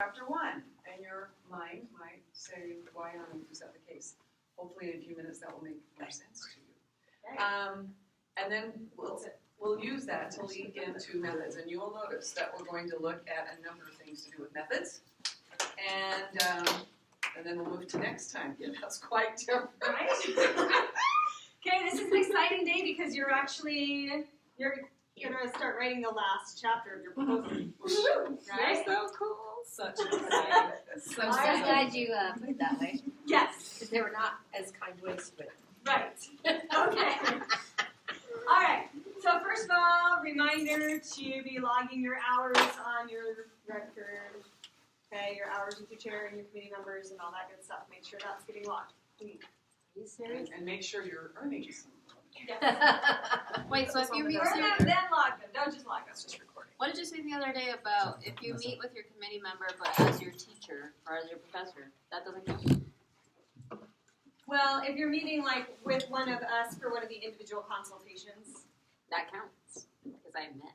Chapter 1, and your mind might say, why is that the case? Hopefully in a few minutes that will make more sense to you. And then we'll use that to lead into methods, and you will notice that we're going to look at a number of things to do with methods, and then we'll move to next time. Yeah, that's quite different. Right? Okay, this is an exciting day because you're going to start writing the last chapter of your proposal. Right? So cool. Such exciting. So I'm glad you put it that way. Yes. Because they were not as kind ways to it. Right. Okay. All right. So first of all, reminder to be logging your hours on your record. Okay, your hours with your chair and your committee members and all that good stuff. Make sure that's getting logged. Are you serious? And make sure you're earning some. Yes. Wait, so if you meet, Earn them, then log them. Don't just log them. That's just recording. what did you say the other day about if you meet with your committee member but as your teacher or as your professor, that doesn't count? Well, if you're meeting like with one of us for one of the individual consultations, That counts because I met.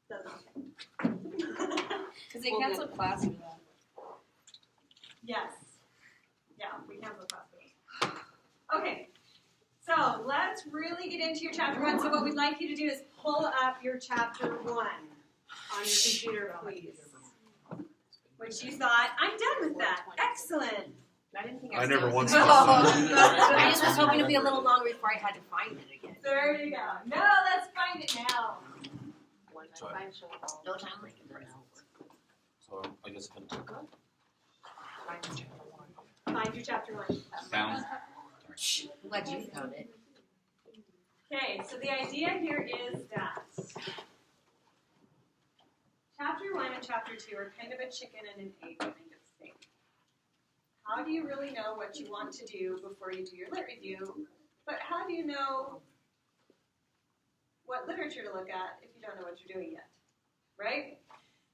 doesn't count. Because they cancel class for that. Yes. Yeah, we cancel class for those. Okay. So let's really get into your chapter 1. So what we'd like you to do is pull up your chapter 1 on your computer, please. Which you thought, I'm done with that. Excellent. I didn't think I never once I thought that. just was hoping to be a little longer before I had to find it again. There you go. No, let's find it now. No time like it. So I guess I'm gonna go. Find your chapter 1. Found. I'm glad you found it. Okay, so the idea here is that chapter 1 and chapter 2 are kind of a chicken and an egg kind of thing. How do you really know what you want to do before you do your lit review? But how do you know what literature to look at if you don't know what you're doing yet? Right?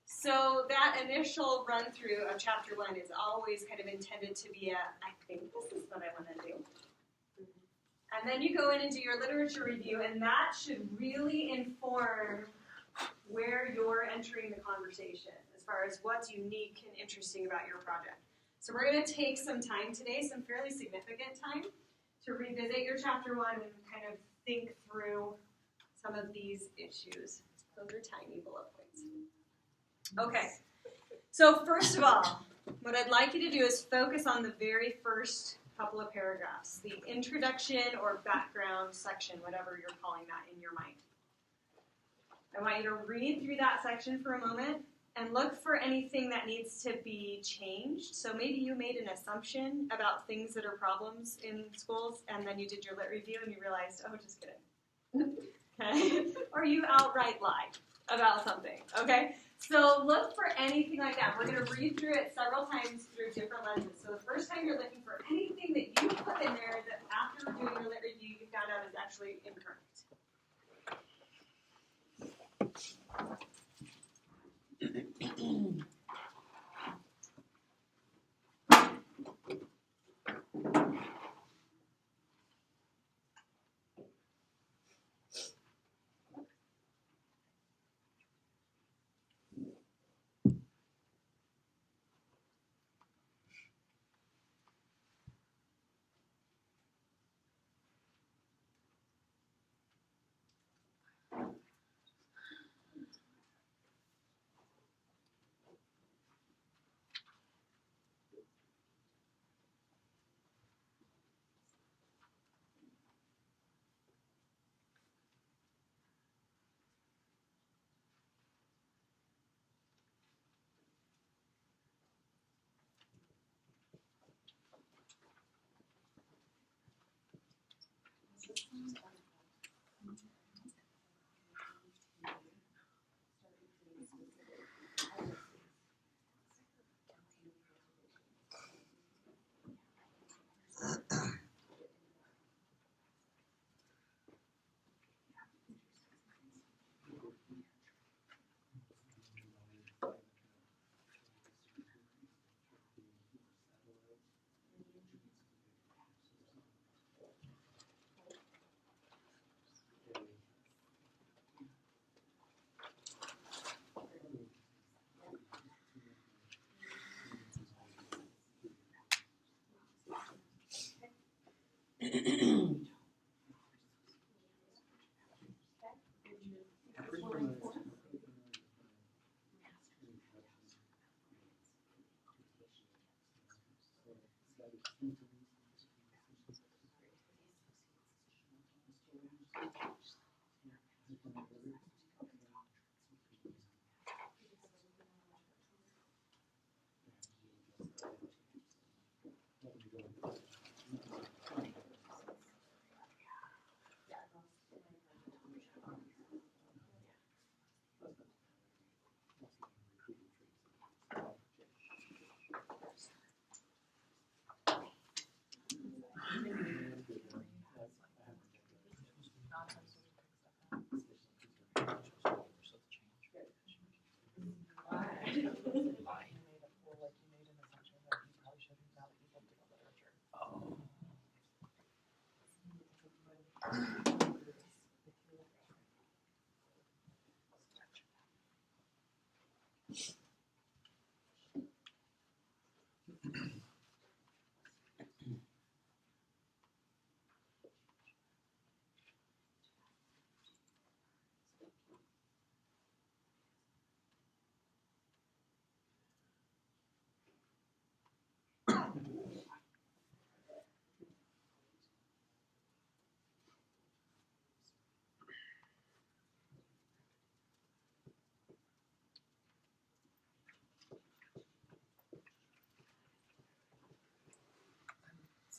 So that initial run through of chapter 1 is always kind of intended to be I think this is what I want to do. And then you go in and do your literature review, and that should really inform where you're entering the conversation as far as what's unique and interesting about your project. So we're going to take some time today, some fairly significant time, to revisit your chapter 1 and kind of think through some of these issues. Those are tiny bullet points. Okay, so first of all, what I'd like you to do is focus on the very first couple of paragraphs, the introduction or background section, whatever you're calling that in your mind. I want you to read through that section for a moment and look for anything that needs to be changed. So maybe you made an assumption about things that are problems in schools, and then you did your lit review and you realized, oh, just kidding. Okay? Or you outright lied about something, okay? So look for anything like that. We're going to read through it several times through different lenses. So the first time you're looking for anything that you put in there that after doing your lit review you found out is actually incorrect.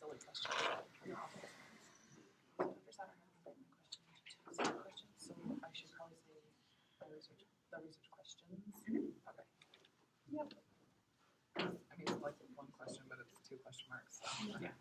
Silly question. So I should probably say the research questions. Okay. Yep. I mean, it's like one question, but it's 2 question marks. So. Yeah.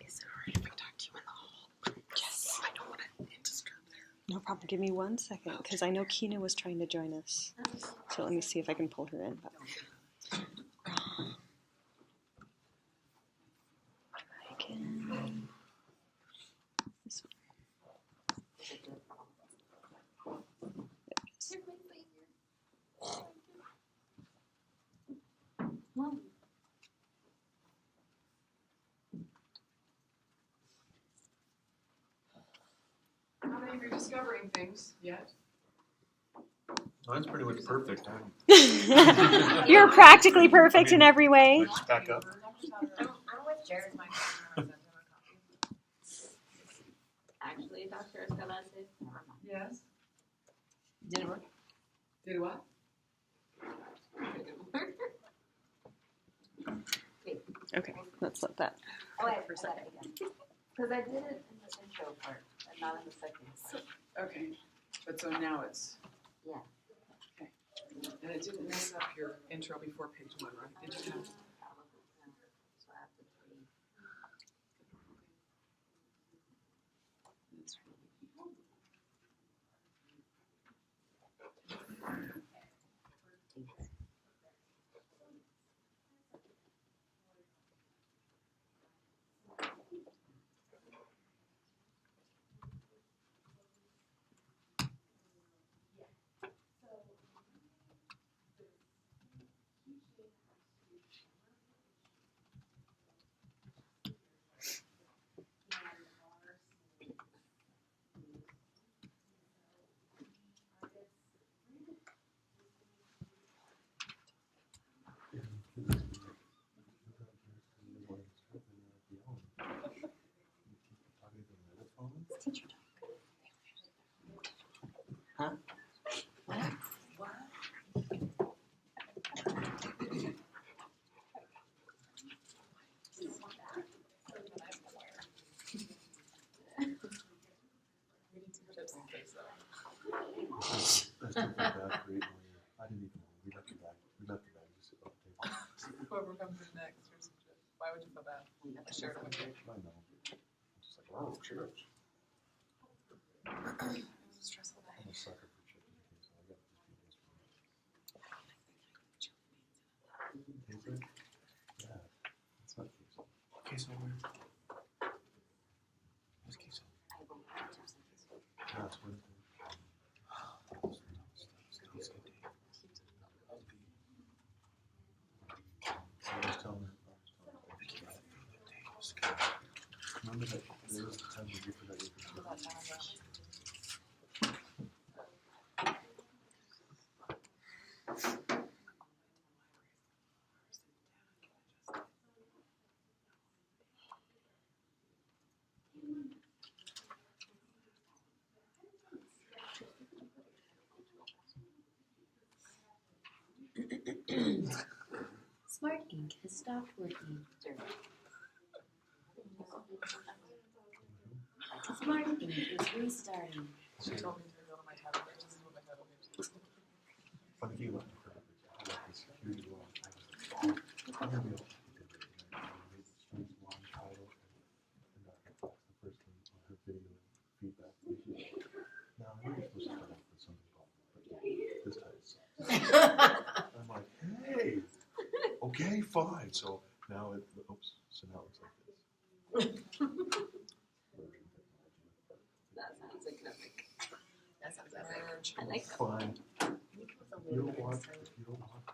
Is it alright if I talk to you in the hall? Yes. I don't want to disturb there. No problem. Give me 1 second, because I know Kina was trying to join us. So let me see if I can pull her in. But... I can... This one. How many of you are discovering things yet? Mine's pretty much perfect. You're practically perfect in every way. Just back up. I'm with Jared. My Actually, Dr. Escalante. Yes. Did it work? Did what? Okay, let's let that. Oh, I forgot it again. Because I did it in the intro part, and not in the second part. Okay, but so now it's. Yeah. Okay. And it didn't mess up your intro before page 1, right? Did you have? So after 3. That's really We need some tips and tricks though. That's different bag great when I didn't even know. We left the bag just on the table. Whoever comes in next, here's some tips. Why would you feel bad? I shared it with you. I know. I'm just like, oh, chips. It was a stressful day. I'm a sucker for chips. So I got this Is it? Yeah. It's not queso. Queso where? What's queso? That's what it is. Remember that there was a time when you forgot your About time ago. Smart ink has stopped working. Smart ink is restarting. She told me to go to my tablet, but this is what my tablet is. Funny thing about the security law. I'm gonna be able to read the stream's long title and that's the first thing on her video feedback. Now I know you're supposed to start off with something positive, but this title sucks. I'm like, hey, okay, fine. So now it looks like this. That sounds like an epic. That sounds epic. I like that. Fine. You come with a You little don't bit want of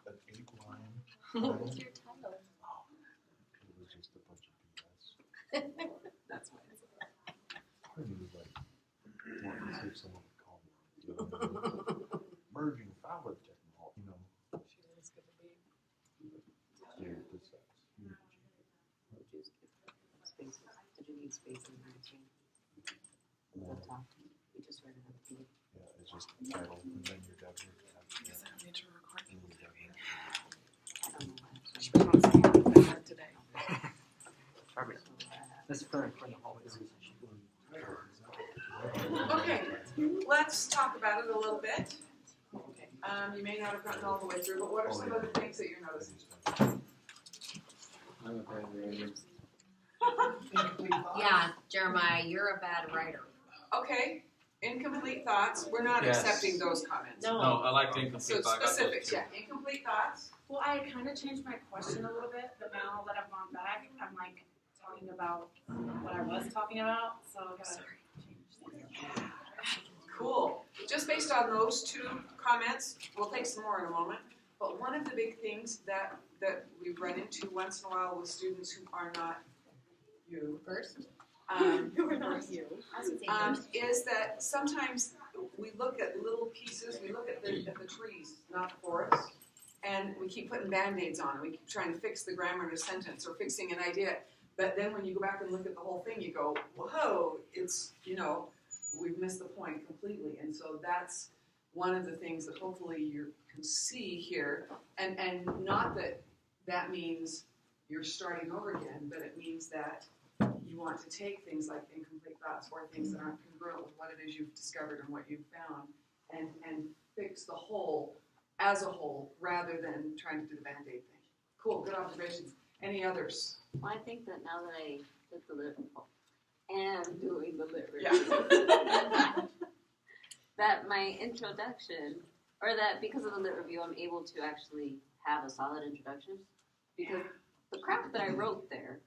an 8-line. What was your title? It was just a bunch of BS. That's why it's Part of me was like, wanting to see if someone would call me. You know what I mean? Merging phallic technology, you know. She didn't skip a beat. Dude, this sucks. You need to change it. spaces. Did you need spaces in between? No. The top. We just read it on the page. Yeah, it's just the title, and then your dad would have Because I don't need to record and people your dad I don't know why. She wants to have that today. This is for the holidays. Okay, let's talk about it a little bit. You may not have gotten all the way through, but what are some of the things that you're noticing? I'm a bad writer. Yeah, Jeremiah, you're a bad writer. Okay, incomplete thoughts, we're not Yes. accepting those comments. No, I like the So incomplete thought. I got those specifics, too. yeah, incomplete thoughts. Well, I had kind of changed my question a little bit, but now that I've gone back, I'm like talking about what I was talking about, so I gotta change. Cool. Just based on those two comments, we'll take some more in a moment. But one of the big things that we run into once in a while with students who are not you, First? who are Not you. I was gonna say first. is that sometimes we look at little pieces, we look at the trees, not the forest, and we keep putting Band-Aids on, and we keep trying to fix the grammar in a sentence or fixing an idea. But then when you go back and look at the whole thing, you go, whoa, it's, we've missed the point completely. And so that's one of the things that hopefully you can see here. And not that means you're starting over again, but it means that you want to take things like incomplete thoughts or things that aren't congruent with what it is you've discovered and what you've found and fix the whole as a whole rather than trying to do the Band-Aid thing. Cool, good observations. Any others? Well, I think that now that I did the lit and doing the lit review, Yeah. that my introduction, or that because of the lit review, I'm able to actually have a solid introduction. Because the crap that I wrote there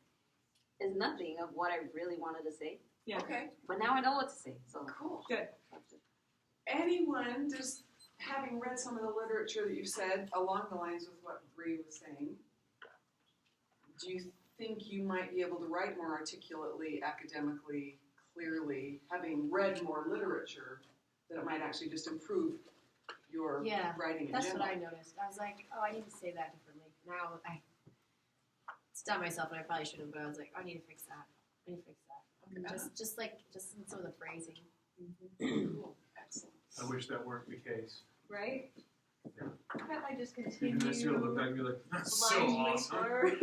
is nothing of what I really wanted to say. Yeah. Okay, But now I know what to say. So cool. Good. Anyone, just having read some of the literature that you said along the lines with what Bree was saying, do you think you might be able to write more articulately, academically, clearly, having read more literature, that it might actually just improve your Yeah, writing in That's general? what I noticed. I was like, oh, I need to say that differently. Now I stopped myself, and I probably shouldn't, but I was like, oh, I need to fix that. I need to fix that. Okay. Just in some of the phrasing. Cool. Excellent. I wish that weren't the case. right? Yeah. Can't I just You're continue gonna see what look back and be like, that's so blindly awesome. forward?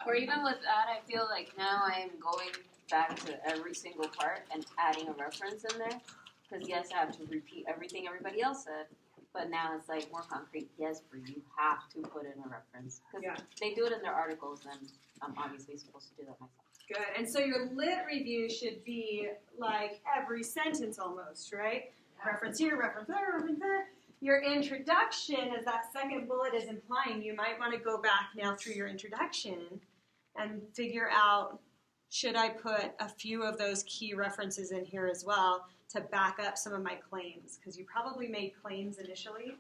Or even with that, I feel like now I am going back to every single part and adding a reference in there. Because yes, I have to repeat everything everybody else said, but now it's like more concrete. Yes, for you have to put in a reference. Because Yeah. they do it in their articles, and I'm obviously supposed to do that myself. Good. And so your lit review should be like every sentence almost, right? Reference here, reference there, reference there. Your introduction, as that second bullet is implying, you might want to go back now through your introduction and figure out, should I put a few of those key references in here as well to back up some of my claims? Because you probably made claims initially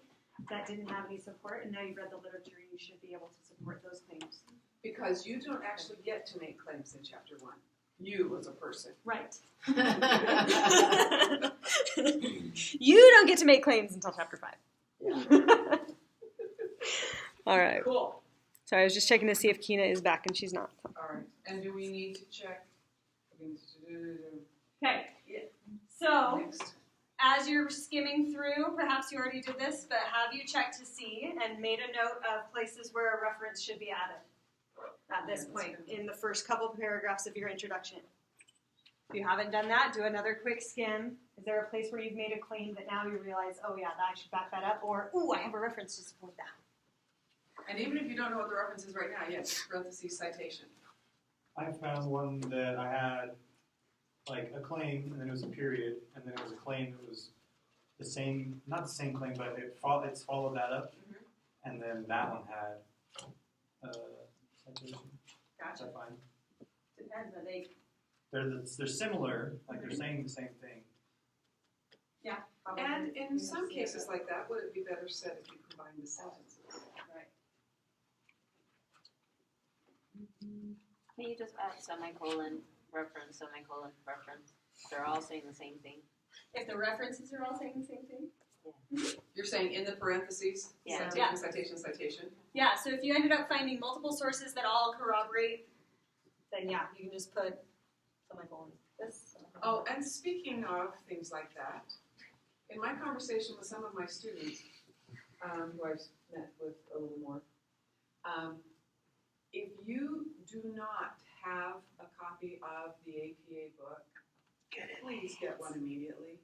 that didn't have any support, and now you've read the literature, you should be able to support those claims. Because you don't actually get to make claims in chapter 1. You as a person. Right. You don't get to make claims until chapter 5. All right. Cool. Sorry, I was just checking to see if Kina is back, and she's not. All right. And do we need to check? Okay. So, Next. as you're skimming through, perhaps you already did this, but have you checked to see and made a note of places where a reference should be added at this point in the first couple paragraphs of your introduction? If you haven't done that, do another quick skim. Is there a place where you've made a claim that now you realize, oh yeah, I should back that up, or, ooh, I have a reference to support that? And even if you don't know what the reference is right now, yes, parentheses citation. I found one that I had like a claim, and then it was a period, and then it was a claim that was the same, not the same claim, but it's followed that up, and then that one had citation. Gotcha. Is that fine? Depends. Are they They're similar, like they're saying the same thing. probably? And in some cases like that, would it be better said if you combine the sentences? Right. Can you just add semicolon, reference, semicolon, reference? They're all saying the same thing. If the references are all saying the same thing? You're saying in the parentheses? Yeah. Citation, citation, citation? Yeah, so if you ended up finding multiple sources that all corroborate, then yeah, you can just put semicolon this. Oh, and speaking of things like that, in my conversation with some of my students, who I've met with a little more, if you do not have a copy of the APA book, please get one immediately.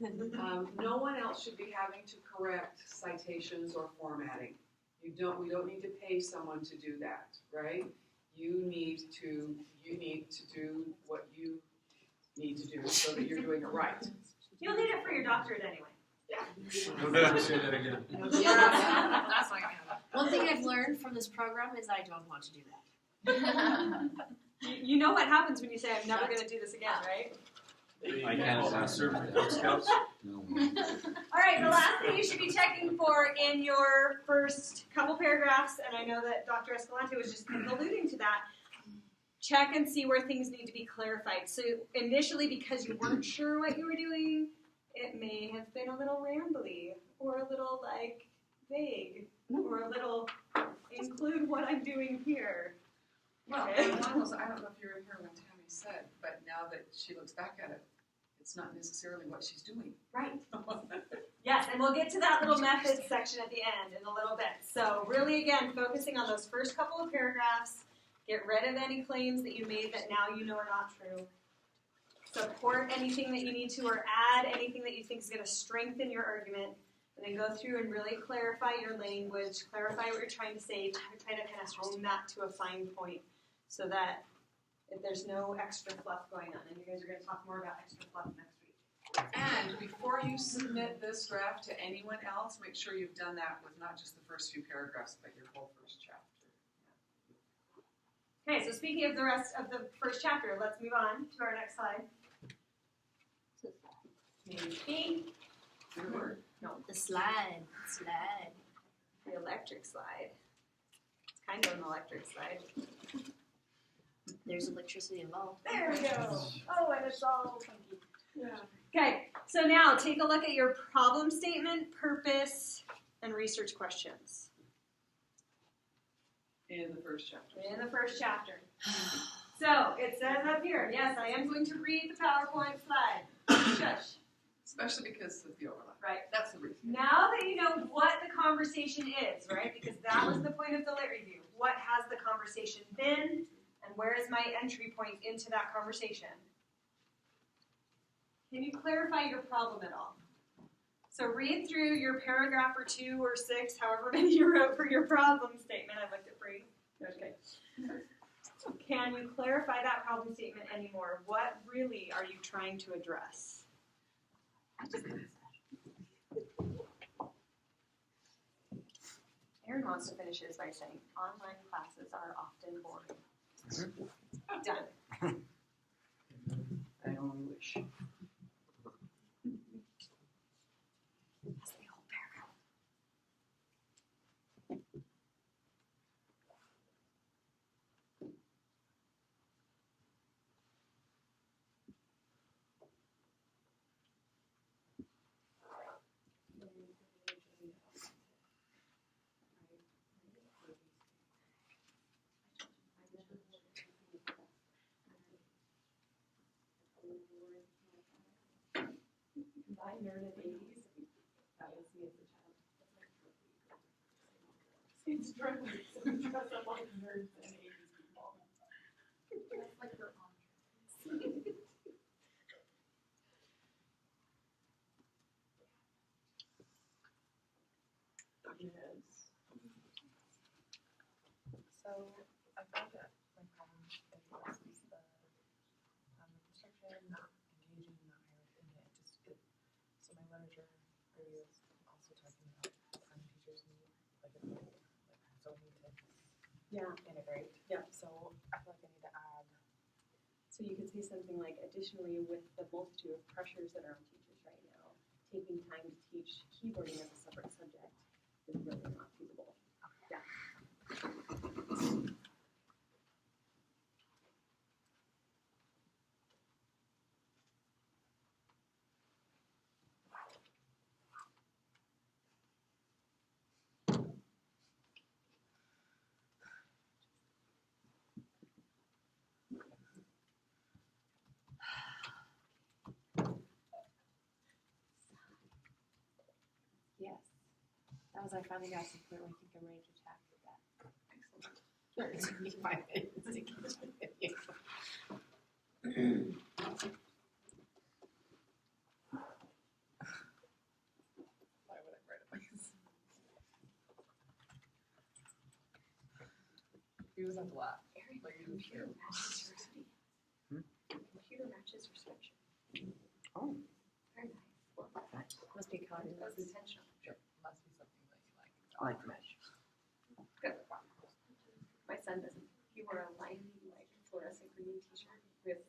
No one else should be having to correct citations or formatting. We don't need to pay someone to do that, right? You need to do what you need to do so that you're doing it right. You'll need it for your doctorate anyway. Don't ever say that again. Yeah. That's not gonna happen. One thing I've learned from this program is I don't want to do that. You know what happens when you say, I'm never going to do this again, right? I can't serve the Cub Scouts. All right, the last thing you should be checking for in your first couple paragraphs, and I know that Dr. Escalante was just kind of alluding to that, check and see where things need to be clarified. So initially, because you weren't sure what you were doing, it may have been a little rambly, or a little, vague, or a little, include what I'm doing here. Well, and one was, I don't know if you were here when Tammy said, but now that she looks back at it, it's not necessarily what she's doing. Right. Yes, and we'll get to that little methods section at the end in a little bit. So really, again, focusing on those first couple of paragraphs, get rid of any claims that you made that now you know are not true. Support anything that you need to, or add anything that you think is going to strengthen your argument, and then go through and really clarify your language, clarify what you're trying to say, try to kind of hone that to a fine point so that if there's no extra fluff going on, and you guys are going to talk more about extra fluff next week. And before you submit this draft to anyone else, make sure you've done that with not just the first few paragraphs, but your whole first chapter. Okay, so speaking of the rest of the first chapter, let's move on to our next slide. Maybe Good word. No, the slide. the electric slide. It's kind of an electric slide. There's electricity involved. There we go. Oh, and it's all funky. Yeah. Okay, so now take a look at your problem statement, purpose, and research questions In the first chapter. in the first chapter. So it says up here, yes, I am going to read the PowerPoint slide. Shush. Especially because of the overlap. Right. That's the reason. Now that you know what the conversation is, right? Because that was the point of the lit review. What has the conversation been, and where is my entry point into that conversation? Can you clarify your problem at all? So read through your paragraph or 2 or 6, however many you wrote for your problem statement. I looked at 3. Okay. Can you clarify that problem statement anymore? What really are you trying to address? Aaron wants to finish his by saying, online classes are often boring. Done. I only wish. That's the whole paragraph. I nerd in 80s. That was me as a child. It's dress up like nerds and 80s people. That's like their honor. Yes. So I found that my problem is the construction, not engaging, not hiring, and it just so my literature review is also talking about some teachers need like a so need to integrate. Yeah. So I feel like I need to add. So you could say something like, additionally, with the multitude of pressures that are on teachers right now, taking time to teach keyboarding as a separate subject is really not feasible. Yeah. Yes. That was, I finally got to the point where I think I'm ready to chat with that. Excellent. It took me 5 minutes to get to the video. Why would I write it like this? You just have to laugh. Like you just Computer matches your study. Computer matches your spreadsheet. Oh. Very nice. Love that. Must be cognitive. That's intentional. must be something that you like. I like the match. Good. My son doesn't. He wore a light fluorescent green t-shirt with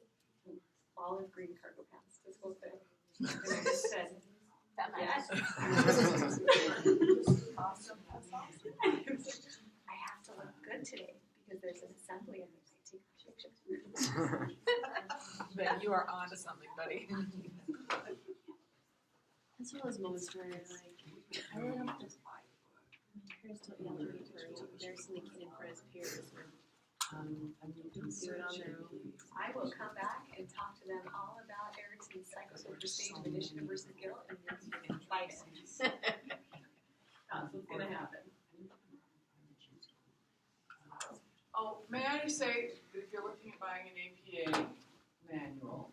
olive green cargo pants to school today. And I just said, That yes. Awesome. That's awesome. I have to look good today because there's an assembly and there's a take pictures. Then you are on to something, buddy. That's one of those moments where you're like, I really don't have to. My parents don't yell at me for embarrassing the kid in front of his peers. Do it on their own. I will come back and talk to them all about Erickson's psychosocial stage of initiative versus guilt and then fight it. That's what's going to happen. Oh, may I just say, that if you're looking at buying an APA manual,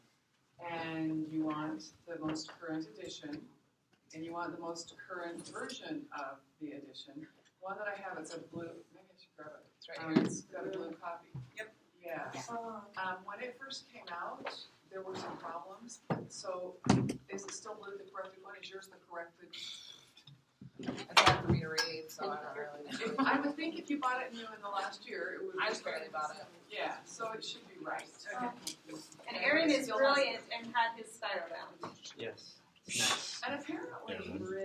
and you want the most current edition, and you want the most current version of the edition, one that I have, it's a blue, maybe I should grab it. It's right here. It's got a blue copy. Yep. Yeah. When it first came out, there were some problems. So, is it still blue, the corrected one? Is yours the corrected? It's hard for me to read, so I don't really know. I would think if you bought it new in the last year, it would. I just barely bought it. Yeah, so it should be right. Okay. And Aaron is brilliant and had his spiral bound. Yes. Nice. And apparently,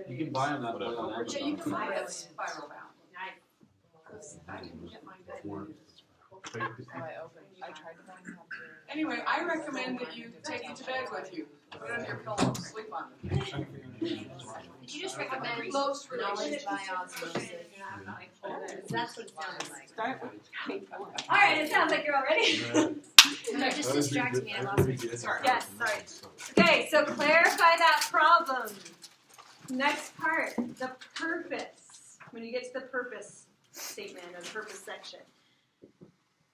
You can buy them that way on yeah, Amazon. you can buy it spiral bound. Nice. I didn't get mine done. So I opened. I tried to find how to. Anyway, I recommend that you take it to bed with you. Put it on your pillow, sleep on it. Did you just recommend Close knowledge relationship. by osmosis? That's what it sounds like. Start with page 1. All right, it sounds like you're all ready. No, it just distracted me. I lost my. Yes, sorry. Okay, so clarify that problem. Next part, the purpose. When you get to the purpose statement or the purpose section.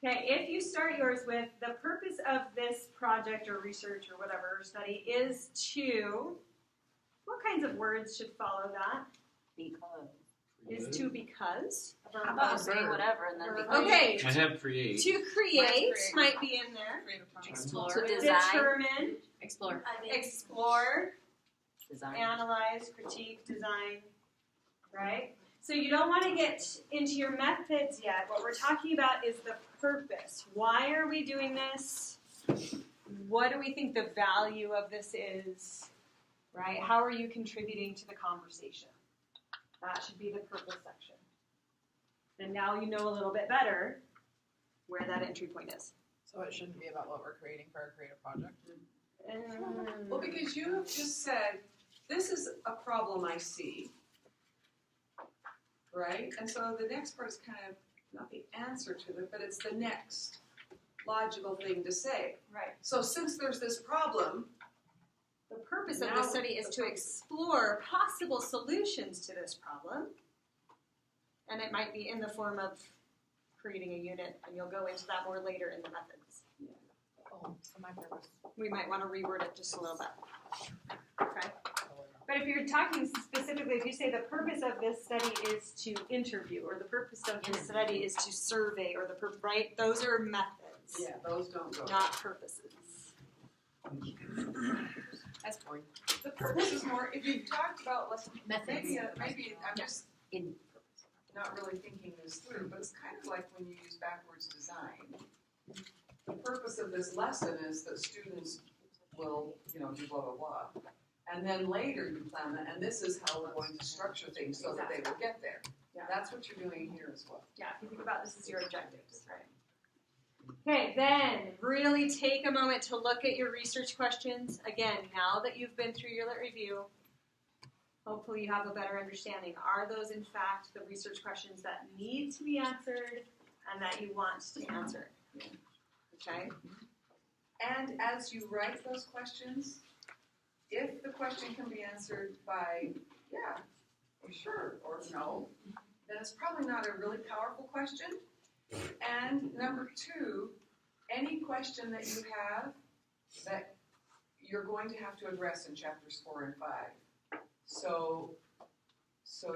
Okay, if you start yours with the purpose of this project or research or whatever study is to, what kinds of words should follow that? Because. Is to because. How about say whatever and then because? Okay, I have create. to create might be in there. Explore. To design. Determine, Explore. explore, Design. analyze, critique, design, right? So you don't want to get into your methods yet. What we're talking about is the purpose. Why are we doing this? What do we think the value of this is? Right? How are you contributing to the conversation? That should be the purpose section. And now you know a little bit better where that entry point is. So it shouldn't be about what we're creating for our creative project. Well, because you have just said, this is a problem I see, right? And so the next part is kind of not the answer to it, but it's the next logical thing to say. Right. So since there's this problem, The purpose of Now this study is the to explore possible solutions to this problem. And it might be in the form of creating a unit, and you'll go into that more later in the methods. Oh, for my purpose. We might want to reword it just a little bit. Okay? But if you're talking specifically, if you say the purpose of this study is to interview, or the purpose of this study is to survey, or right? Those are methods, those don't go. not purposes. That's boring. The purpose is more, if you talked about, Methods. maybe I'm just In not really thinking this through, but it's kind of like when you use backwards design. The purpose of this lesson is that students will, do blah, blah, blah. And then later you plan that, and this is how we're going to structure things so that they will get there. Yeah. That's what you're doing here as well. Yeah, if you think about this as your objectives, right? Okay, then really take a moment to look at your research questions. Again, now that you've been through your lit review, hopefully you have a better understanding. Are those in fact the research questions that need to be answered and that you want to answer? Okay? And as you write those questions, if the question can be answered by, yeah, or sure, or no, then it's probably not a really powerful question. And number two, any question that you have that you're going to have to address in chapters 4 and 5. So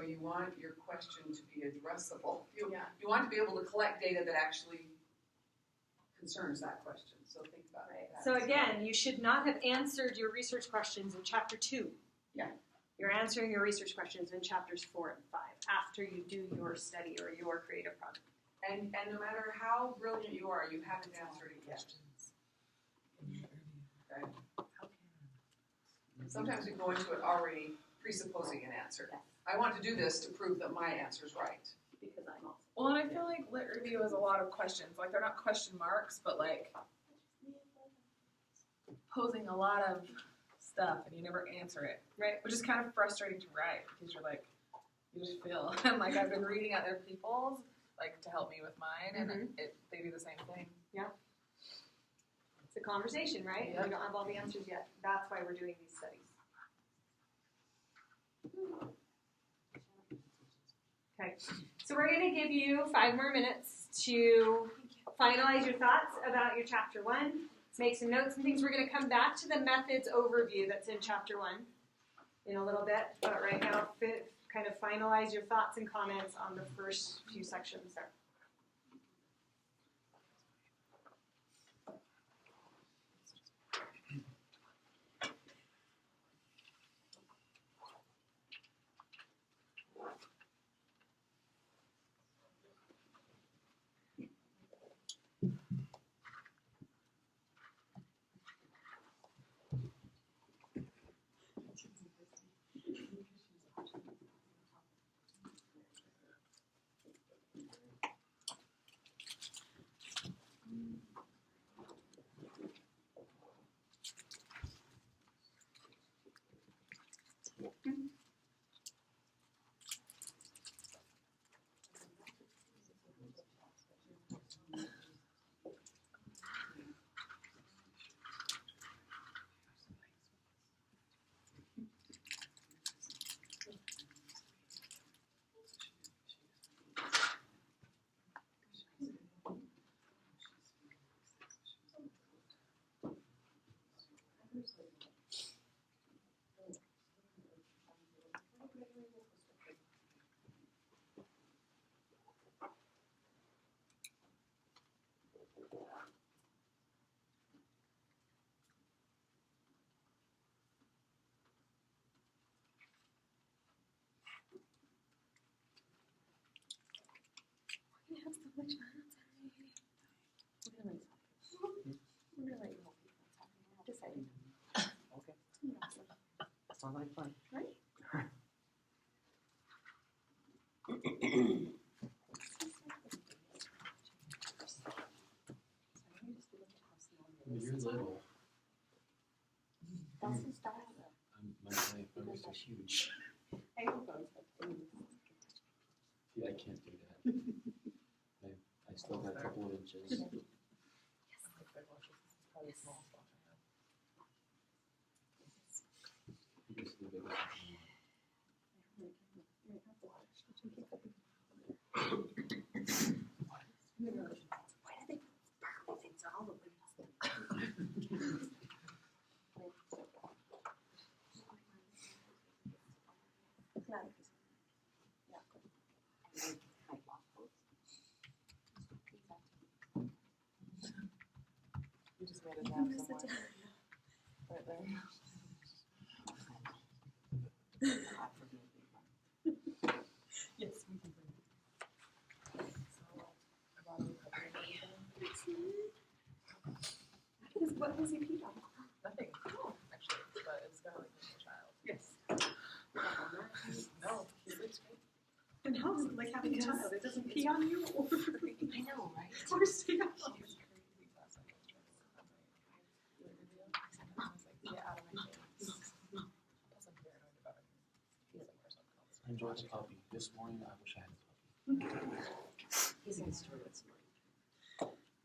you want your question to be addressable. You want to be able to collect data that actually concerns that question. So think about that. So again, you should not have answered your research questions in chapter 2. Yeah. You're answering your research questions in chapters 4 and 5 after you do your study or your creative project. And no matter how brilliant you are, you haven't answered it yet. Okay? Sometimes we go into it already presupposing an answer. I want to do this to prove that my answer is right. Because I'm also. Well, and I feel like lit review is a lot of questions. Like they're not question marks, but like posing a lot of stuff and you never answer it. Right. Which is kind of frustrating to write because you're like, you just feel. And like I've been reading other people's like to help me with mine, and they do the same thing. Yeah. It's a conversation, right? Yep. We don't have all the answers yet. That's why we're doing these studies. Okay, so we're going to give you 5 more minutes to finalize your thoughts about your chapter 1. Make some notes and things. We're going to come back to the methods overview that's in chapter 1 in a little bit. But right now, kind of finalize your thoughts and comments on the first few sections there. We have so much fun on Saturday. We're gonna let you hold people on Saturday. Decided. Okay. Sounds like fun. Right? You're little. That's the style My fingers are huge. I hope I was like, Yeah, I can't do that. I still got a couple of inches. Probably small spot I have. This is the biggest one. You just made a nap somewhere. Right there. Yes, we can bring it. So, I brought a couple of Because what has he peed on? nothing, actually, but it's kind of like a child. Yes. No, he sleeps great. And how is it like having a child? It doesn't pee on you? Or I know, right? or stay on He was crazy last night. I was trying to look at my video. I was like, get out of my face. Plus, I'm paranoid about him. He's somewhere, so I enjoyed the puppy. This morning, I wish I had a puppy. He's in the store this morning.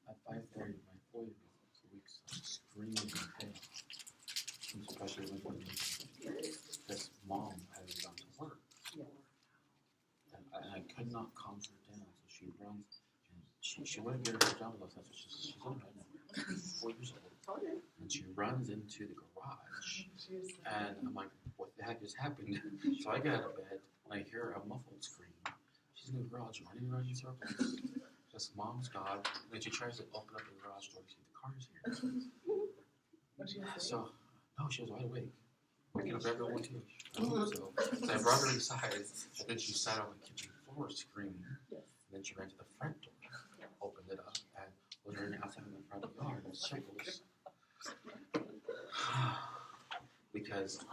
At 5:30, my 4-year-old was weeks screaming in pain. And especially when this mom had gone to work. And I could not calm her down, so she runs. And she wouldn't get her down with us. That's what she's in right now. 4 years old. And she runs into the garage. And I'm like, what the heck just happened? So I get out of bed and I hear a muffled scream. She's in the garage running around in circles. Just mom's God. And then she tries to open up the garage door to see the car's here. What's she saying? So, no, she was wide awake. I could have grabbed her one too. So I brought her inside, and then she sat on the kitchen floor screaming. And then she ran to the front door, opened it up, and was running outside in the front yard in circles. Because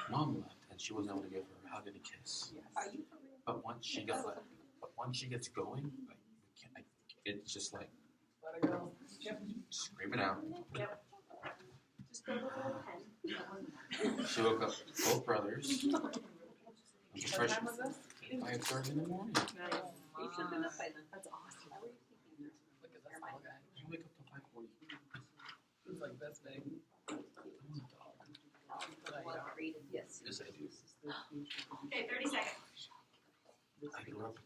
mom left, and she wasn't able to give her a hug and a kiss. But once she gets going, like we can't, it's just like Let her go. scream it out. Yep. Just go with a little pen. She woke up both brothers. What time was this? 5:30 in the morning. You should have been up by then. That's awesome. How were you thinking? Look at this little guy. She wake up till 5:40. He's like this big. Well created. Yes. Yes, I do. Okay, 30 seconds. I grew up.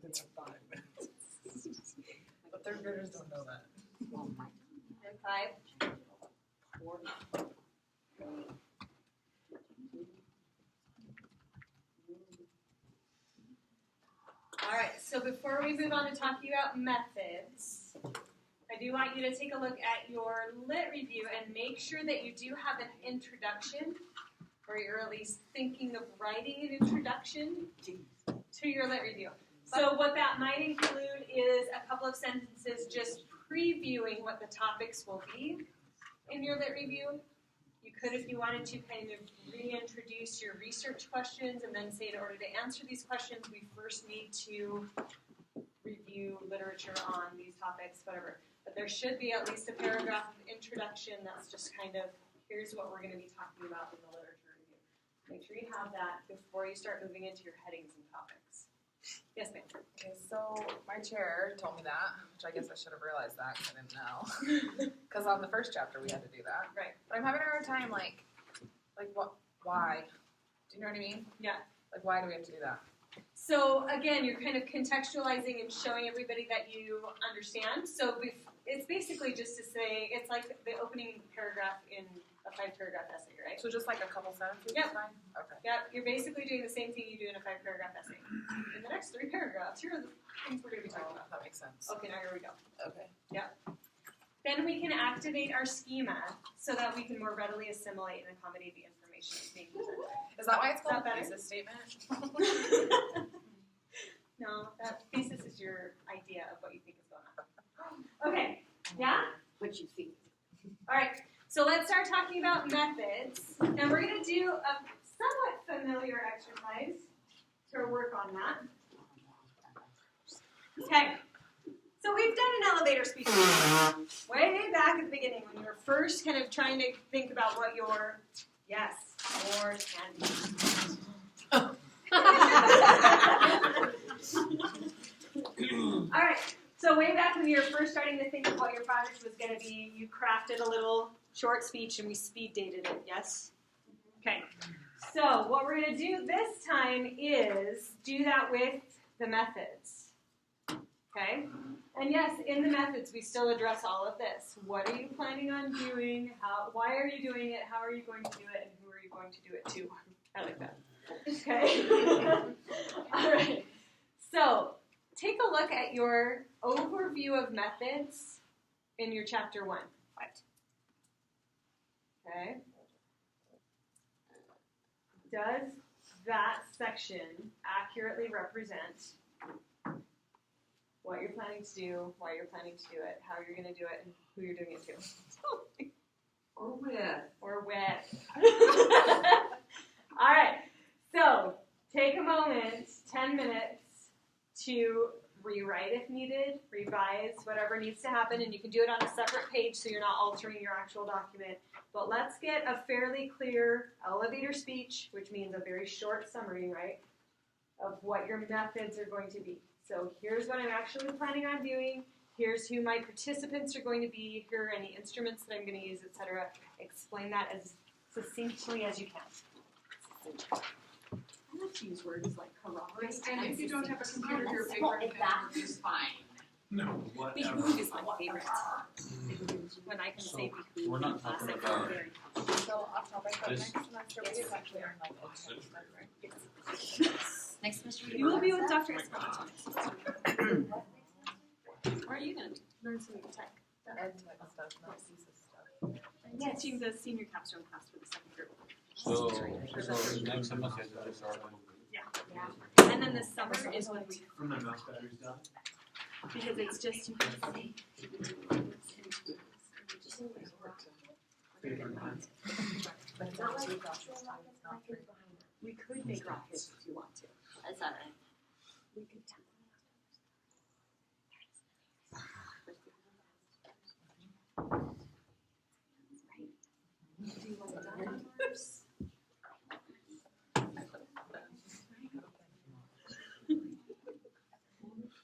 It's 5 minutes. But third graders don't know that. And 5, 4. All right, so before we move on to talking about methods, I do want you to take a look at your lit review and make sure that you do have an introduction, or you're at least thinking of writing an introduction to your lit review. So what that might include is a couple of sentences just previewing what the topics will be in your lit review. You could, if you wanted to, kind of reintroduce your research questions and then say in order to answer these questions, we first need to review review literature on these topics, whatever. But there should be at least a paragraph of introduction that's just kind of, here's what we're going to be talking about in the literature review. Make sure you have that before you start moving into your headings and topics. Yes, ma'am. Okay, so my chair told me that, which I guess I should have realized that because I didn't know. Because on the first chapter we had to do that. Right. But I'm having a hard time, like what? Why? Do you know what I mean? Yeah. Like, why do we have to do that? So again, you're kind of contextualizing and showing everybody that you understand. So it's basically just to say, it's like the opening paragraph in a 5-paragraph essay, right? So just like a couple sentences Yep. is fine? Okay. Yeah, you're basically doing the same thing you do in a 5-paragraph essay. In the next 3 paragraphs, here are the things we're going to be talking about. That makes sense. Okay, now here we go. Okay. Then we can activate our schema so that we can more readily assimilate and accommodate the information that's being presented. Is that why it's Is that called a better? thesis statement? No, that thesis is your idea of what you think is going on. Okay, yeah? What you think. All right, so let's start talking about methods. And we're going to do a somewhat familiar exercise to work on that. Okay, so we've done an elevator speech way back at the beginning when you were first kind of trying to think about what your, yes, more candy. All right, so way back when you were first starting to think of what your project was going to be, you crafted a little short speech and we speed dated it, yes? Okay, so what we're going to do this time is do that with the methods. Okay? And yes, in the methods, we still address all of this. What are you planning on doing? Why are you doing it? How are you going to do it? And who are you going to do it to? I like that. Okay? All right. So, take a look at your overview of methods in your chapter 1. Okay? Does that section accurately represent what you're planning to do, why you're planning to do it, how you're going to do it, and who you're doing it to? Or with. Or with. All right. So take a moment, 10 minutes, to rewrite if needed, revise whatever needs to happen, and you can do it on a separate page so you're not altering your actual document. But let's get a fairly clear elevator speech, which means a very short summary, right, of what your methods are going to be. So here's what I'm actually planning on doing. Here's who my participants are going to be. Here are any instruments that I'm going to use, etc. Explain that as succinctly as you can. I like to use words like corroborate. And if you don't have a computer, your That's favorite not pen is fine. No, whatever. Behoove is my favorite. When I can say behoove. We're not talking about So off topic, but This- next semester we do actually learn like education, right? Next semester You will be with Dr. Escalante. Where are you going to be? Learn some tech. Ed tech stuff, not thesis stuff. I'm teaching the senior capstone class for the second group. So next semester is going to start. And then this summer is when we, When my mouse battery's done. because it's just, Favorite pen. But it's not like rockets, it's not free. we could make rockets if you want to. That's all right. We could. Do you want dinosaurs?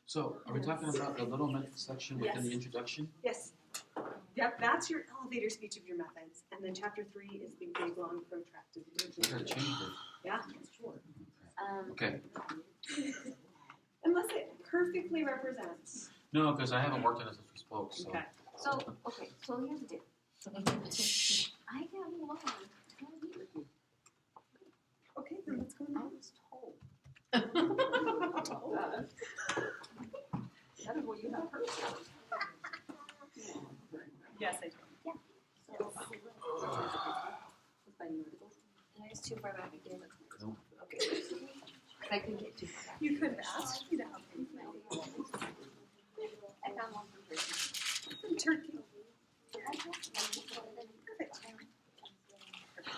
So, are we talking about the little method section within Yes. the introduction? Yes. Yep, that's your elevator speech of your methods. And then chapter 3 is the big, long, protracted. We gotta change it. Yeah. Okay. Unless it perfectly represents. No, because I haven't worked on this since we spoke, so. Okay. So here's the deal. I get along. I meet with you. Okay, then let's go I now. was told. That is what you have heard. Yes, I do. So, it's too far back again. No. Okay. I couldn't get too far back. You could have asked me to help you. I found one from Turkey. From Turkey.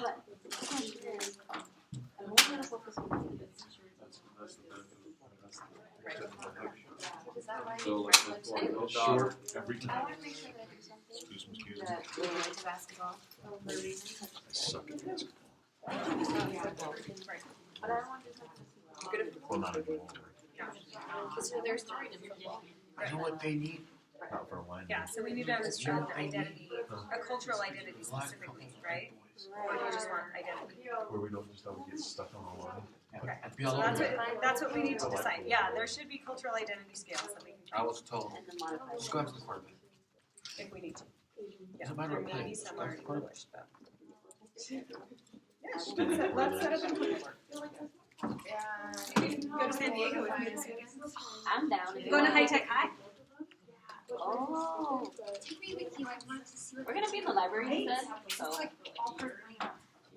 But the question is, I'm only going to focus on the That's the benefit of So like before no dog. Short every I time. want to make sure that I do something Excuse me, that Would you like to basketball? I suck at basketball. but I don't want to do something. Well, not anymore. So there's 3 in football. I know what they need. Not for a line. Yeah, so we need to understand the identity, a cultural identity specifically, right? Or do you just want identity? Where we don't just always get stuck on the line. Okay. I'd be all So over that's that. what we need to decide. Yeah, there should be cultural identity scales that we I can was told, And then modify. just go after the quarterback. if we need to. Yeah, Doesn't matter there what may play. be some already Quarterback. published, but. Yeah, let's set up an appointment. Go to San Diego with me this weekend. I'm down. You going to High Tech High? Oh. Take me with you. I wanted to see what We're gonna be in the library instead, so. it's like all for free.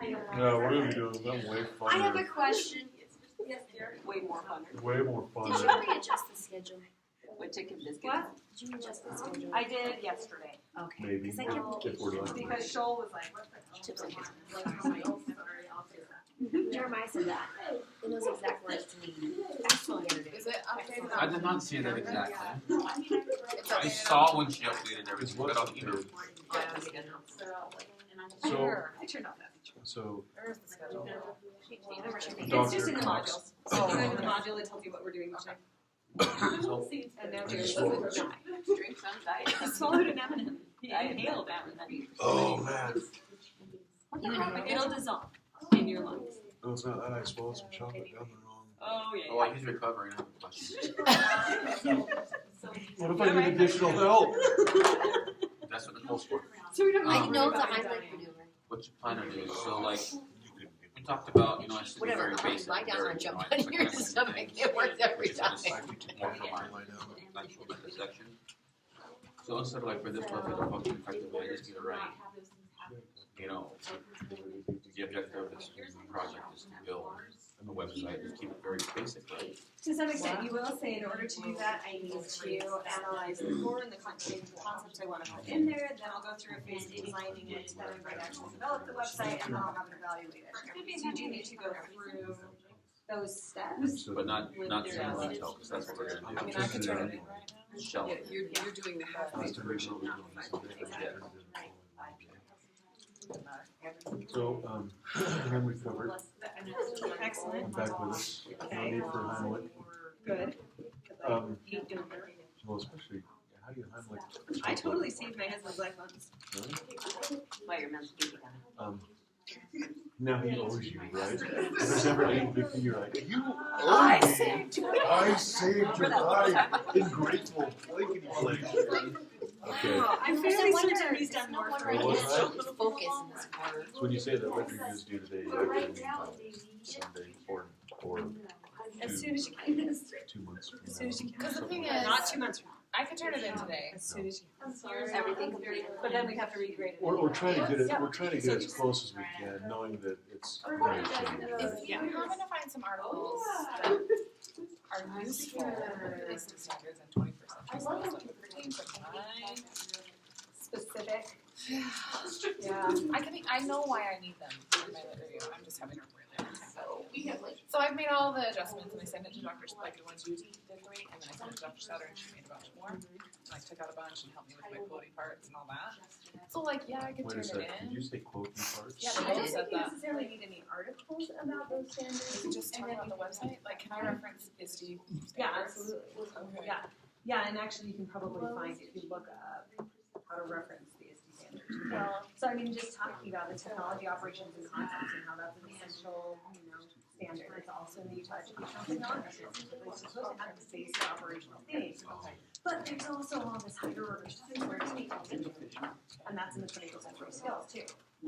Yeah, we're gonna be doing that way funner. I have a question. Way more fun. Way more Did you fun. readjust the schedule? With chicken biscuits. What? Did you adjust the schedule? I did yesterday. Okay. Maybe. Because I kept If we're doing. Because Shoal was like, what the hell? Chips and Like, I'm like, oh, sorry, I'll fix that. Jeremiah said that. In those exact words to me. Absolutely. Is it updated I on? did not see that exactly. It's I updated saw when she updated everything, but on email. So, I turned off that feature. so, Where's the schedule? It's just in the modules. So if you go into the module, it tells you what we're doing each day. And now Jerry's Drink some diet. I swallowed an M&M. He Diet inhaled Coke. that. oh man. What the hell? It'll dissolve in your lungs. No, it's not that I swallowed some chocolate down the wrong. Oh, yeah. Oh, while he's recovering, I have a question. What if I need additional help? That's what Nicole's for. So we don't I have know the Heimlich maneuver. What you plan to do, so like, we talked about, you know, I should be Whatever, very I'll basic. lie down very, and jump you know, on your it's stomach. things, It works every which is time. just more for my actual meta section. So instead of like for this level of function effectively, I just need to write, you know, the objective of this project is to build a website, just keep it very basic, right? To some extent, you will say in order to do that, I need to analyze the core and the concepts I want to put in there. Then I'll go through a phase of designing it. Then I'm going to actually develop the website, and then I'll have it evaluated. So you do need to go through those steps. But not too much detail, because that's what we're gonna do. I mean, I could turn it in right now. Shelf. You're doing the half page version, not the full page. So, and then we covered. Excellent. I'm back with us. No need for Heimlich. Good. Well, especially, how do you Heimlich? I totally saved my husband's life once. Really? By your men's beauty guy. Now he owes you, right? If there's ever any big thing, you're like, you I owe me. saved you. I saved your life. Ungrateful blankety blank. Okay. I'm fairly certain he's done more for me. Well, what's that? Focus in this quarter. So when you say that what reviews due today, you actually mean Sunday or As soon as you can. 2 months from now. As soon as you can. Because the thing Not is, 2 months from now. I could turn it in today. As soon as you can. Everything completed. But then we'd have to regrade it. We're trying to get it. Yeah. We're trying to get as close as we can, knowing that it's going to change. If you happen to find some articles that are useful for the ISTE standards and 21st century skills, like pertain to mine, Specific. yeah, I know why I need them for my lit review. I'm just having a really hard time. So I've made all the adjustments and I sent it to Dr. like the ones you did for me, and then I sent it to Dr. Sutter and she made a bunch more. And I took out a bunch and helped me with my quotey parts and all that. So like, yeah, I could Wait a turn second. it Did in. you say quote parts? Yeah, I they don't both said think you that. necessarily need any articles about those standards. We just talk about the website. Like, can I reference ISTE standards? Yeah, absolutely. Okay. Yeah, yeah, and actually you can probably find if you look up how to reference the ISTE standards. So I mean, just talking about the technology operations and concepts and how that's an essential, standard. It's also in the Utah Educational Technology Standards. It's supposed to have the basic operational things. But there's also all this higher order stuff where it's and that's in the 21st century skills too.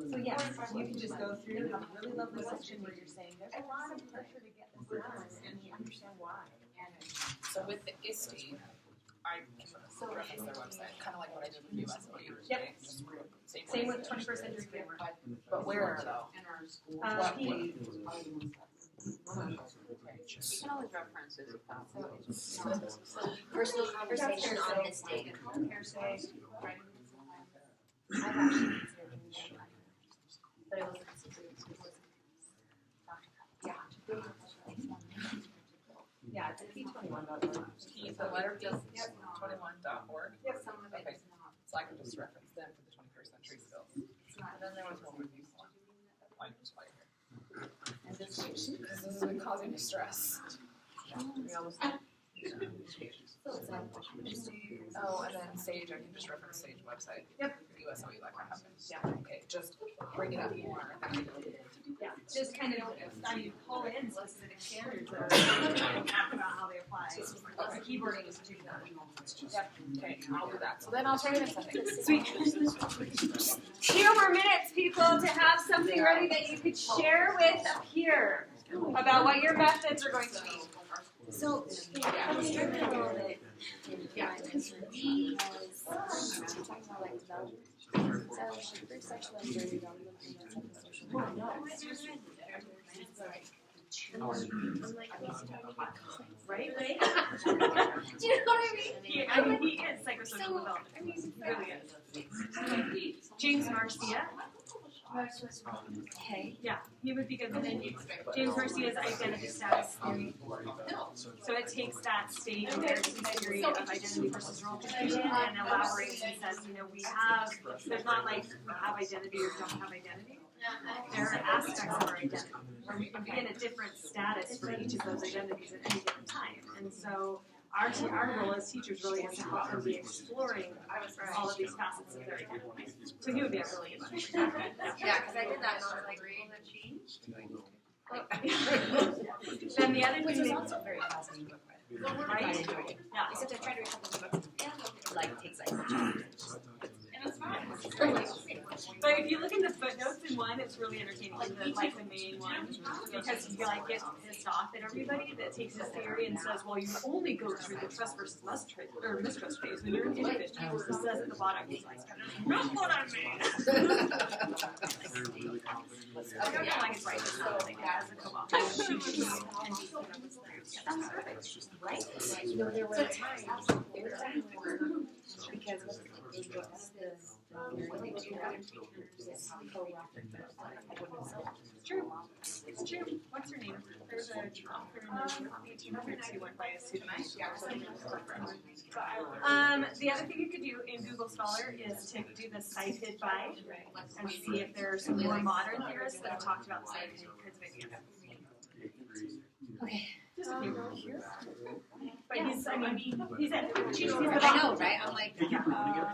So yes, you can just go through and have a really lovely section where you're saying there's a lot of pressure to get this done and you understand why. So with the ISTE, I can reference their website, kind of like what I did with USOE. Yep. Just Same with 21st century grammar. But where though? P. You can always reference it if possible. Personal conversation on this date. Hearsay. I've actually considered doing that. But it wasn't yeah. Yeah, P21.org. P, the letter P, 21.org. Yep. Some of it Okay. is not. So I can just reference them for the 21st century skills. It's not. And then there was one review form. Mine was right here. And this Because this has been causing me stress. We almost. so it's like. Oh, and then Sage, I can just reference Sage website. Yep. USOE like I have been. Yeah. Okay, just bring it up more. Yeah, just kind of, I mean, pull in specific standards that are talk about how they apply. The keyboarding is too Yep, okay, I'll do that. So then I'll turn it in something. Sweet. 2 more minutes, people, to have something ready that you could share with a peer about what your methods are going to be. So, I'm struggling a little bit. Yeah, because we was talking about like development. So, first section was very development and then second social media. I'm like, I need to talk about Right? do you know what I mean? He is psychosocial development. I mean, He really is. James Marcia. okay. Yeah, he would be good. And then James Marcia's identity status theory. So it takes that state of theory of identity versus role confusion and elaborates and says, you know, there's not like we have identity or don't have identity. There are aspects of our identity. We can be in a different status for each of those identities at any given time. And so our role as teachers really is to help them be exploring all of these facets of their identity. So he would be a really good one. Yeah, because I did that and I was like, will that change? Then the other Which thing was that, also very fascinating book, by the way. right? I enjoyed it. Yeah. Except I tried to read some of the books, it like takes like And it's fine. But if you look in the footnotes in one, it's really entertaining. The main one, because you like get pissed off at everybody that takes this theory and says, well, you only go through the trust versus mistrust phase when you're an individual. It says at the bottom, he's like, not what I mean. I don't know why he's right. So as a co-op, right? You know, there were times more because they go up It's true. It's true. What's her name? There's a author in the 1800s who went by a pseudonym. The other thing you could do in Google Scholar is to do the cited by and see if there are some more modern theorists that have talked about the same kinds of ideas. Okay. Just a few. But he's at I know, right? I'm like,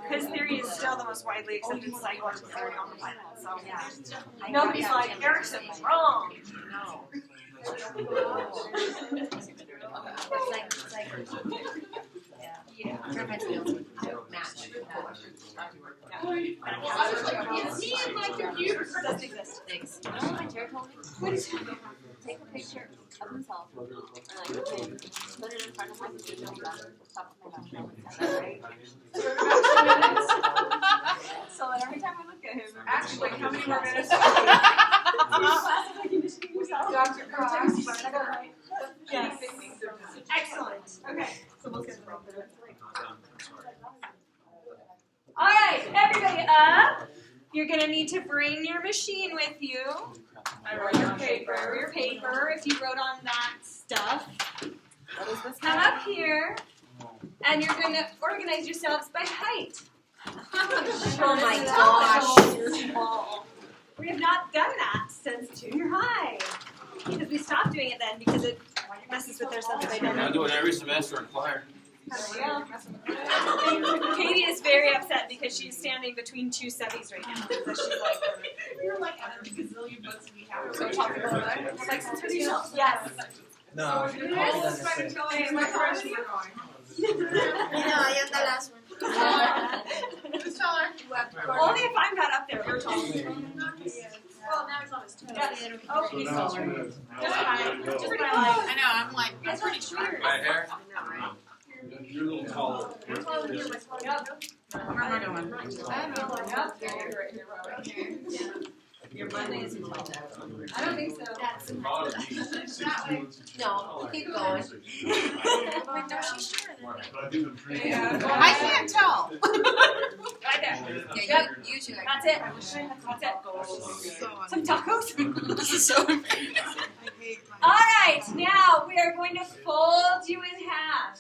his theory is still the most widely accepted psychological theory on the planet. So yeah. nobody's like, Erickson's wrong. No. It's like, yeah. Trying to field to match. It's me and my computer. Doesn't exist. Thanks. You know what my chair told me? What is Take a picture of himself, or like put it in front of my computer on the top of my house. Right? So that every time I look at him, Actually, how many more minutes? Dr. Yes. Excellent. Okay. So we'll get all right, everybody up. You're going to need to bring your machine with you. Or your paper, if you wrote on that stuff. Come up here, and you're going to organize yourselves by height. Oh my gosh. We have not done that since junior high. Because we stopped doing it then because it messes with their sense of identity. I do it every semester in choir. Katie is very upset because she's standing between two subbies right now. So she's like, You're like out of the gazillion books we have. so talk about that. Like, since we're doing yes. No, Yes. Okay, my first we're going. I am the last one. Just tell her. Only if I'm not up there. You're tall. Well, now it's on his toes. Yes. Oh, he's taller. Just fine. Just my life. I know, I'm like, It's pretty short. My hair? You're a little taller. Yep. Where am I going? your Monday is I don't think so. That's That way. no, keep going. Wait, no, she's sure Yeah. I can't tell. Right there. Yeah, you two. That's it. That's it. Some tacos. This is so All right. Now we are going to fold chopped you in half.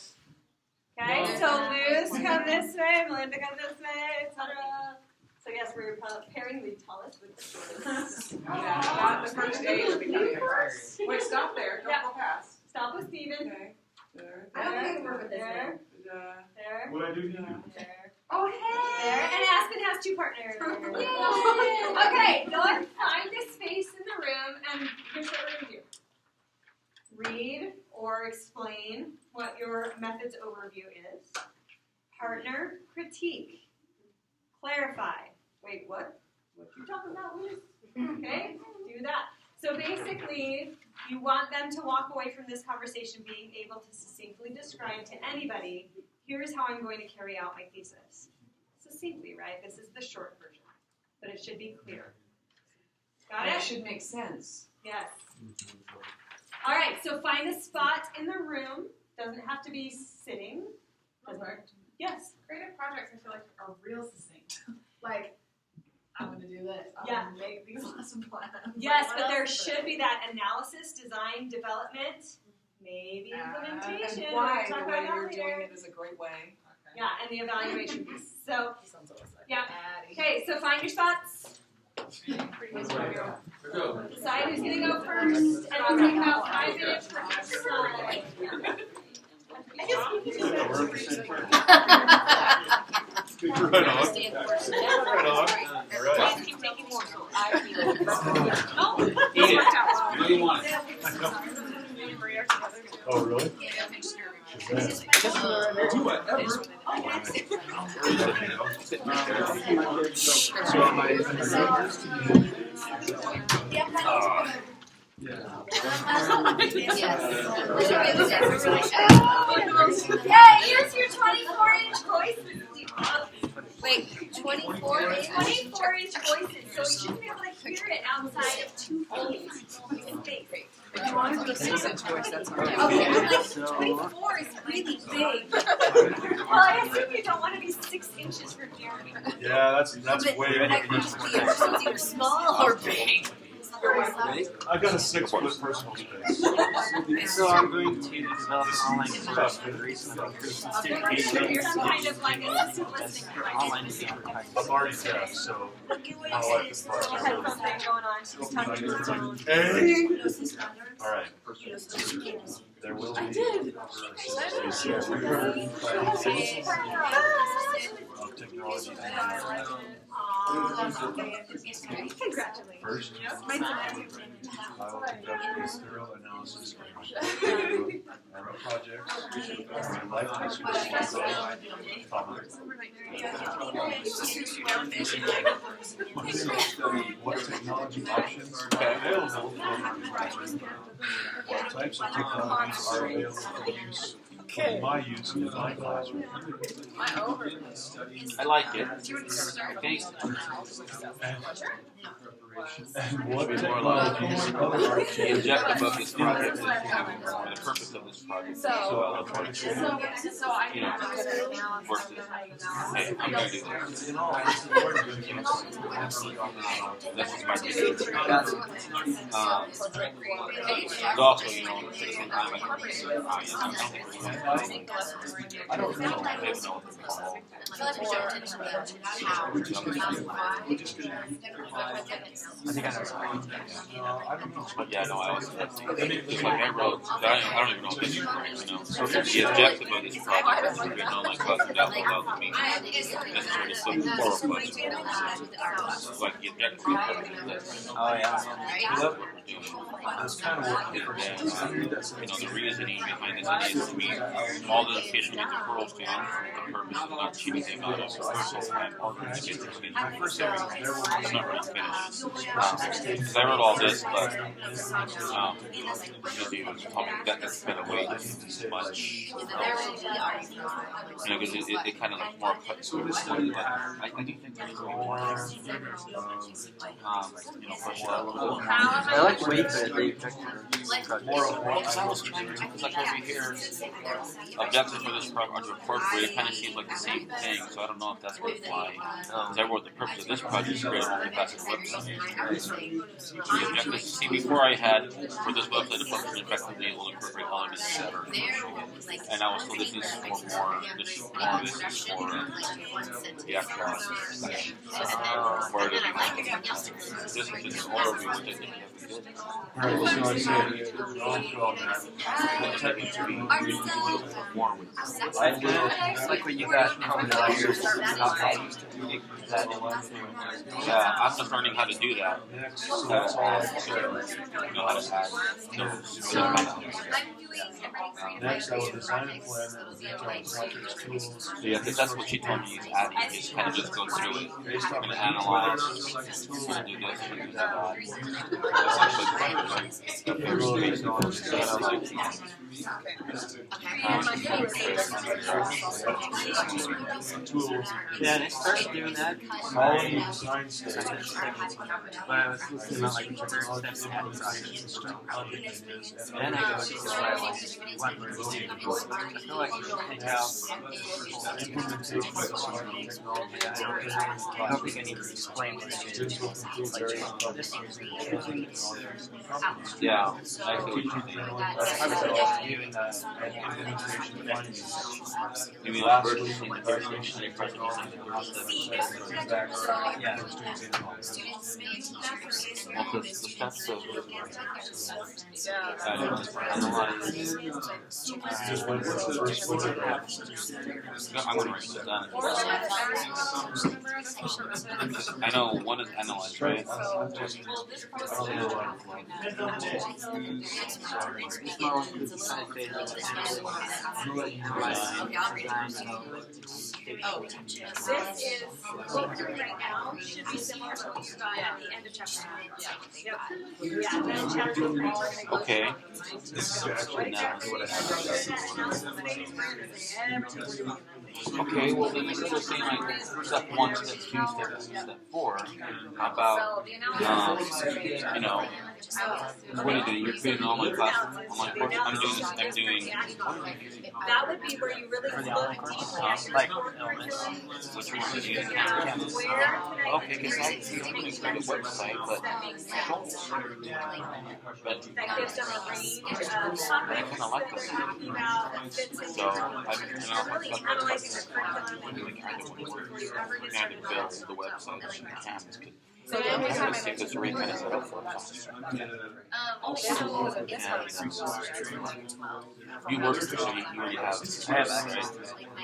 Okay, so Luz come this way, Melinda come this way, etc. So yes, we're pairing the tallest with the shortest. Yeah, not the first aid of becoming first. Wait, stop there. Don't go past. Stop with Steven. Okay. There. I don't think we're with this There. There. There. What I do to you? There. Oh, hey! There. And Aspen has 2 partners. Yay! Okay, go and find a space in the room, and here's what we're going to do. Read or explain what your methods overview is. Partner critique. Clarify. Wait, what? What you talking about, Liz? Okay, do that. So basically, you want them to walk away from this conversation being able to succinctly describe to anybody, here's how I'm going to carry out my thesis. Succinctly, right? This is the short version, but it should be clear. Got It it? should make sense. Yes. All right, so find a spot in the room. Doesn't have to be sitting. Yes. Creative projects, I feel like, are real succinct. Like, I'm going to do this. I'm Yeah. going to make these lesson plans. Yes, Like, but what there else is should be that analysis, design, development, maybe implementation. And why We'll talk the way about you're that doing later. it is a great way. Okay. Yeah, and the evaluation piece. So, Sounds almost like Yeah. Addie. okay, so find your spots. Decide who's going to go first, and it'll take about 5 minutes for each side. I guess we can do that. We're at the same time. Right on. Right on. All right. Keep taking more, so I feel. Eat it. You know you want it. Oh, really? Do whatever. So am I? Hey, here's your 24-inch voices. Wait, 24-inch? 24-inch voices, so you shouldn't be able to hear it outside of 2 feet. If you want to do a 6-inch voice, that's all right. Okay, I'm like, 24 is really big. Well, I assume you don't want to be 6 inches from here. Yeah, that's way I over. could just be either small or big. I've got a 6-foot personal space. So I'm going to develop an online course for the reason about You're some kind of like a listening online device. advertising. I'm already deaf, so my wife is She had something going on. She was talking to her phone. Hey! Alright. There will be of technology. Congratulations. First, I will conduct a thorough analysis of my projects, my life history, what technology options are available for what types of technologies are available for use for my use in my classroom. I like it. Thanks. And what It's more like technologies other the architects objective of this project, or the purpose of this project. So, you know, versus, hey, I'm going to do this. This is my research. But also, you know, at the same time, I don't know. But yeah, no, I was just like I wrote, I don't even know if this is right, you know. So the objective of this project is written on like custom down below the meaning necessary to flip the plural question. Like the objective of this. Oh yeah. You love what we're doing. That's kind of what And, you know, the reasoning behind this idea is to me, all the education needs are pearls to the purpose of not cheating them out of my first it's not really finished. Because I wrote all this, but the dude was telling me that's kind of way too much. You know, because it kind of like more cut to it. Like, I do think there's more, you know, push that a little bit. I like the way you put it. more of what I was trying to, because like over here, objectives for this project are appropriate. It kind of seems like the same thing, so I don't know if that's what why. Because I wrote the purpose of this project is to create a multifaceted website. The objectives, see, before I had for this website to function effectively, it will incorporate elements that are commercial. And I was told this is for more, this is for the actual section. Where it is this is an overview, which I think is good. Right, so I said, all that. Technically, we need to perform with this. I did. It's like what you got coming out here. Not how I used to do it. Yeah, I'm just learning how to do that. Next, so that's all I said. Know how to add notes. Next, I will design a plan that will detail projects, tools. So yeah, because that's what she told me is adding. Is kind of just go through it. I'm going to analyze. I'm going to do this. I'm going to do that. Tools. Yeah, they started doing that. All in the design stage. When I was listening about like different steps ahead of projects and stuff. Then I go to what we're doing. I feel like you can tell Implementation of technology. I don't think I need to explain what it is. Digital complete various public Yeah, I see what you're saying. I was also doing implementation findings. You mean like purchasing the purchasing and purchasing the Feedback. Yeah. well, the steps of analyze. Just went for the first one. I'm going to write this down. I know one is analyze, right? I don't know what This is what we're doing right now should be similar to what we got at the end of chapter 9. Yep. Yeah, then chapter 3 we're going to go Okay. this is actually now what I Okay, well then instead of saying like step 1, step 2, step 3, step 4, how about you know, what are you doing? You're creating an online classroom, online course. I'm doing this. I'm doing. that would be where you really look deeply like Which one are you using? Okay, because I create a website, but that gives them a range of topics I kind of like that them. they're talking about, fits in So there. I can Really analyzing the curriculum and doing kind of before you ever get kind started. of build the website as you can. So then we have Let's see if it's already kind of set up for us. You work for so you already have this, right?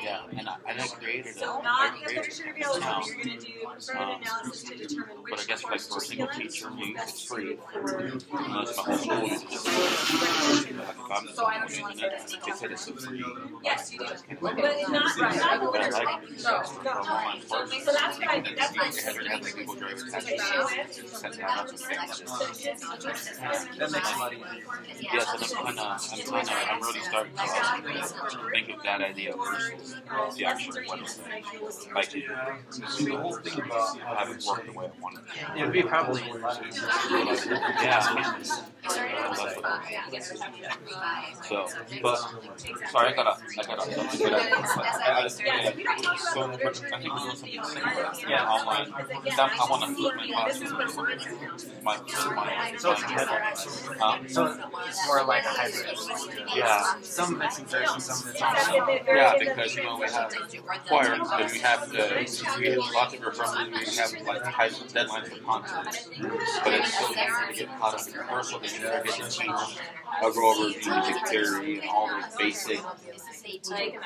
Yeah, and I created So it. not the authorship available, you're going to do further analysis to determine But I which guess like for a single teacher, you use it's free. curriculum Unless my whole school uses it. Like if I'm the one using it, they said it's free. Yes, you do. But not right. But I like it. No. Online course. So that's what I, that's what They have like people drive a taxi. Set that up and that makes money. yes, and I'm really starting to think of that idea versus the actual website. Like, See, the whole thing about have it work the way I want it. It would be probably Yeah. So, but sorry, I got off. But I just yeah, we don't talk so about literature I think we're doing something similar. Yeah. Online. I want to flip my classroom. My so it's so it's more like a hybrid. yeah. Some of it's in person, some of it's online. Yeah, because we have choir, but we have lots of references. We have like high deadlines for concerts, but it's so easy to get caught up in commercial that you forget to teach. I'll go over music theory and all the basic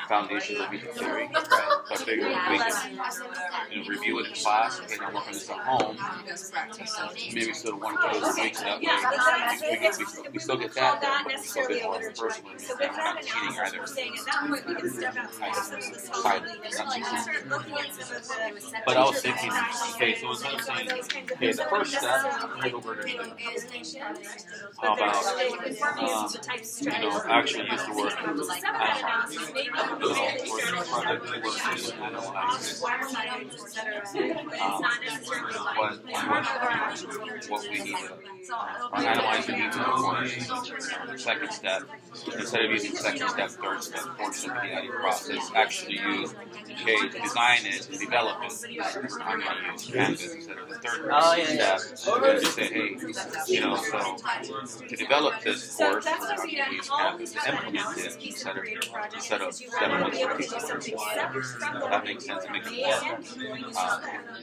foundations of music theory. So I figured we can review it in class. Okay, now work on this at home. Maybe sort of 1 or 2 days a week. So that way we still get that done, but we still get more personal. So with We're that not cheating analysis, either. we're saying at that point we can step outside some of the stuff Side. and start looking at some of the. But I was thinking, okay, so instead of saying, okay, the first step, head over to how about, actually use the word analyze. that really works for me, and I don't like it. What we need to analyze the needs of the course. Second step, instead of using second step, third step, fourth step of the editing process, actually use, okay, design it and develop it. I'm going to use Canvas instead of the third step. And just say, hey, you know, so to develop this course, I'm going to use Canvas to implement it instead of step 1 through 2. That makes sense. It makes it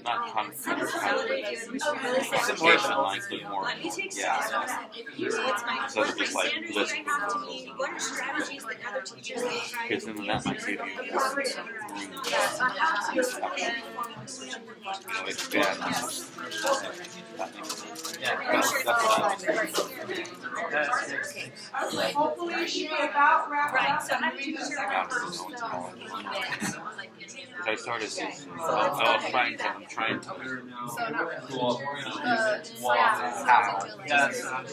not confrontation like, but more, yeah. So it's just like list. Because then that might give you expand. That's Hopefully she about wrapped up. I started this. I'm trying to. How?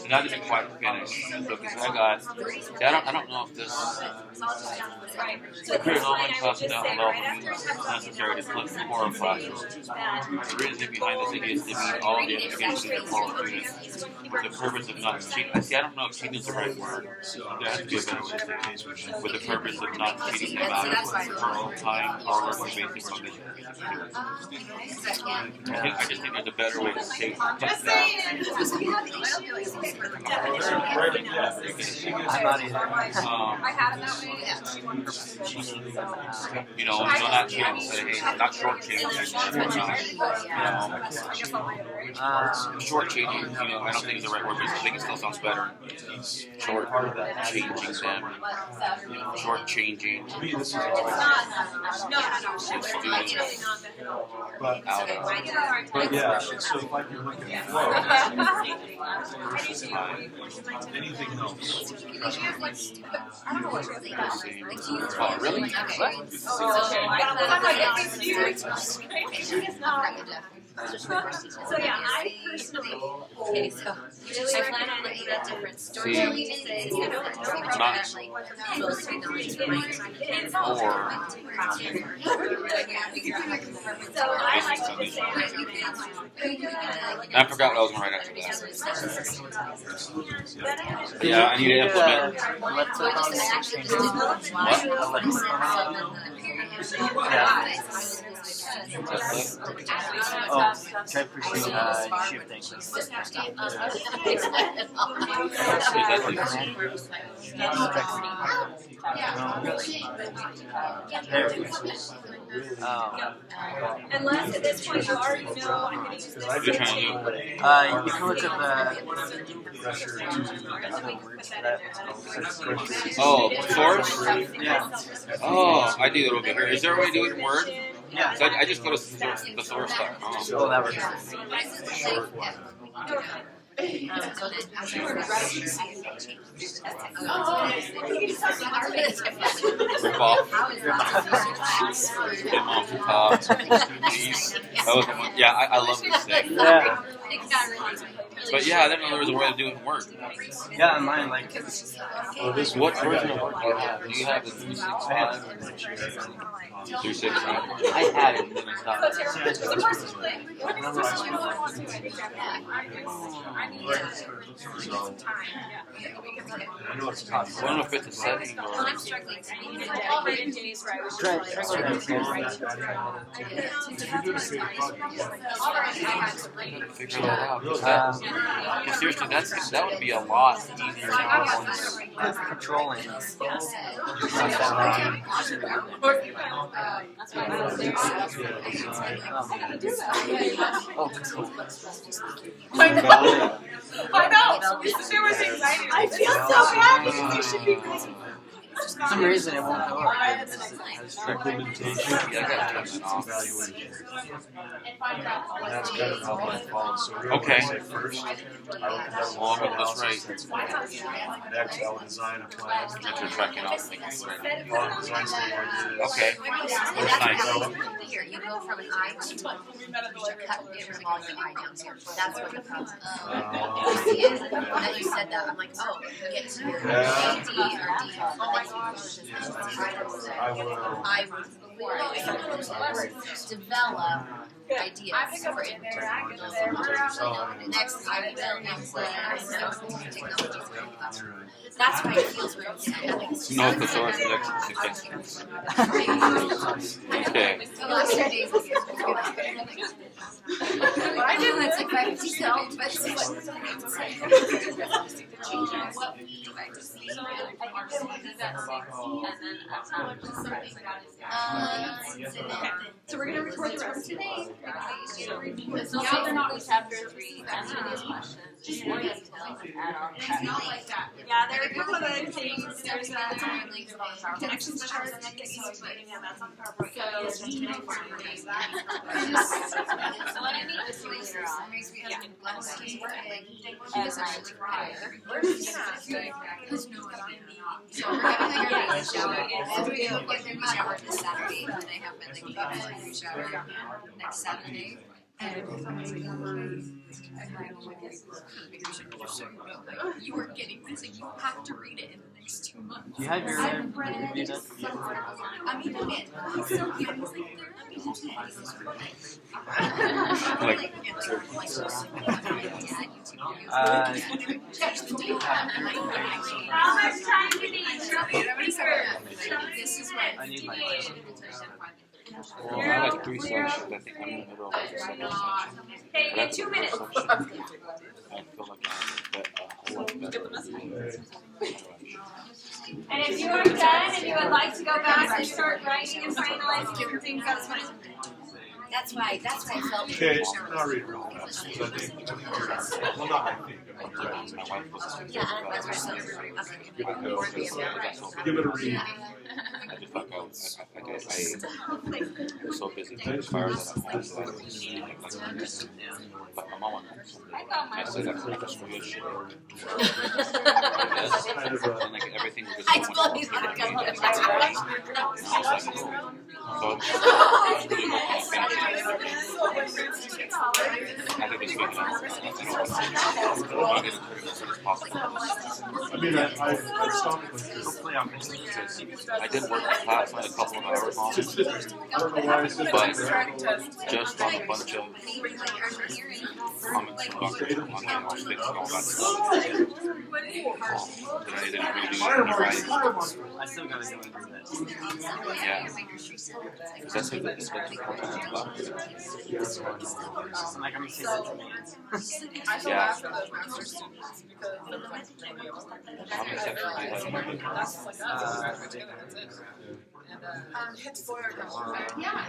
Not even quite finished. So because I don't know if this. There's no one talks about development is necessary to flip the core classes. The reason behind this idea is to meet all the education of all students with the purpose of not cheating. See, I don't know if cheating is the right word. With the purpose of not cheating them out of personal time, hard work, and basic foundation. I just think there's a better way to say it. Just saying. I'm not either. I had it that way. You know, not cheating, say, hey, not short cheating. Short cheating, you know, I don't think is the right word, but I think it still sounds better. Short changing them. Short changing. No. But yeah, so if I can look at flow, anything else? I don't know what you're thinking. Oh, really? So yeah, I personally, okay, so I plan on looking at different stories. I forgot what I was going to write after that. Yeah, I need to implement. Oh, try pushing shifting. Unless at this point you already know I'm going to use this. You're trying to do. You can look up Oh, source? yeah. Oh, I do that over here. Is there a way to do it in Word? Yeah. So I just go to the source. Oh, that works. Short one. Rip off. Get off the top. Please. That was one. Yeah, I love this thing. Yeah. But yeah, I didn't know there was a way to do it in Word. Yeah, mine like. Well, this What version of Word do you have? Do you have the 365 or 360? I had it, but it's not. I know it's tough. I don't know if it's a setting or. I'm struggling to Figure that out. Because seriously, that would be a lot easier now. Controlling. I know. This is super exciting. I feel so bad because you should be ready. For some reason it won't go up. Implementation, evaluation. That's kind of how mine follows. So really, Okay. I say first, I look at that Well, one that's right. Next, I'll design a plan. That you're tracking out things. I'll design something like this. Okay. That's nice. Here, you go from an I to you cut get rid of all your I down here. That's what the problem is. And you said that, I'm like, oh, you get to your A, D, or D. I will. I would develop ideas for next I will technologies. That's why it feels weird. No thesaurus suggestions. Okay. The last 2 days of I did that's like 5 yourself, but So we're gonna record the rest today. So basically chapter 3, answer these questions. More details, add on. Yeah, there are a couple of other things. There's a connections chart that gets used, but that's on PowerPoint. So when I meet with you later on, as my prior, so we're having like our baby shower. We have like baby shower this Saturday, and I have my like baby shower next Saturday. You are getting this, and you have to read it in the next 2 months. Do you have your review done? I mean, he's so cute. He's like, How much time do you need? this is what I need my Well, I have 3 sections. I think I'm in the middle of the second section. Okay, you get 2 minutes. I feel like I whole lot better. And if you are done and you would like to go back and start writing and finalizing different things, that's fine. That's why I felt Okay, I'll read it real fast. Because I think you're right. Well, not I think, I mean, you're right. My wife was yeah, that's why I felt Give it a go. Give it a read. I just thought I was so busy taking fires at home that I was eating like this. But my mom I said that for just real shit. And like everything was just I told you not to come to my I was like, oh. So really hoping to finish it. I think it's good enough. I want to get it as soon as possible. I mean, I stopped with this. Hopefully I'll finish it. Because I did work in class like a couple of hours long, I don't know why I said but that. just on a bunch of comments from doctors on how fixed and all that stuff. That I didn't really do in writing. I still gotta do it. Yeah. Because that's what it's like important in class. Like I'm saying to me. I feel Yeah. bad for those master students because there was like so many of them. How many sections do you have? That's like graduate together, that's it. And hit spoiler girl. Yeah.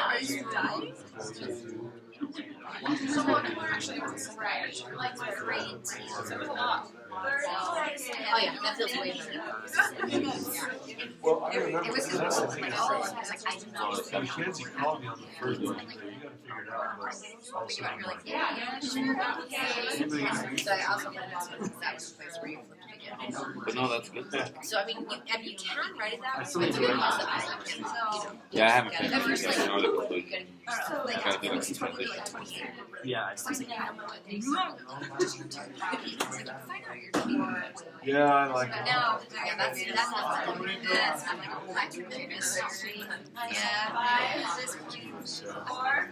Are you dying? Someone who actually wants to write. Like my Great. it was a lot. Oh yeah, that feels way better. Well, I It remember, was that's the thing. like, oh, I was like, I do not. Mackenzie called me on the first one. You gotta figure it out. But all of a sudden, I'm like, Yeah, sure. So I also went to that was the place where you flipped it again. But no, that's good. So I mean, you can write it that way. I still but need to you write can it. also, you know, Yeah, I haven't At finished first, it yet. like, I know the conclusion. like, Gotta do it was the totally transition. like 28. Yeah, I So I was like, yeah, I'm like, find out you're 24. yeah, I like it. No, yeah, that's not like necessary. Yeah, this place. 4,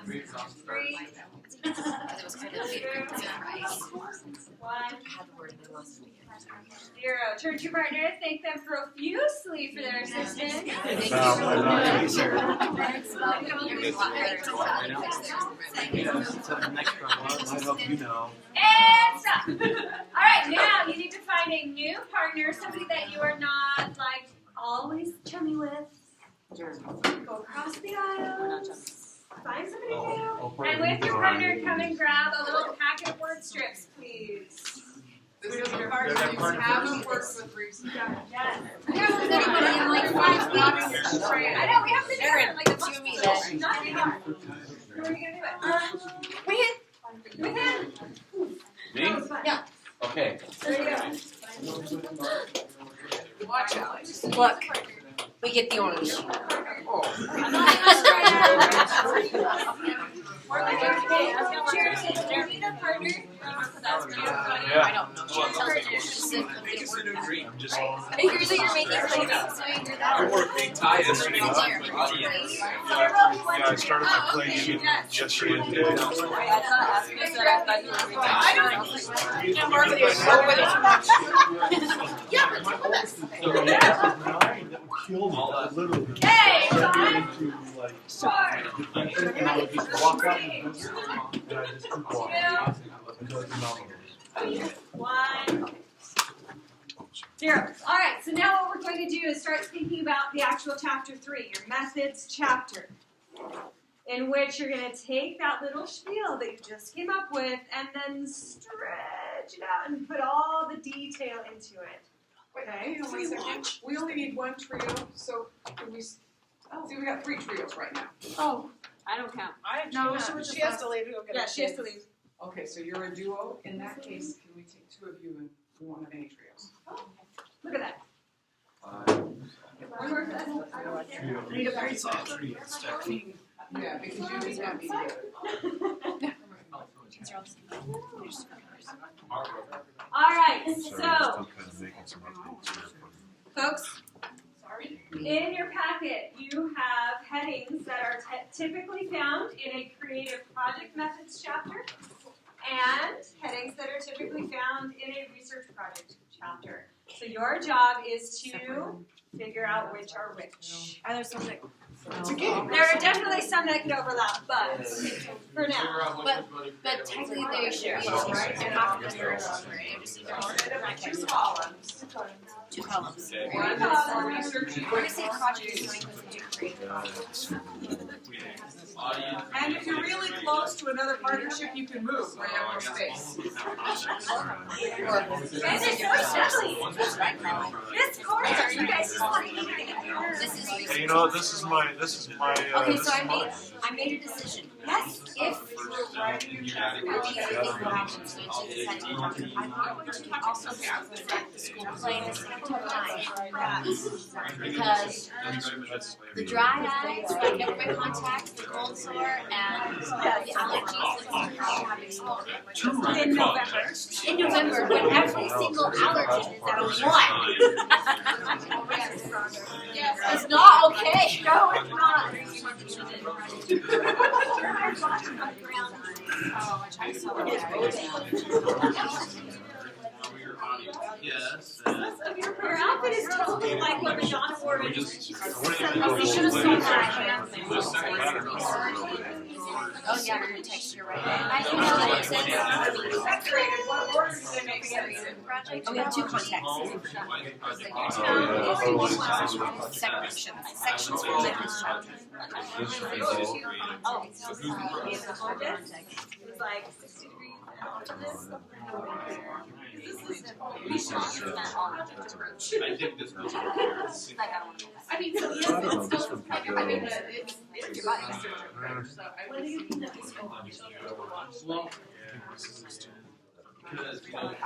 3, It was kind of weird, right? 1, I had the word and I lost it again. 0. Turn to your partner, thank them profusely for their assistance. Thank you. No, I'm not. Yeah, so the next Well, one. it might help you know. And stop. Alright, now you need to find a new partner, somebody that you are not like always chummy with. Go across the aisles. Find somebody new. And with your partner, come and grab a little packet of word strips, please. Haven't worked with recently. Yes. Anybody in like 5 weeks? I know, we have to do it like a bunch of me people. Not anymore. Who are we gonna do it? Within. Me? Yeah. Okay. There you go. Watch out. Look, we get the orange. Cheers. If you need a partner, Yeah. I don't know. She tells me It's a new dream. I'm just. I hear that you're making cookies, so I hear that. I wore a pink tie yesterday. Yeah, I started my play shoot yesterday and today. I thought you were I don't Yeah, but That would kill me, literally. Hey, Turn me into like depression, and I would just walk out and I just keep walking until it's not. 1, 0. All right, so now what we're going to do is start thinking about the actual chapter 3, your methods chapter, in which you're going to take that little spiel that you just came up with and then stretch it out and put all the detail into it. Wait, hang on 1 second. We only need 1 trio, so can we? See, we got 3 trios right now. Oh, I don't count. No, she has to leave. Go get Yeah, her she has to kids. leave. Okay, so you're a duo. In that case, can we take 2 of you and we won't have any trios? Look at that. One more. Need a very soft trio. Yeah, because you just have to be good. All right, So, so still kind of making some updates here. folks, in your packet you have headings that are typically found in a creative project methods chapter and headings that are typically found in a research project chapter. So your job is to figure out which are which. Are there some that There are definitely some that could overlap, but for now. but technically they should be half of them are Two columns. 2 columns. One for research. We're gonna say project is going to do creative. And if you're really close to another partnership, you can move where you have more space. And it's so silly. This corner, you guys just want to This is Hey, you know, this is my. okay, so I made a decision. Yes, if I'm also have the school play the same time because the dry eyes, like everybody contacts, the cold sore, and the allergies in November. in November when every single allergen is at 1. It's not okay. No, it's not. Yes. Your outfit is totally like what Madonna wore in. We should have seen that. Oh yeah, we're gonna text you right now. That's great. What order do they make sense? Oh, we have 2 contacts. Sections for methods chapter. Oh, it was like 60 degrees out of this. I think this was I mean, so yes, it's still, I mean, it's your body research approach, so I would think that this will be slow. Yes, don't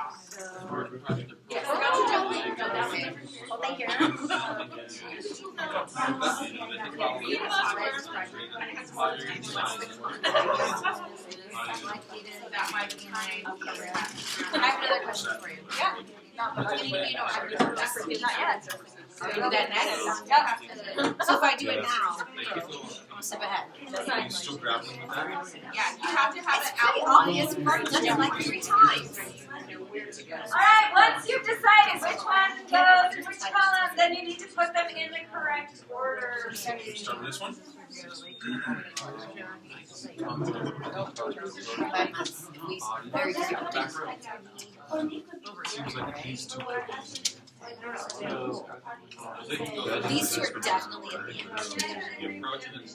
that way. Oh, thank you. That might be my. I have another question for you. Yeah. Not yet. I'll do that next. Yep. So if I do it now, I'm a step ahead. You still grappling with that? Yeah, you have to have it out. Obvious. We've already done it like 3 times. Alright, once you've decided which one goes in which column, then you need to put them in the correct order. Start with this one? Very good. Seems like these two. These 2 are definitely at the end. The approach is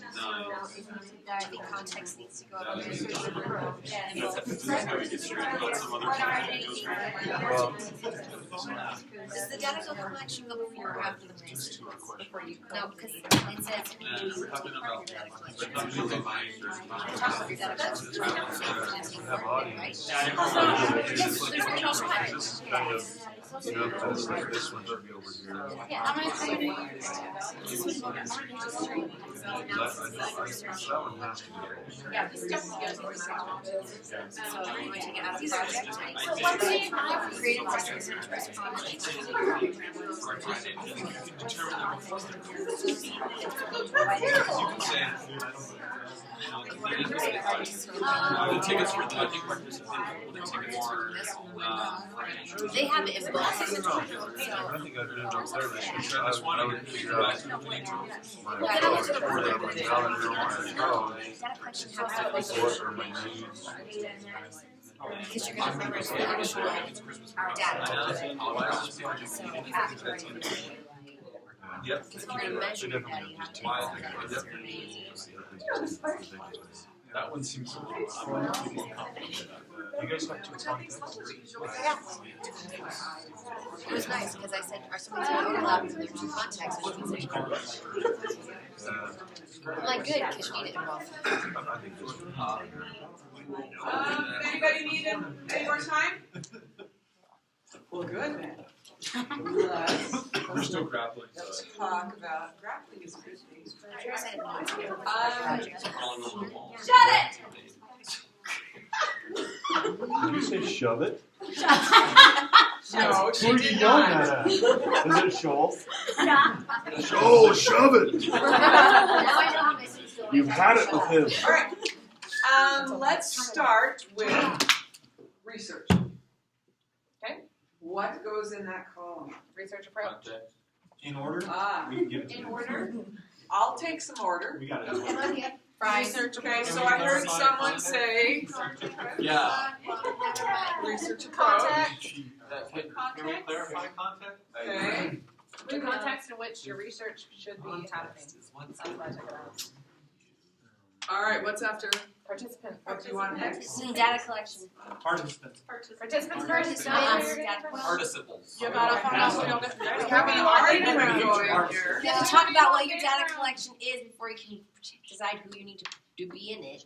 The context needs to go up. this is how we get straight about some other Does the data go collection go before or after the race? No, because it says right? Yes, there's no This one should be over here. yeah, I'm gonna this one. analysis research. That one has to be. Yeah, this definitely goes into research. So you want to take it out of project. So what's the Creative research The tickets for the participants, the tickets for They have it in both. I think I'd really know clearly. I would figure out my Data collection has to what are my needs. because you're going to remember the actual data. So after Yep. because if you're going to measure your data, you have to That one seems a little more complicated. You guys have two contexts? It was nice because I said, are someone's going to overlap in their two contexts, which means there's I'm like, good, because you need it in both. Anybody need any more time? Well, good then. We're still grappling. Let's talk about grappling is a good thing. Shut it! Did you say shove it? No, Who she are you did yelling not. that at? Is it Shoal? Shoal, shove it! Now I know how my students feel. You've had it with him. All right. Let's start with research. Okay. What goes in that column? Research approach. In order? Ah, We can give it to in you. order. I'll take some order. We got it. Okay. Research. Okay. So I heard someone say Yeah. research approach. Can we clarify context? Okay. The context in which your research should be happening. That's why I took it out. All right. What's after? Participant. What do you want next? Data collection. Participants. Participants. Participles. You gotta find out what you'll get. Have you already been going here? You have to talk about what your data collection is before you can decide who you need to be in it.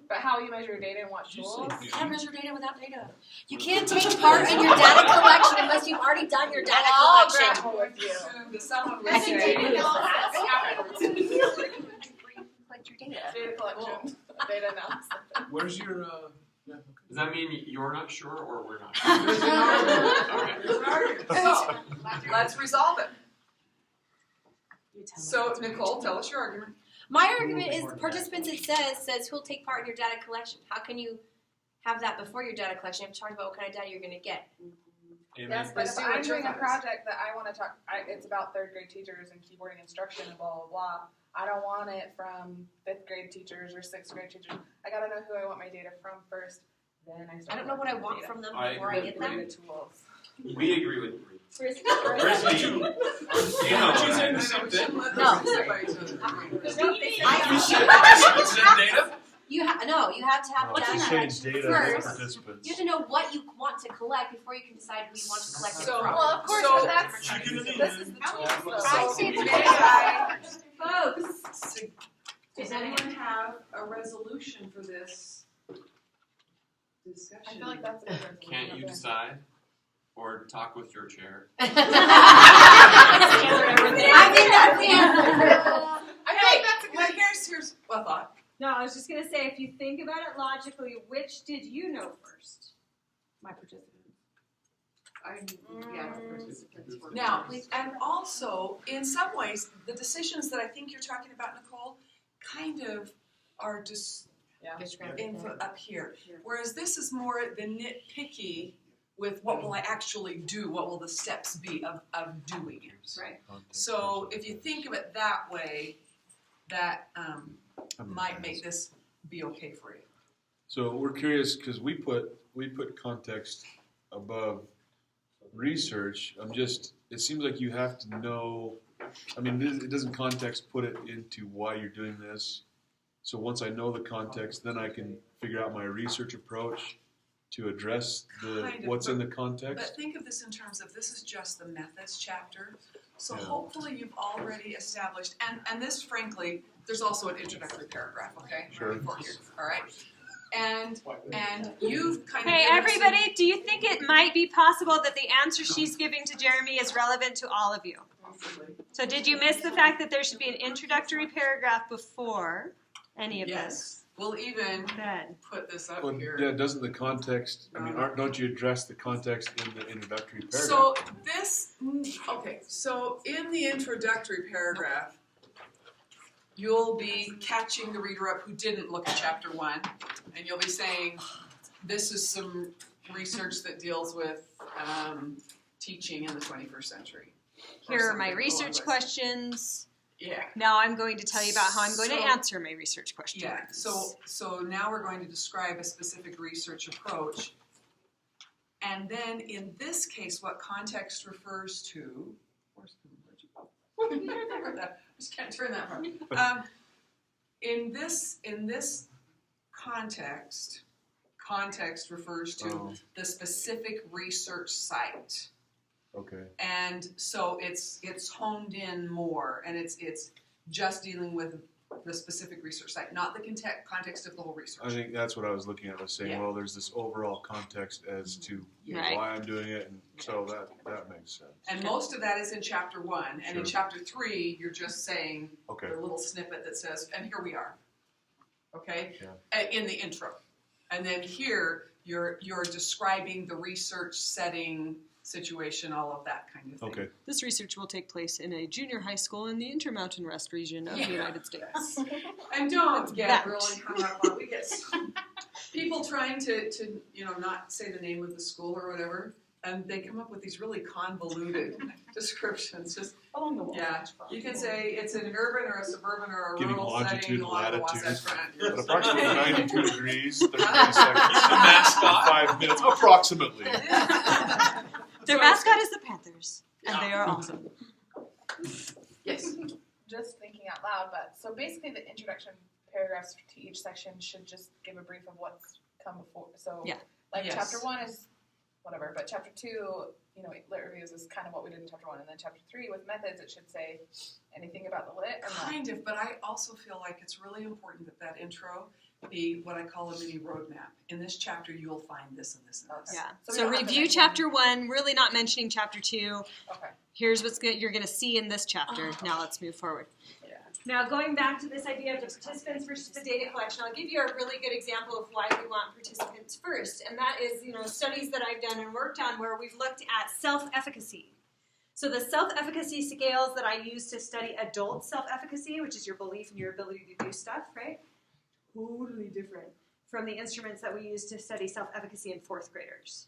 But how you measure your data and what tools? You can't measure data without data. You can't take part in your data collection unless you've already done your data I'll collection. grapple with you. That someone would That's say. Collect your data. Data collection. Data analysis. Where's your, Does that mean you're not sure or we're not So, let's resolve it. So, Nicole, tell us your argument. My argument is the participants it says who'll take part in your data collection. How can you have that before your data collection? You have to talk about what kind of data you're going to get. Yes, but if I'm doing a project that I want to talk, it's about third grade teachers and keyboarding instruction and blah, blah, blah. I don't want it from 5th grade teachers or 6th grade teachers. I got to know who I want my data from first. Then I start. I don't know what I want from them before I get them. The tools. We agree with Bree. Frisbee. Frisbee. You know the same thing. You have to have Let's data exchange collection data with first. participants. You have to know what you want to collect before you can decide who you want to collect it So- from. Well, of course, So- but that's this is the tools. I say May that. I, folks, does anyone have a resolution for this discussion? I feel like that's a good resolution. Can't you decide? Or talk with your chair? I think that's the answer. I think that's a good. Well, here's a thought. No, I was just going to say, if you think about it logically, which did you know first? My participants. Now, and also, in some ways, the decisions that I think you're talking about, Nicole, kind of are just input up here. Whereas this is more the nitpicky with what will I actually do, what will the steps be of doing it. Right. So if you think of it that way, that might make this be okay for you. So we're curious because we put context above research. It seems like you have to know. I mean, it doesn't context put it into why you're doing this. So once I know the context, then I can figure out my research approach to address what's in the context. But think of this in terms of this is just the methods chapter. So Yeah. hopefully you've already established, and this frankly, there's also an introductory paragraph, okay? Sure. For here, all right? and you've kind of Hey, given us some- everybody, do you think it might be possible that the answer she's giving to Jeremy is relevant to all of you? So did you miss the fact that there should be an introductory paragraph before any of Yes, we'll even this? Then. put this up Well, here. yeah, doesn't the context, I mean, don't you address the context in the introductory paragraph? So this, okay, so in the introductory paragraph, you'll be catching the reader up who didn't look at chapter 1, and you'll be saying, this is some research that deals with teaching in the 21st century. or Here are my something research along those- questions. Yeah. Now I'm going to tell you about how I'm going to So- answer my research questions. Yeah, so now we're going to describe a specific research approach. And then in this case, what context refers to, where'd you go? I heard that. I just can't turn that far. In this context refers to the specific research site. Okay. And so it's honed in more, and it's just dealing with the specific research site, not the context of the whole research. I think that's what I was looking at. I was saying, Yeah. well, there's this overall context as to Right. why I'm doing it, and so that makes sense. And most of that is in chapter 1, and in Sure. chapter 3, you're just saying Okay. the little snippet that says, and here we are, okay, Yeah. In the intro. And then here, you're describing the research setting, situation, all of that kind of thing. Okay. This research will take place in a junior high school in the Intermountain West region of Yeah. the United States. And don't get That. really hung up on, we get people trying to not say the name of the school or whatever, and they come up with these really convoluted descriptions, just Along the wall. yeah. You can say it's an urban or a suburban or a Giving rural longitude, setting along the latitude. Wasatch Front. At approximately 92 degrees, 33 seconds, The mascot. 5 minutes, approximately. Their mascot is the Panthers, and they are awesome. Yes. Just thinking out loud, but so basically the introduction paragraphs to each section should just give a brief of what's come before. So Yeah. like Yes. chapter 1 is whatever, but chapter 2, lit reviews is kind of what we did in chapter 1, and then chapter 3 with methods, it should say anything about the lit and Kind of, but I also feel like it's really important that intro be what I call a mini roadmap. In this chapter, you'll find this and this and this. Yeah. So we So don't have to review mention- chapter 1, really not mentioning chapter 2. Okay. Here's what you're going to see in this chapter. Now let's move forward. Yeah. Now going back to this idea of the participants versus the data collection, I'll give you a really good example of why we want participants first, and that is studies that I've done and worked on where we've looked at self-efficacy. So the self-efficacy scales that I use to study adult self-efficacy, which is your belief in your ability to do stuff, right? Totally different from the instruments that we use to study self-efficacy in 4th graders.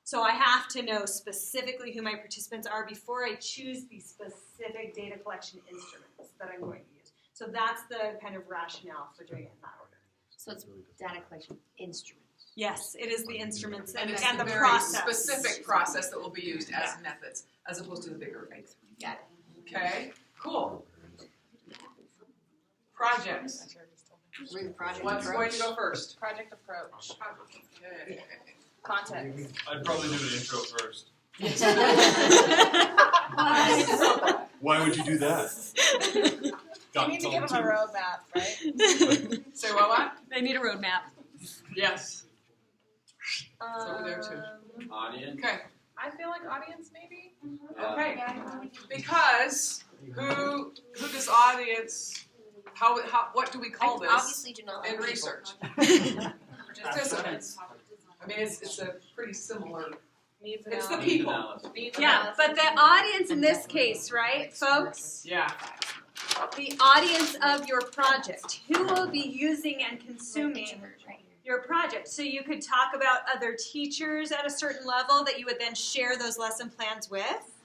So I have to know specifically who my participants are before I choose the specific data collection instruments that I'm going to use. So that's the kind of rationale for doing it in that order. So it's data collection instruments. Yes, it is the instruments And and, it's and the the very process. specific process that will be used as methods, as opposed to the bigger things. Got it. Okay, cool. Projects. Read the project What's going to go first? Project approach. Okay. Context. I'd probably do an intro first. Why would you do that? You need to give them a roadmap, right? Say what? They need a roadmap. Yes. It's over there too. Audience. Okay. I feel like audience maybe. Okay. Because who does audience? What do we call I this obviously do not like in people. research? Participants. I mean, it's a pretty similar. Needs It's the analysis. people. Needs Yeah, analysis. but the audience in this case, right, folks? Yeah. The audience of your project. Who will be using and consuming your project? So you could talk about other teachers at a certain level that you would then share those lesson plans with.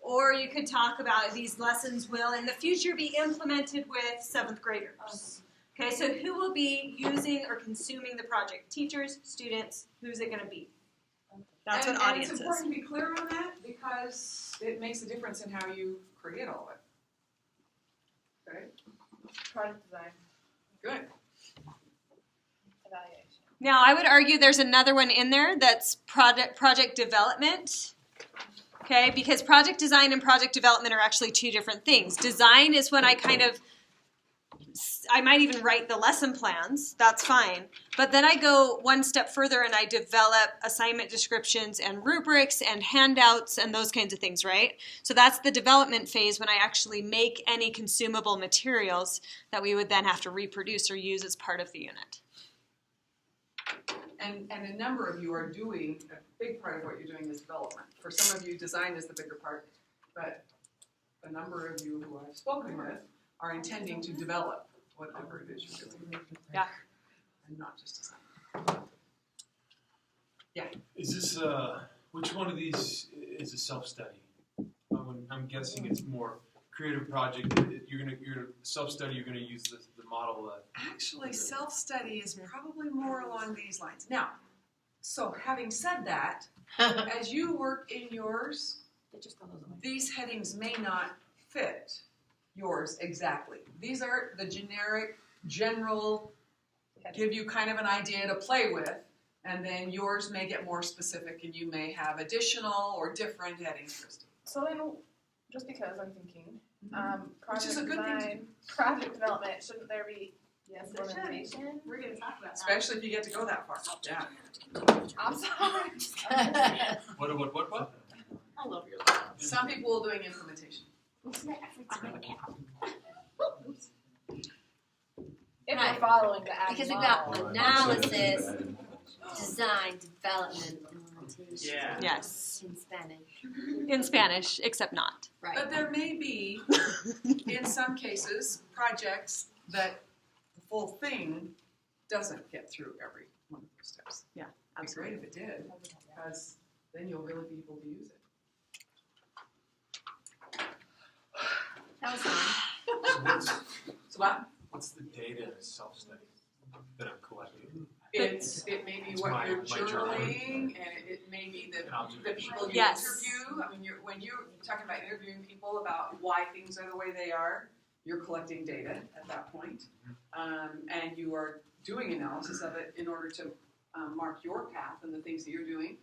Or you could talk about these lessons will in the future be implemented with 7th graders. Okay, so who will be using or consuming the project? Teachers, students, who's it going to be? That's what audience it's is. important to be clear on that because it makes a difference in how you create all of it. Okay, Product design. good. Evaluation. Now, I would argue there's another one in there that's project development. Okay, because project design and project development are actually 2 different things. Design is when I kind of I might even write the lesson plans, that's fine. But then I go one step further and I develop assignment descriptions and rubrics and handouts and those kinds of things, right? So that's the development phase when I actually make any consumable materials that we would then have to reproduce or use as part of the unit. And a number of you are doing, a big part of what you're doing is development. For some of you, design is the bigger part, but a number of you who I've spoken with are intending to develop whatever it is you're doing. Yeah. And not just design. Yeah. Is this, which one of these is a self-study? I'm guessing it's more creative project. You're self-study, you're gonna use the model. Actually, self-study is probably more along these lines. Now, so having said that, as you work in yours, these headings may not fit yours exactly. These are the generic, general, give you kind of an idea to play with, and then yours may get more specific and you may have additional or different headings, Christy. So then, just because I'm thinking, Which is a good thing to do. project development, shouldn't there be Yes, it should. We're going to talk about that. Especially if you get to go that far. Yeah. I'm sorry. What? I love your Some people will doing implementation. If we're following the act Because we've model. got analysis, design, development, implementation. Yeah. Yes. In Spanish. In Spanish, except not. Right. But there may be, in some cases, projects that the full thing doesn't get through every one of those steps. Yeah, It'd be great if it did, because then you'll really be able to use it. That was fun. So what? What's the data in a self-study that I'm collecting? It may be It's what my you're journaling. journaling, and it may be the people you Yes. interview. I mean, when you're talking about interviewing people about why things are the way they are, you're collecting data at that point, and you are doing analysis of it in order to mark your path and the things that you're doing.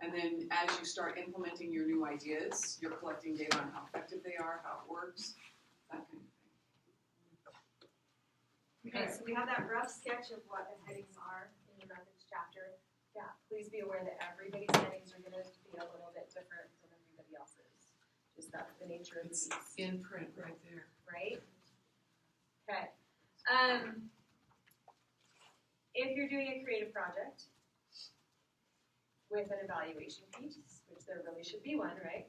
And then as you start implementing your new ideas, you're collecting data on how effective they are, how it works, that kind of thing. Okay, so we have that rough sketch of what the headings are in the methods chapter. Yeah, please be aware that everybody's headings are going to be a little bit different than everybody else's. Just that's the nature of the It's beast, in print right there. right? Okay. If you're doing a creative project with an evaluation piece, which there really should be one, right?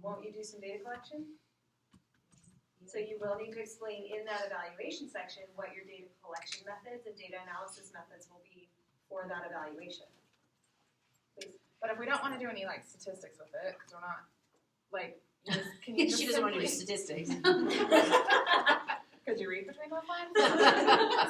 Won't you do some data collection? So you will need to explain in that evaluation section what your data collection methods and data analysis methods will be for that evaluation. Please. But if we don't want to do any like statistics with it, because we're not like, can you just She doesn't want to do simply- statistics. Could you read between those lines?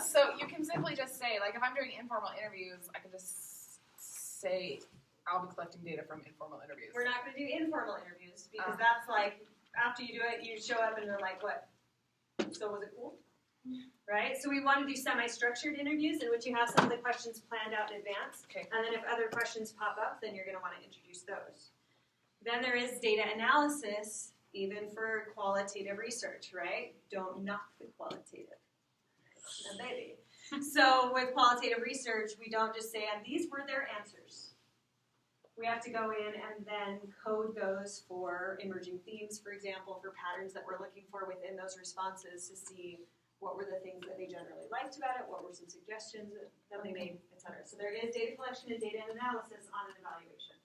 So you can simply just say, like, if I'm doing informal interviews, I can just say I'll be collecting data from informal interviews. We're not going to do informal interviews because that's like after you do it, you show up and they're like, "What? So was it cool?" Right? So we want to do semi-structured interviews in which you have some of the questions planned out in advance, Okay. and then if other questions pop up, then you're going to want to introduce those. Then there is data analysis, even for qualitative research, right? Don't knock the qualitative. No, baby. So with qualitative research, we don't just say, and these were their answers. We have to go in and then code those for emerging themes, for example, for patterns that we're looking for within those responses to see what were the things that they generally liked about it, what were some suggestions that they made, etc. So there is data collection and data analysis on an evaluation.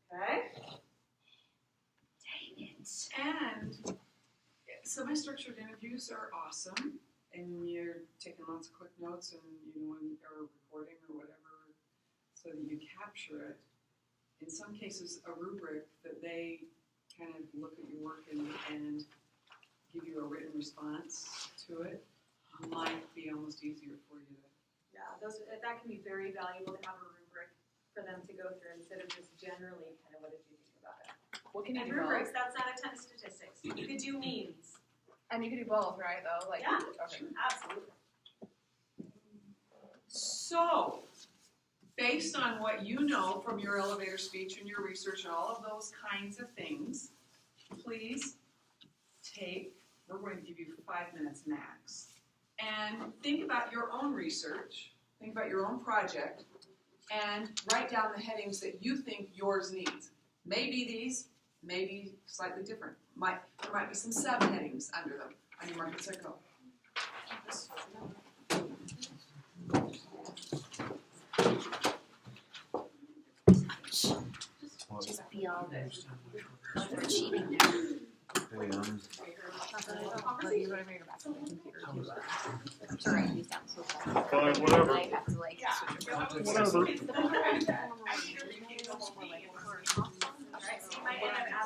Okay? Dang it. And semi-structured interviews are awesome, and you're taking lots of quick notes and or recording or whatever, so that you capture it. In some cases, a rubric that they kind of look at your work and give you a written response to it might be almost easier for you to. Yeah, that can be very valuable to have a rubric for them to go through instead of just generally kind of what did you think about it. What can you And do rubrics, both? that's not a ton of statistics. You could do means. And you can do both, right? Though, like, Yeah, okay. absolutely. So, based on what you know from your elevator speech and your research and all of those kinds of things, please we're going to give you 5 minutes max, and think about your own research, think about your own project, and write down the headings that you think yours needs. Maybe these, maybe slightly different. There might be some subheadings under them on your market circle. Just be all cheating there. Hey, Fine, whatever. I have to like Whatever.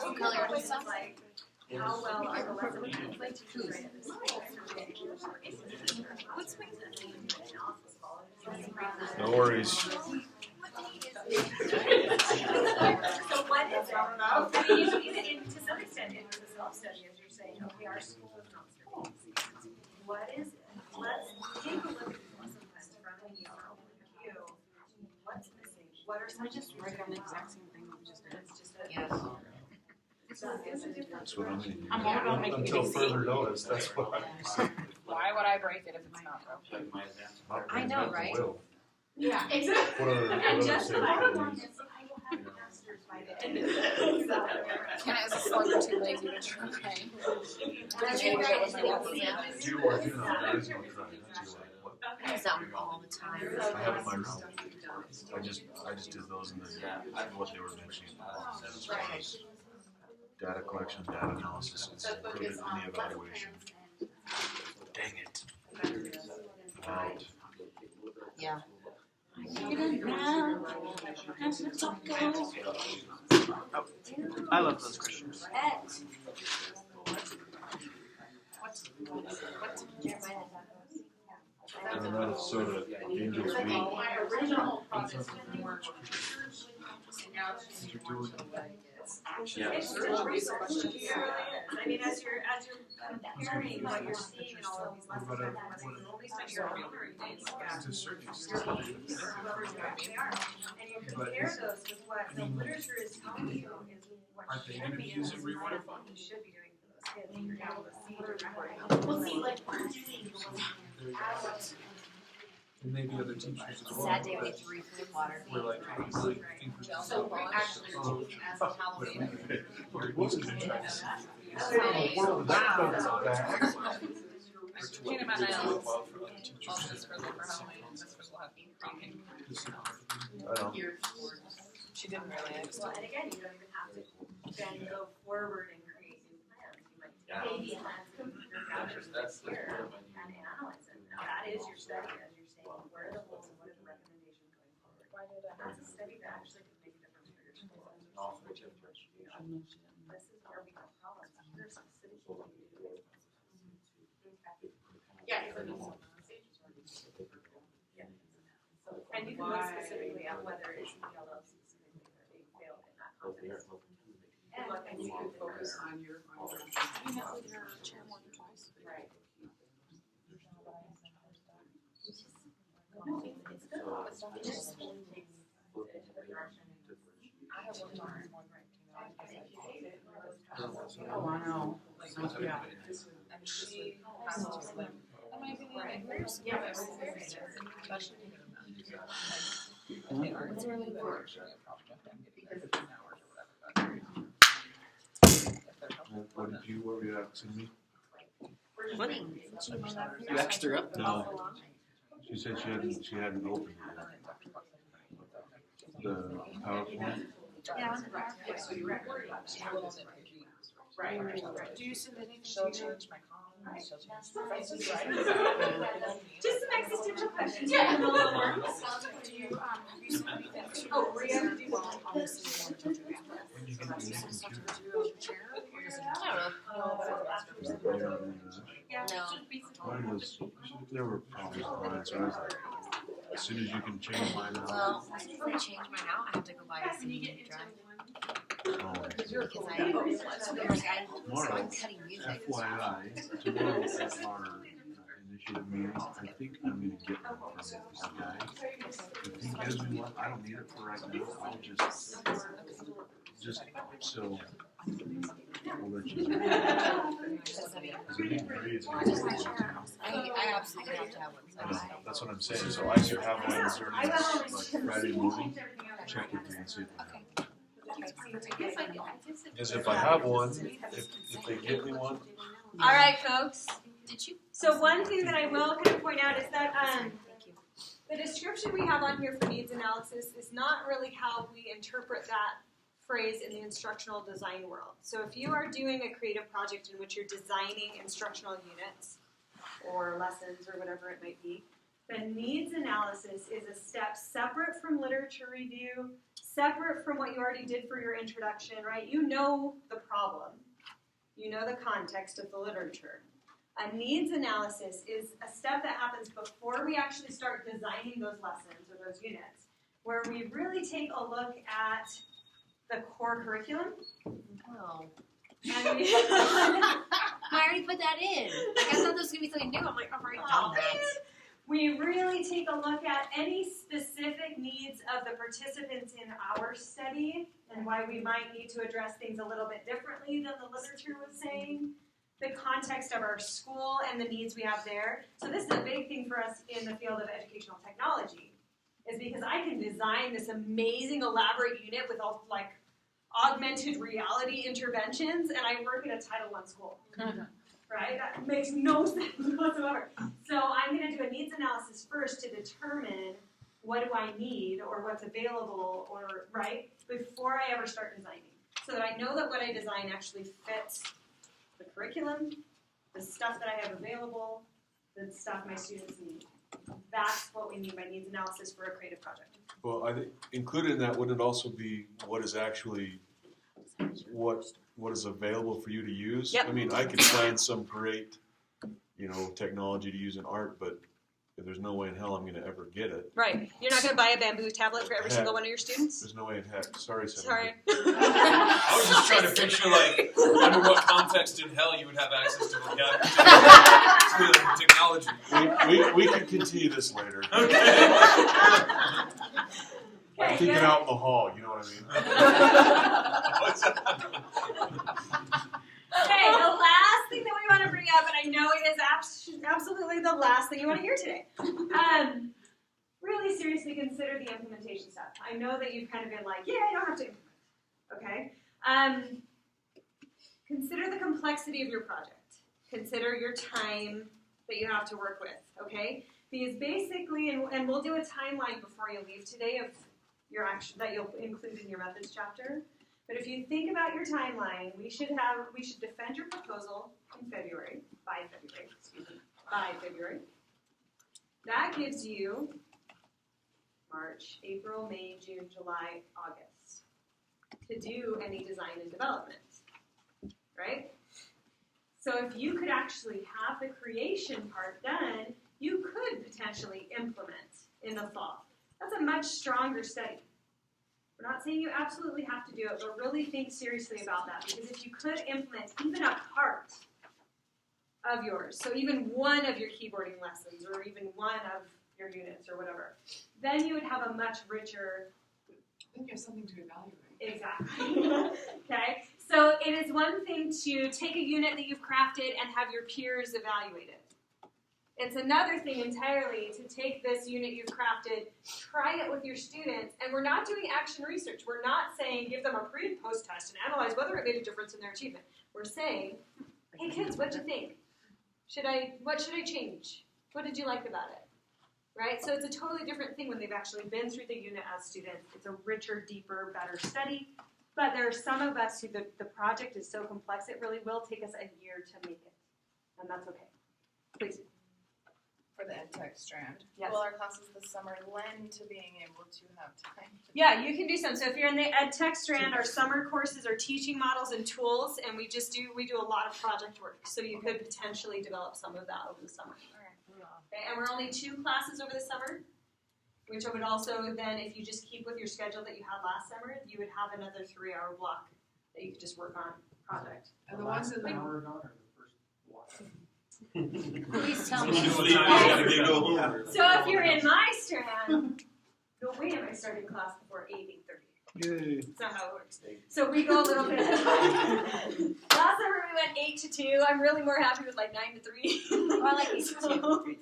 What color and stuff. How well are the lessons translated? No worries. So what is it? I mean, even to some extent, it was a self-study, as you're saying. Okay, our school is not serving. What is it? Let's take a look at these lesson plans from an ESL point of view. What's missing? What are some? just write down the exact same thing that we just did. It's just a. Yes. That's what I'm thinking. I'm all about making it Until easy. further notice, that's what I'm. Why would I break it if it's not broken? I know, right? Yeah, exactly. What other And just the safety bottom line things? is, I will have the masters by the end of the Can it, is a slugger too lazy to try? Did you write anything else down? Do or do not, there is no try, that's your what. I use that one all the time. I have it in my room. I just did those and then what they were mentioning. As far as data collection, data analysis, it's included in the evaluation. Dang it. Out. Yeah. I love those questions. I don't know, it's sort of Angel's Week. My original process It's still research. It really is. I mean, as you're comparing what you're seeing in all of these lessons, at least on your honorary days, To a certain extent. whoever's doing they are, and you compare those with what the literature is telling you is what Aren't they should gonna be be in using those rewater plans, fund? you should be doing for those kids, and you're able to see directly. Well, see, like, And maybe other teachers as well. Sad day we get to refill water. We're like, really think So we actually are teaching as a Halloween. you're used to trying to see. Well, that comes back. Painted my nails. Well, this for Halloween, this was last cooking. I don't. She didn't really, I just Well, and again, you don't even have to then go forward and create new plans. You might take plans from your gathers this year and analyze it. Now, that is your study, as you're saying, where are the holes and what are the recommendations going forward? Why did I That's a study that actually could make a difference for your school. This is where we have problems. Here are specific things we need to do. Yeah. And you can look specifically at whether it's ELL specifically that they failed in that context. And look and You see can if focus on your. You met with your chair more than twice. Right. It's good. It just takes it to the direction. I have worked on this one, right? Oh, I know. Yeah. And she has to like, in my opinion, like, where's, Yeah. especially. What's really important? What did you, what were you asking me? You asked her up? No. She said she hadn't opened it yet. The PowerPoint? Yeah. So you record. Right. Do you send anything? She'll change my comments. She'll change. Just some existential questions. Yeah. Do you, have you sent anything to? Oh, were you able to do that? Obviously, you want to do that. When you get Have to you the sent stuff computer. to do on your chair? Or is it? You're not doing that. No. Mine was, there were problems with mine, so I was like, as soon as you can change mine out. Well, before I change mine out, I have to go buy a CD drive. Oh, Because I'm cutting music. FYI, tomorrow at our initiative meeting, I think I'm gonna get one from our guy. If he gives me one, I don't need it for right now, I'll just so, I'll let you know. Because it even reads. I absolutely have to have one. I know, that's what I'm saying. So I should have one as early as like Friday morning. Check with me and see if I have one. Because if I have one, if they give me one, All right, folks. Did you? So one thing that I will kind of point out is that the description we have on here for needs analysis is not really how we interpret that phrase in the instructional design world. So if you are doing a creative project in which you're designing instructional units or lessons or whatever it might be, the needs analysis is a step separate from literature review, separate from what you already did for your introduction, right? You know the problem. You know the context of the literature. A needs analysis is a step that happens before we actually start designing those lessons or those units, where we really take a look at the core curriculum. Oh. And we I already put that in. Like, I thought this was going to be something new. I'm like, I've already done that. We really take a look at any specific needs of the participants in our study and why we might need to address things a little bit differently than the literature was saying, the context of our school and the needs we have there. So this is a big thing for us in the field of educational technology, is because I can design this amazing elaborate unit with all like augmented reality interventions, and I work at a Title I school. Right? That makes no sense whatsoever. So I'm going to do a needs analysis first to determine what do I need or what's available or right before I ever start designing, so that I know that what I design actually fits the curriculum, the stuff that I have available, the stuff my students need. That's what we mean by needs analysis for a creative project. well, I think included in that wouldn't it also be what is actually what is available for you to use? Yep. I mean, I could find some great, technology to use in art, but if there's no way in hell I'm going to ever get it, Right. You're not going to buy a bamboo tablet for every single one of your students? there's no way in heck. Sorry, Senator. Sorry. I was just trying to picture, like, under what context in hell you would have access to technology. We can continue this later. Okay. I'm thinking out in the hall, you know what I mean? What's that? Okay, the last thing that we want to bring up, and I know it is absolutely the last thing you want to hear today. Really seriously consider the implementation stuff. I know that you've kind of been like, yeah, I don't have to implement. Okay? Consider the complexity of your project. Consider your time that you have to work with. Okay? Because basically, and we'll do a timeline before you leave today of your action that you'll include in your methods chapter. But if you think about your timeline, we should defend your proposal in by February. That gives you March, April, May, June, July, August to do any design and development, right? So if you could actually have the creation part done, you could potentially implement in the fall. That's a much stronger study. We're not saying you absolutely have to do it, but really think seriously about that, because if you could implement even a part of yours, so even one of your keyboarding lessons or even one of your units or whatever, then you would have a much richer... I think you have something to evaluate. Exactly. Okay? So it is one thing to take a unit that you've crafted and have your peers evaluate it. It's another thing entirely to take this unit you've crafted, try it with your students, and we're not doing action research. We're not saying give them a pre and post test and analyze whether it made a difference in their achievement. We're saying, hey kids, what'd you think? What should I change? What did you like about it? Right? So it's a totally different thing when they've actually been through the unit as students. It's a richer, deeper, better study. But there are some of us who the project is so complex it really will take us a year to make it. And that's okay. Please. For the EdTech strand, Yes. will our classes this summer lend to being able to have time? Yeah, you can do some. So if you're in the EdTech strand, our summer courses are teaching models and tools, and we do a lot of project work. So you could potentially develop some of that over the summer. Okay, and we're only 2 classes over the summer, which would also then, if you just keep with your schedule that you had last summer, you would have another 3-hour block that you could just work on project. And the ones in the Please tell me. So if you're in my strand, no way am I starting class before 8:30. Yay. That's not how it works. So we go a little bit. Last summer we went 8 to 2. I'm really more happy with like 9 to 3. Oh, I like 8 to 2.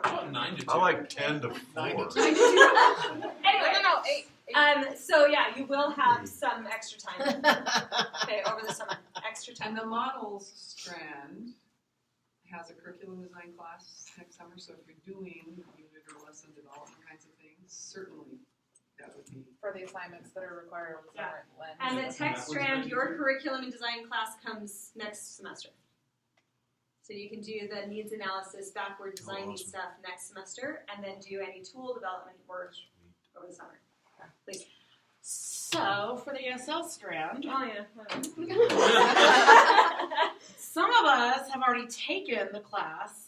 About 9 to 2. I like 10 to 4. Anyway, No, 8. so yeah, you will have some extra time. Okay, over the summer, extra time. And the models strand has a curriculum design class next summer, so if you're doing unit or lesson development kinds of things, certainly that would be. For the assignments that are required with Yeah. summer lens. And the tech strand, your curriculum and design class comes next semester. So you can do the needs analysis, backward designing stuff next semester, and then do any tool development work over the summer. Please. So for the ESL strand, Oh yeah. some of us have already taken the class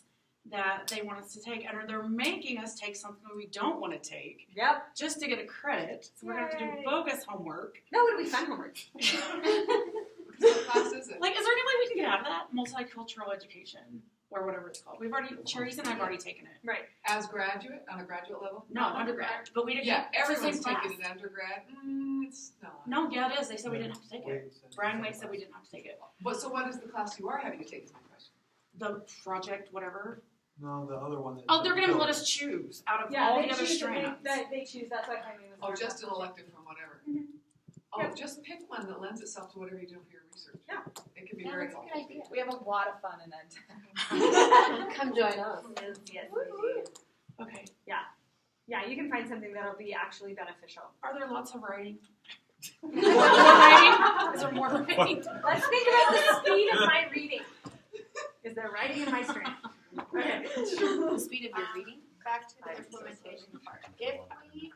that they want us to take, and they're making us take something we don't want to take Yep. just to get a credit. So we're going to have to Yay. do bogus homework. No, it'll be fun homework. What class is it? Like, is there any way we can get out of that? Multicultural education, or whatever it's called. We've already, Cherries and I've already taken it. Right. As graduate, on a graduate level? No, undergrad. But we didn't Yeah, it's the same everyone's class. taking it undergrad. It's not. No, yeah, it is. They said we didn't have to take it. Brian Wade said we didn't have to take it. So what is the class you are having to take is my question. The project, whatever. No, the other one. That Oh, they're going to let us choose out of Yeah, all they the other choose. strands. They choose. That's why my name is. Oh, just an elective from whatever. Mhm. Oh, Yep. just pick one that lends itself to whatever you're doing for your research. Yeah. It could be Yeah, very that's a helpful. good idea. We have a lot of fun in ed. Come join us. Yes, we do. Okay. Yeah, you can find something that'll be actually beneficial. Are there lots of writing? Is there more writing? Is there more writing? Let's think about the speed of my reading. Is there writing in my strand? Okay. The speed of your reading? Back to the implementation part. If we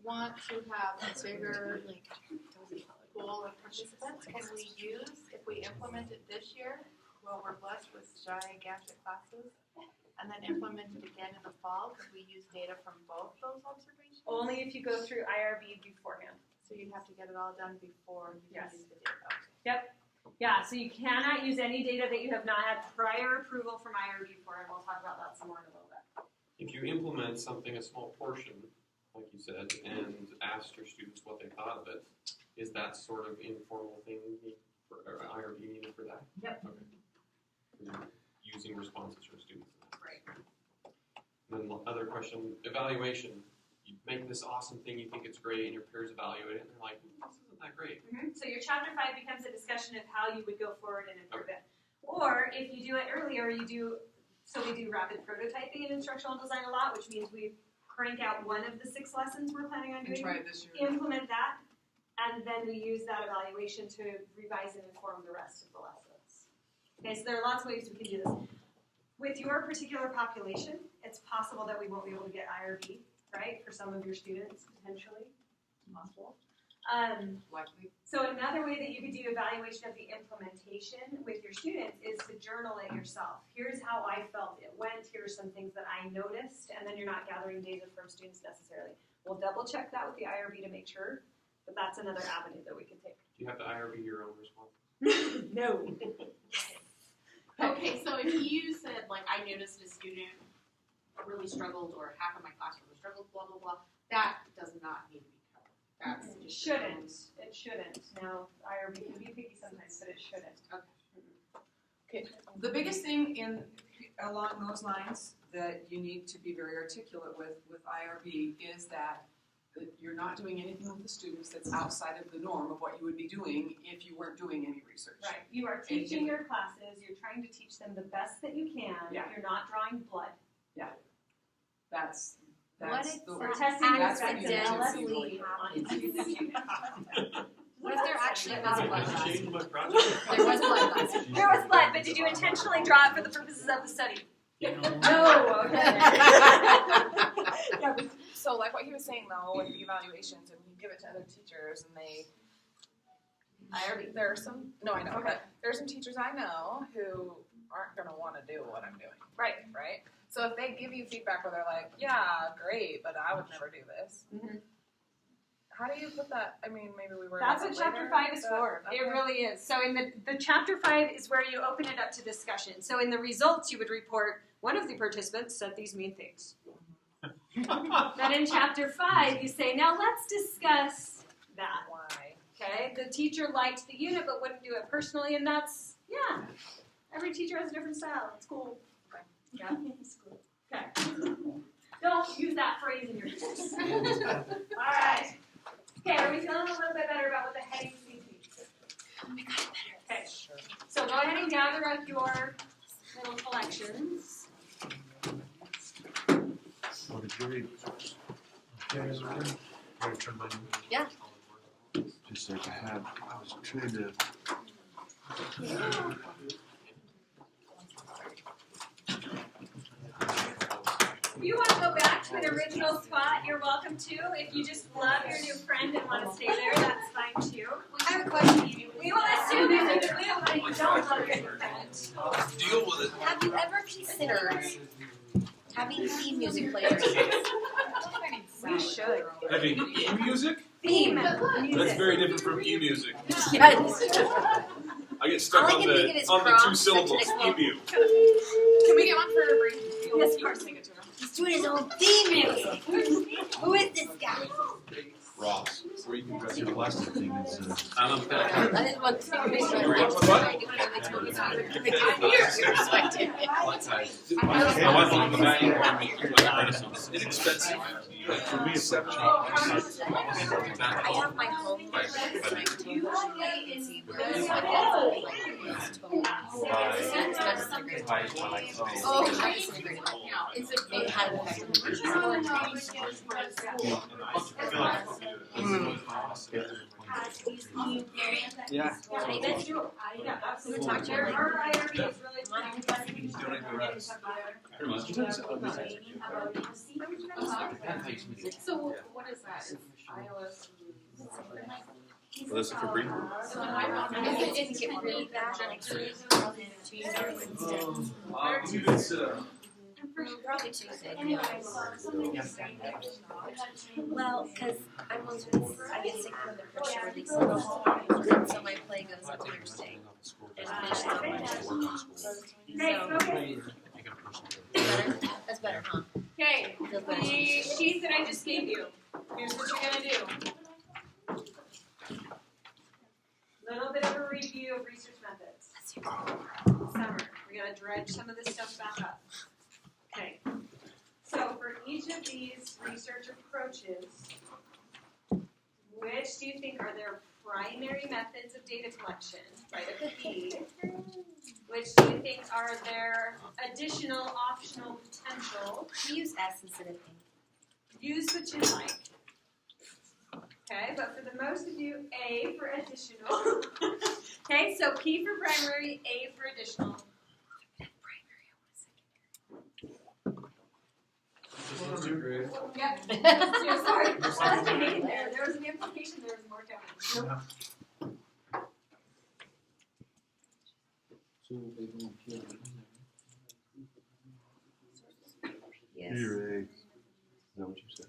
want to have a bigger pool of participants, can we use, if we implement it this year, well, we're blessed with gigantic classes, and then implement it again in the fall, could we use data from both those observations? Only if you go through IRB beforehand. So you'd have to get it all done before you can Yes. use the data. Yep. Yeah, so you cannot use any data that you have not had prior approval from IRB for, and we'll talk about that some more in a little bit. If you implement something, a small portion, like you said, and asked your students what they thought of it, is that sort of informal thing for IRB needed for that? Yep. Okay. Using responses from students. Right. And then the other question, evaluation. You make this awesome thing, you think it's great, and your peers evaluate it, and they're like, this isn't that great. So your chapter 5 becomes a discussion of how you would go forward and improve it. Or if you do it earlier, we do rapid prototyping in instructional design a lot, which means we crank out one of the 6 lessons we're planning on And doing, try it this year. implement that, and then we use that evaluation to revise and inform the rest of the lessons. Okay, so there are lots of ways we can do this. With your particular population, it's possible that we won't be able to get IRB, right, for some of your students, potentially. Possible. Likely. So another way that you could do evaluation of the implementation with your students is to journal it yourself. Here's how I felt it went. Here's some things that I noticed, and then you're not gathering data from students necessarily. We'll double check that with the IRB to make sure, but that's another avenue that we can take. Do you have to IRB your own response? No. Okay, so if you said, like, I noticed a student really struggled, or half of my class really struggled, blah, blah, blah, that does not need to be covered. That's just Shouldn't. It shouldn't. Now, IRB can be picky sometimes, but it shouldn't. Okay. The biggest thing along those lines that you need to be very articulate with IRB is that you're not doing anything with the students that's outside of the norm of what you would be doing if you weren't doing any research. Right. You are teaching your classes. You're trying to teach them the best that you can. Yeah. You're not drawing blood. That's What the if We're testing your that's what you accidentally need onto the student. What if there actually was blood last Change year? my project? There was blood last year. There was blood, but did you intentionally draw it for the purposes of the study? No. Okay. Yeah, so like what he was saying though, with the evaluations, and we give it to other teachers, and there are some. No, I know, but there are some teachers I know who aren't going to want to do what I'm doing. Right. Right. So if they give you feedback where they're like, "Yeah, great, but I would never do this." Mm-hmm. How do you put that? I mean, maybe we were. That's what chapter 5 is for. It really is. So in the chapter 5 is where you open it up to discussion. So in the results, you would report one of the participants said these mean things. Then in chapter 5, you say, now let's discuss that. Why? Okay, the teacher liked the unit but wouldn't do it personally, and that's, yeah. Every teacher has a different style. It's cool. Yeah, it's cool. Okay. Don't use that phrase in your class. Alright. Okay, are we feeling a little bit better about what the headings need to be? Okay. So go ahead and gather up your little collections. What did you read? Yeah. Just like I was trying to. If you want to go back to an original spot, you're welcome to. If you just love your new friend and want to stay there, that's fine too. I have a question. We will assume that you don't love your new friend. Deal with it. Have you ever considered having theme music players? We should. Having e-music? Theme That's music. very different from e-music. Yes. I get stuck All I on can think of is the two prompts. syllables. E-mu. Can we get one for Bree? Yes, of course. He's doing his own theme music. Who is this guy? Ross. Where you can dress your plastic thing is. I'm a pet. I didn't want to I'm inexpensive. For me, it's $7. I have my home Yeah. Let's do it. Yeah, absolutely. Our IRB is really So what is that? Is iOS? Well, this is for Bree. So when I didn't get rid of that. Probably Tuesday. Well, because I'm on I get sick from the pressure release. So my play goes on Thursday. And finishes on Monday. Better? That's better, huh? Okay, Feels better. the sheet that I just gave you. Here's what you're gonna do. Little bit of a review of research methods. Summer. We're gonna dredge some of this stuff back up. Okay. So for each of these research approaches, which do you think are their primary methods of data collection? Right at the B. Which do you think are their additional optional potential? We use S instead of A. Use what you like. Okay, but for the most of you, A for additional. Okay, so P for primary, A for additional. Yep. Sorry. There was an implication, there was more coming. Yes. You're a. Is that what you said?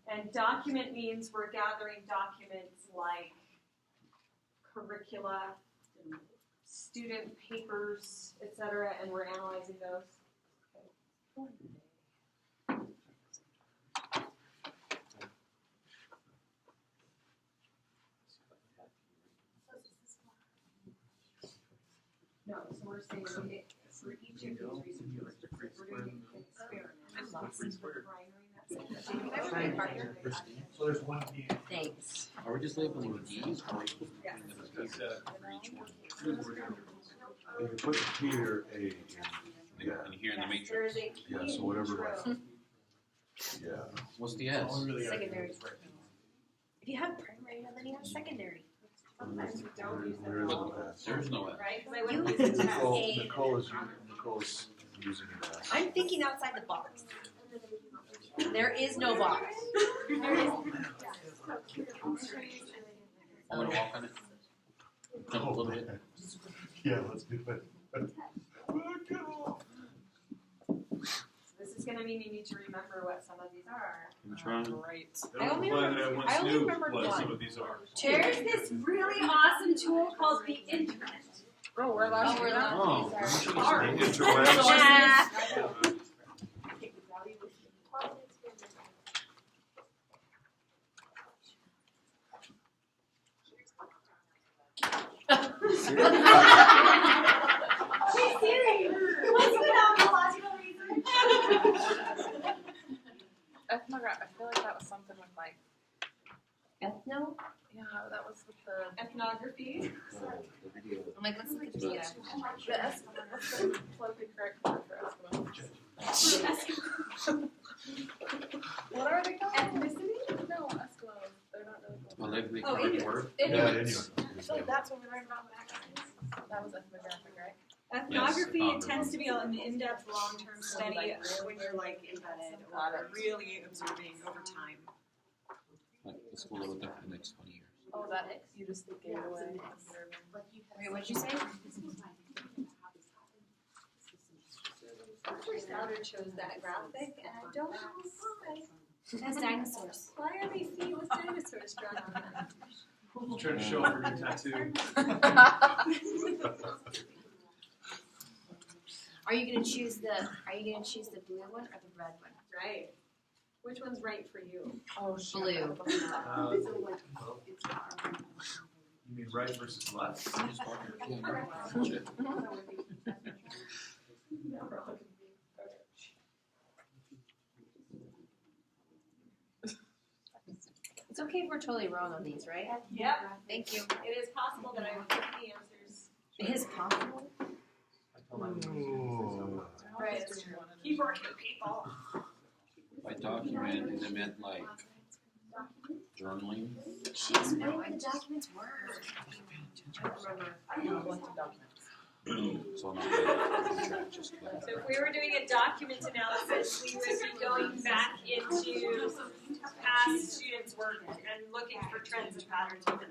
And document means we're gathering documents like curricula, student papers, etc., and we're analyzing those. No, so we're saying for each of these research we're doing an experiment. For primary methods. So there's one key. Thanks. Are we just labeling D's? Or are we Yes. You can put the P or A in. Yeah. and here in the matrix? There is a key Yeah, so whatever. intro. Yeah. What's the S? Secondary. If you have primary, then you have secondary. Sometimes we don't use There is them, no S. There's no S. right? Because I You wouldn't use the test. Nicole's using an S. I'm thinking outside the box. There is no box. I'm gonna walk on it. Jump a little bit. Yeah, let's do it. This is going to mean you need to remember what some of these are. I'm trying. Right. I only remembered what one. some of these are. There's this really awesome tool called the Internet. Oh, we're allowed to do that? Hey Siri, what's phenomenological research? Ethnograph. I feel like that was something with like. Ethno? Yeah, that was with the. Ethnography. I'm like, let's look at the What's the politically correct word for Eskimo? What are they called? Ethnicity? No, Eskimos. They're not really called. Politically Oh, correct Inuit. word? Inuit. I feel like that's what we learned about in that. That was ethnographic, right? Ethnography Yes. tends to be an in-depth, long-term study when you're like embedded or really observing over time. Like the school over there for the next 20 years. Oh, that you just gave it away. Wait, what'd you say? First outer chose that graphic, and I don't know why. That's dinosaurs. Why are they feet with dinosaurs drawn on them? I'm trying to show off her new tattoo. Are you gonna choose the blue one or the red one? Right. Which one's right for you? Oh, shit. Blue. You mean right versus left? It's okay if we're totally wrong on these, right? Yep. Thank you. It is possible that I will give the answers. It is possible. Right. Keep working, people. By document, they meant like journaling. She explained what the documents were. I don't know what the documents. So not just like So if we were doing a document analysis, we would be going back into past students' work and looking for trends and patterns within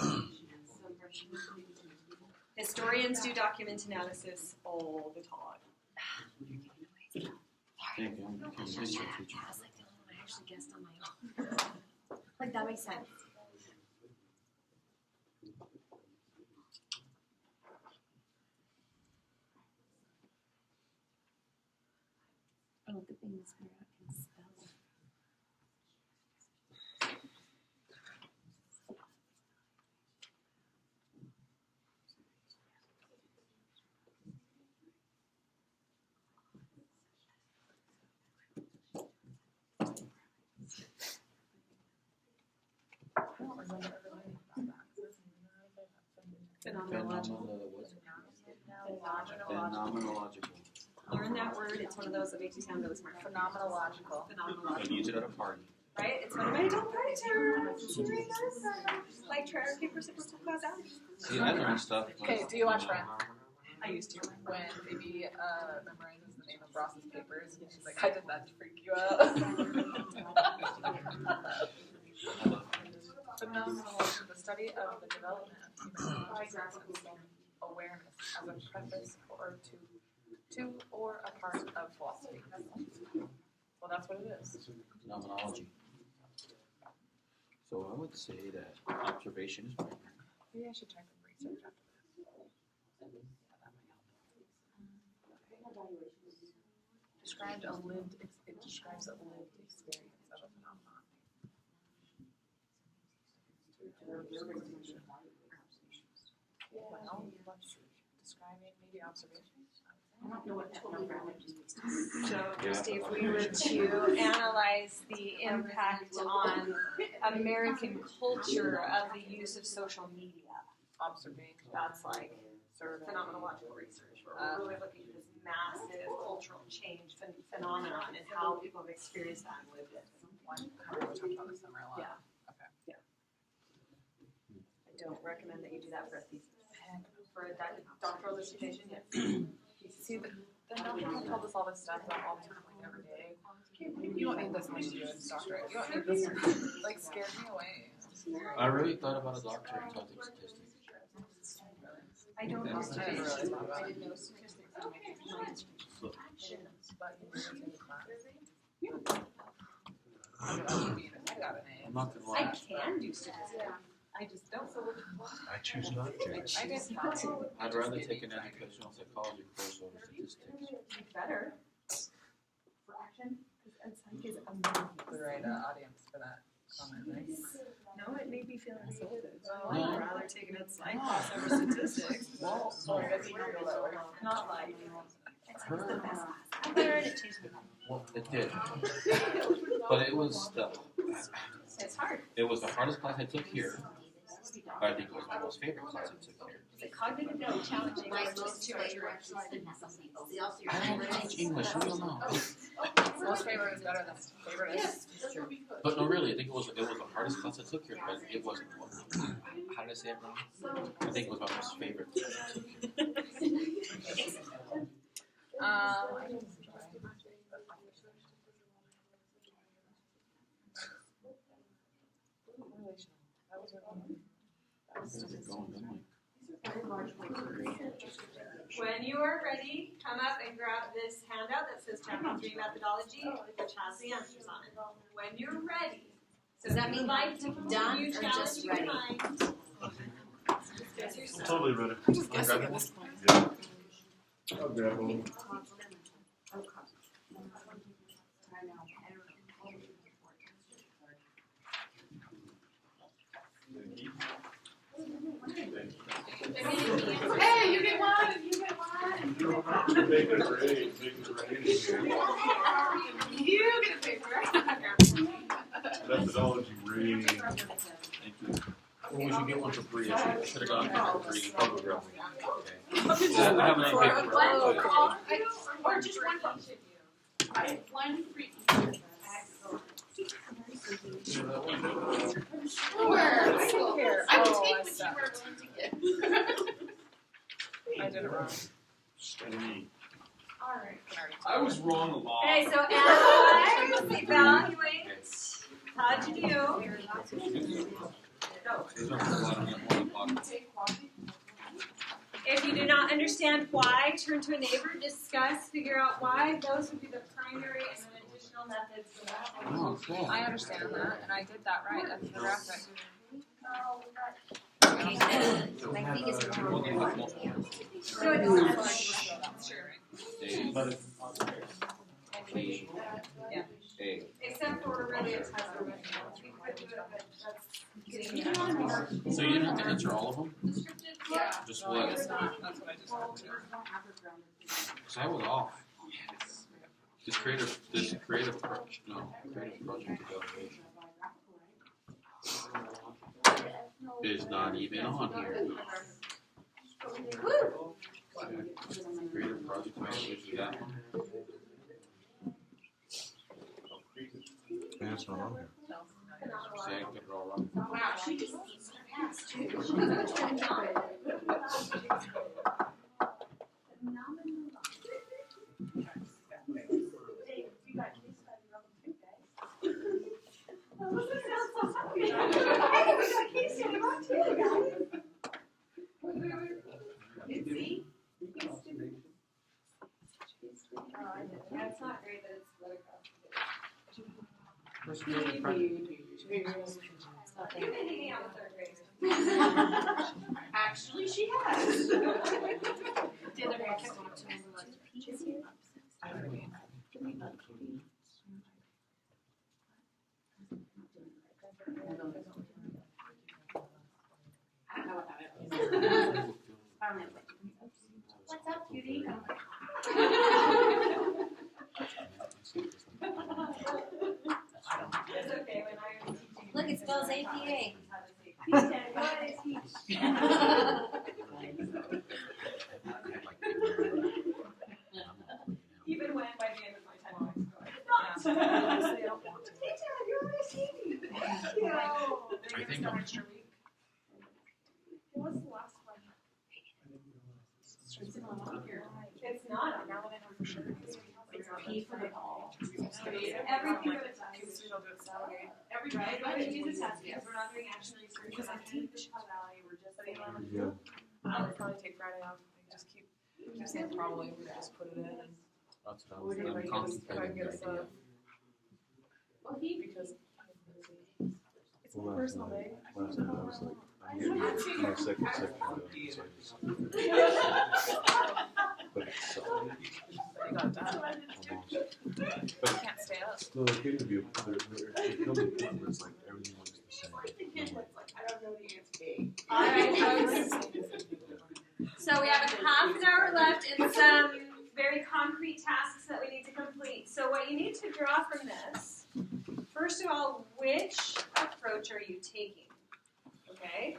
them. Historians do document analysis all the time. thank you. I'm a history teacher. That's like the only one I actually guessed on my own. Like that makes sense. Oh, good thing this girl can spell. I don't remember ever learning about that. Phenomenological. Learn that word. It's one of those that makes you sound really smart. Phenomenological. Phenomenological. I use it at a party. Right? It's one of my adult party terms. Like trier, paper, scissors, class out. See, I learned stuff. Okay, do you watch Friends? I used to. When Phoebe memorizes the name of Ross's papers, and she's like, I did that to freak you out. Phenomenology, the study of the development of human consciousness and self-awareness as a preface or to or a part of philosophy. Well, that's what it is. Phenomenology. So I would say that observation is primary. Maybe I should check and research after this. Described a lived. It describes a lived experience of a phenomenon. Well, what's describing maybe observation? I don't know what ethnographic means. So just if we were to analyze the impact on American culture of the use of social media, Observation. that's like phenomenological research, where we're really looking at this massive cultural change phenomenon and how people have experienced that and lived it. One kind of talked about this summer a lot. Yeah. Okay. I don't recommend that you do that for a thesis. For a doctoral dissertation, yes. See, the people told us all this stuff about all the time, like every day. You don't need this when you do a doctorate. You don't need this. Like, scared me away. I really thought about a doctorate in talking statistics. I don't know I didn't statistics. realize that. I didn't know statistics to make it science. But you did in the class. I got an A. I'm not gonna I lie. can do statistics. I just don't. I choose not to. I'd rather take an educational psychology course over statistics. Better. For action, because Ed Psych is amazing. The right audience for that comment, right? No, it made me feel insulted. No. I'd rather take an ed psych class over statistics. Well, I guess you don't feel that way. Not like. Her, I heard it changed my mind. well, it did. But it was It's hard. it was the hardest class I took here. But I think it was my most favorite class I took here. Is it cognitively challenging? My or just most too favorite much work? I don't teach English, I don't know. Most favorite is better than favorite is. But no, really, I think it was the hardest class I took here, but it wasn't. How did I say it wrong? I think it was my most favorite class I took here. I didn't enjoy. That was really How's it going, don't we? When you are ready, come up and grab this handout that says Chapter 3 Methodology, which has the answers on it. When you're ready. So Does that mean like to done continue or just challenging your ready? mind, I'm totally ready. I'm just guessing at this point. Yeah. I'll grab one. Hey, you get one, and you get one. Make it rain, make it rain here. You get a paper. Methodology rain. Thank you. Well, we should get one for free. I should have gone for free. Probably grab one. Okay. Yeah, I have any paper for it. Or just one from each of you. One for each. Sure, I don't care. I will take what you are willing to give. I did it wrong. Alright. I was wrong a lot. Okay, so analyze, evaluate. How'd you do? There's no bottom, on the bottom. If you do not understand why, turn to a neighbor, discuss, figure out why. Those would be the primary and then additional methods for that. Oh, cool. I understand that, and I did that right. That's the graphic. My thing is wrong. So it's A. except for really a test of it. We could do it, but that's getting more So you didn't have to answer all of them? descriptive. Yeah. Just No, I what? guess not. That's what I just wanted to do. Because I was off. This creative project evaluation is not even on here. Creative project evaluation, that one. Yeah, it's not on here. See, I got it all wrong. Wow, she just needs her pass too. That's not great that it's lit across Where's creative project? You've been hanging out with third graders. Actually, she has. The other day I kept on to I don't know what that is. What's up, cutie? It's okay when I'm teaching. Look, it spells APA. Even when by the end of my time I'm going, Honestly, I don't want to. teacher, you're on a team. You know. I think I'm. What's the last one? It's not. Now that I know for sure. It's P for the ball. Everything but it's Kids don't do it Saturday. right. But we do the test because we're not doing action research. Because I think the Chicago Valley, we're just saying. Yeah. I would probably take Friday off. Just keep saying probably. We just put it in and. That's what I was I'm contemplating the idea. Because I'm busy. It's my Well, personal day. last night I was like, I I'm getting my second section done, so I just. But it's You got that. almost. Can't stay up. Still, it could be, it comes to a point where it's like everything looks the same. All right, folks. So we have half an hour left and some very concrete tasks that we need to complete. So what you need to draw from this, first of all, which approach are you taking? Okay?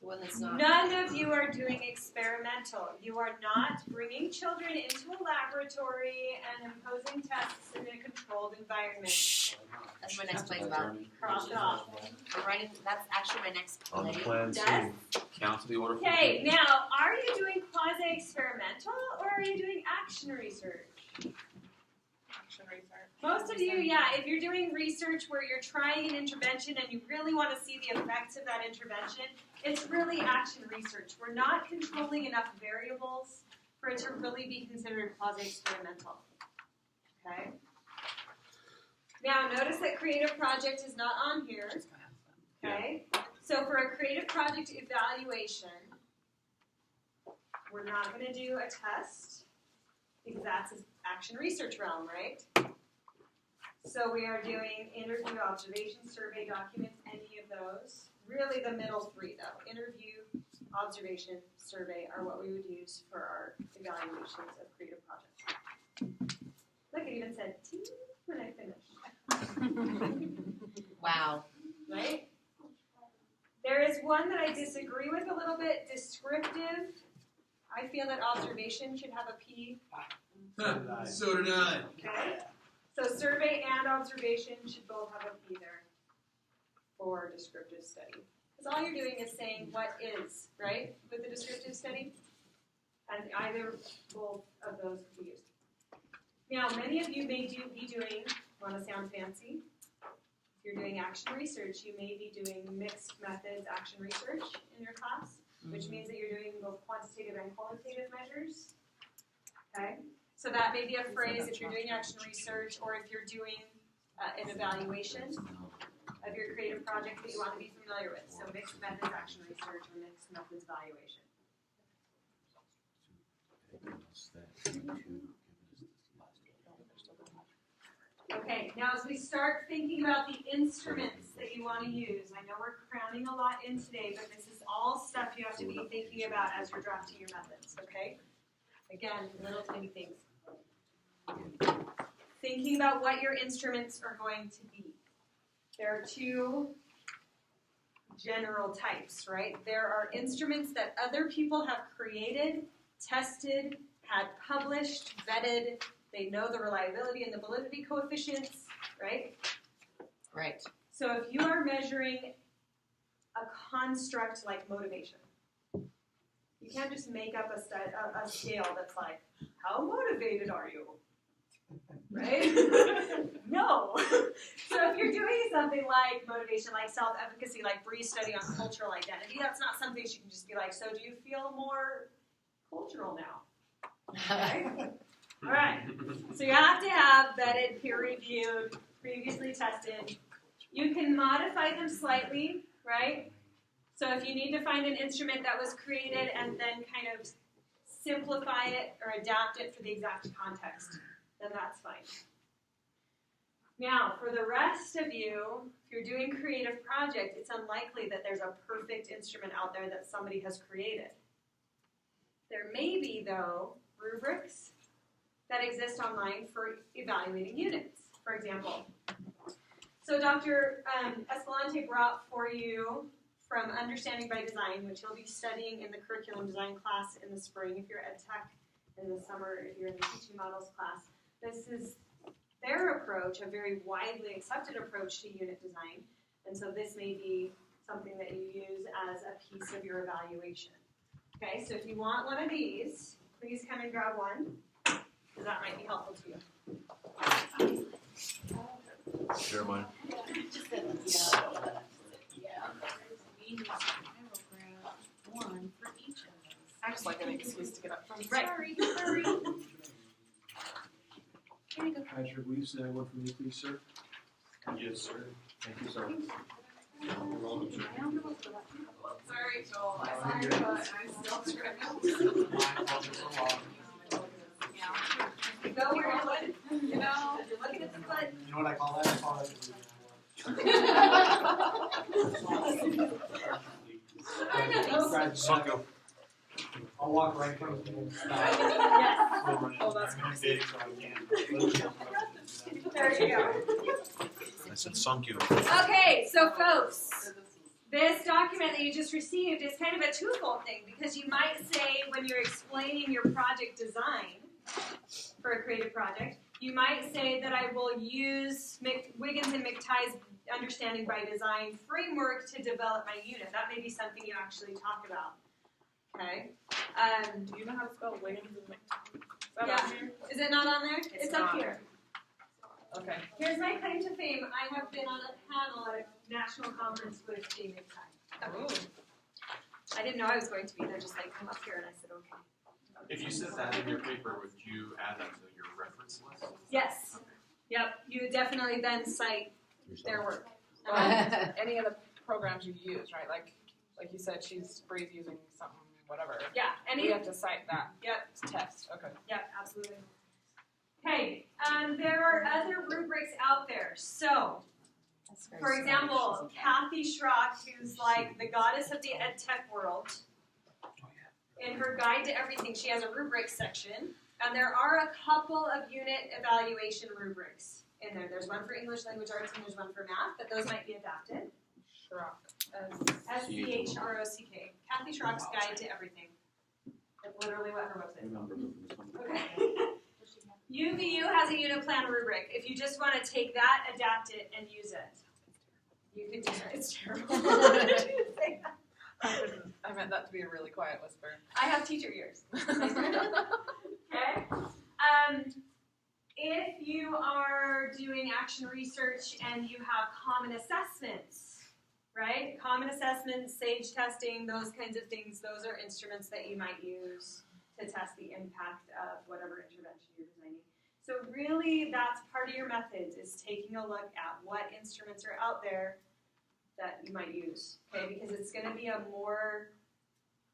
The one that's not. None of you are doing experimental. You are not bringing children into a laboratory and imposing tests in a controlled environment. That's my next place about. Cross it off. I'm writing. That's actually my next On the play. plan Yes? C. Count the order. Okay, now, are you doing quasi-experimental or are you doing action research? Action research. Most of you, yeah, if you're doing research where you're trying an intervention and you really want to see the effects of that intervention, it's really action research. We're not controlling enough variables for it to really be considered quasi-experimental. Okay? Now, notice that creative project is not on here. Okay? So for a creative project evaluation, we're not going to do a test because that's an action research realm, right? So we are doing interview, observation, survey, documents, any of those. Really the middle three though. Interview, observation, survey are what we would use for our evaluations of creative projects. Look, it even said T when I finished. Wow. Right? There is one that I disagree with a little bit, descriptive. I feel that observation should have a P. So did I. Okay? So survey and observation should both have a P there for descriptive study. Because all you're doing is saying what is, right, with the descriptive study? And either both of those could be used. Now, many of you may be doing, want to sound fancy, if you're doing action research, you may be doing mixed methods action research in your class, which means that you're doing both quantitative and qualitative measures. Okay? So that may be a phrase if you're doing action research or if you're doing an evaluation of your creative project that you want to be familiar with. So mixed methods action research or mixed methods evaluation. Okay, now as we start thinking about the instruments that you want to use, I know we're cramming a lot in today, but this is all stuff you have to be thinking about as you're drafting your methods, okay? Again, little tiny things. Thinking about what your instruments are going to be. There are two general types, right? There are instruments that other people have created, tested, had published, vetted. They know the reliability and the validity coefficients, right? Right. So if you are measuring a construct like motivation, you can't just make up a scale that's like, how motivated are you? Right? No. So if you're doing something like motivation, like self-efficacy, like brief study on cultural identity, that's not something you can just be like, so do you feel more cultural now? Okay? All right. So you have to have vetted, peer-reviewed, previously tested. You can modify them slightly, right? So if you need to find an instrument that was created and then kind of simplify it or adapt it for the exact context, then that's fine. Now, for the rest of you, if you're doing creative project, it's unlikely that there's a perfect instrument out there that somebody has created. There may be, though, rubrics that exist online for evaluating units, for example. So Dr. Escalante brought for you from Understanding by Design, which you'll be studying in the curriculum design class in the spring if you're at Tech, in the summer if you're in the teaching models class. This is their approach, a very widely accepted approach to unit design. And so this may be something that you use as a piece of your evaluation. Okay, so if you want one of these, please come and grab one, because that might be helpful to you. Share mine. One for each of us. I just like an excuse to get up from Right. Sorry. Patrick, will you send one for me, please, sir? Yes, sir. Thank you, sir. Sorry, Joel. I saw your butt and I still screamed. Go where you're looking. You know, you're looking at the butt. You know what I call that? I call that Sunk up. I'll walk right from you. Oh, that's big, so I can't. There you go. I said sunk you. Okay, so folks, this document that you just received is kind of a twofold thing because you might say when you're explaining your project design for a creative project, you might say that I will use Wiggins and McTighe's understanding by design framework to develop my unit. That may be something you actually talk about. Okay. Do you know how to spell Wiggins and McTighe? Yeah. Is it not on there? It's up here. Okay. Here's my claim to fame. I have been on a panel at a national conference with G. McTighe. Ooh. I didn't know I was going to be. They're just like, come up here, and I said, okay. If you said that in your paper, would you add that to your reference list? Yes. Yep. You would definitely then cite their work. Any of the programs you use, right? Like you said, Bree's using something, whatever. Yeah. We have to cite that. Yep. Test. Okay. Yep. Absolutely. Okay. There are other rubrics out there. So, for example, Kathy Schrock, who's like the goddess of the ed tech world, in her guide to everything, she has a rubrics section, and there are a couple of unit evaluation rubrics in there. There's one for English language arts and there's one for math, but those might be adapted. Schrock. S-C-H-R-O-C-K. Kathy Schrock's guide to everything. That's literally what her website is. Okay. UVU has a unit plan rubric. If you just want to take that, adapt it, and use it, you could do that. It's terrible. I meant that to be a really quiet whisper. I have teacher ears. Okay. If you are doing action research and you have common assessments, right? Common assessments, SAGE testing, those kinds of things, those are instruments that you might use to test the impact of whatever intervention you're designing. So really, that's part of your methods, is taking a look at what instruments are out there that you might use, okay? Because it's going to be a more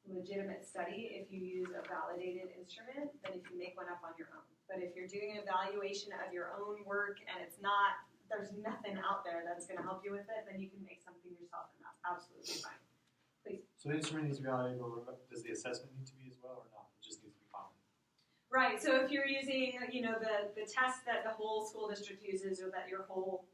legitimate study if you use a validated instrument than if you make one up on your own. But if you're doing an evaluation of your own work and there's nothing out there that's going to help you with it, then you can make something yourself, and that's absolutely fine. Please. So the instrument needs to be valuable. Does the assessment need to be as well, or not? It just needs to be common. Right. So if you're using, the test that the whole school district uses or that your whole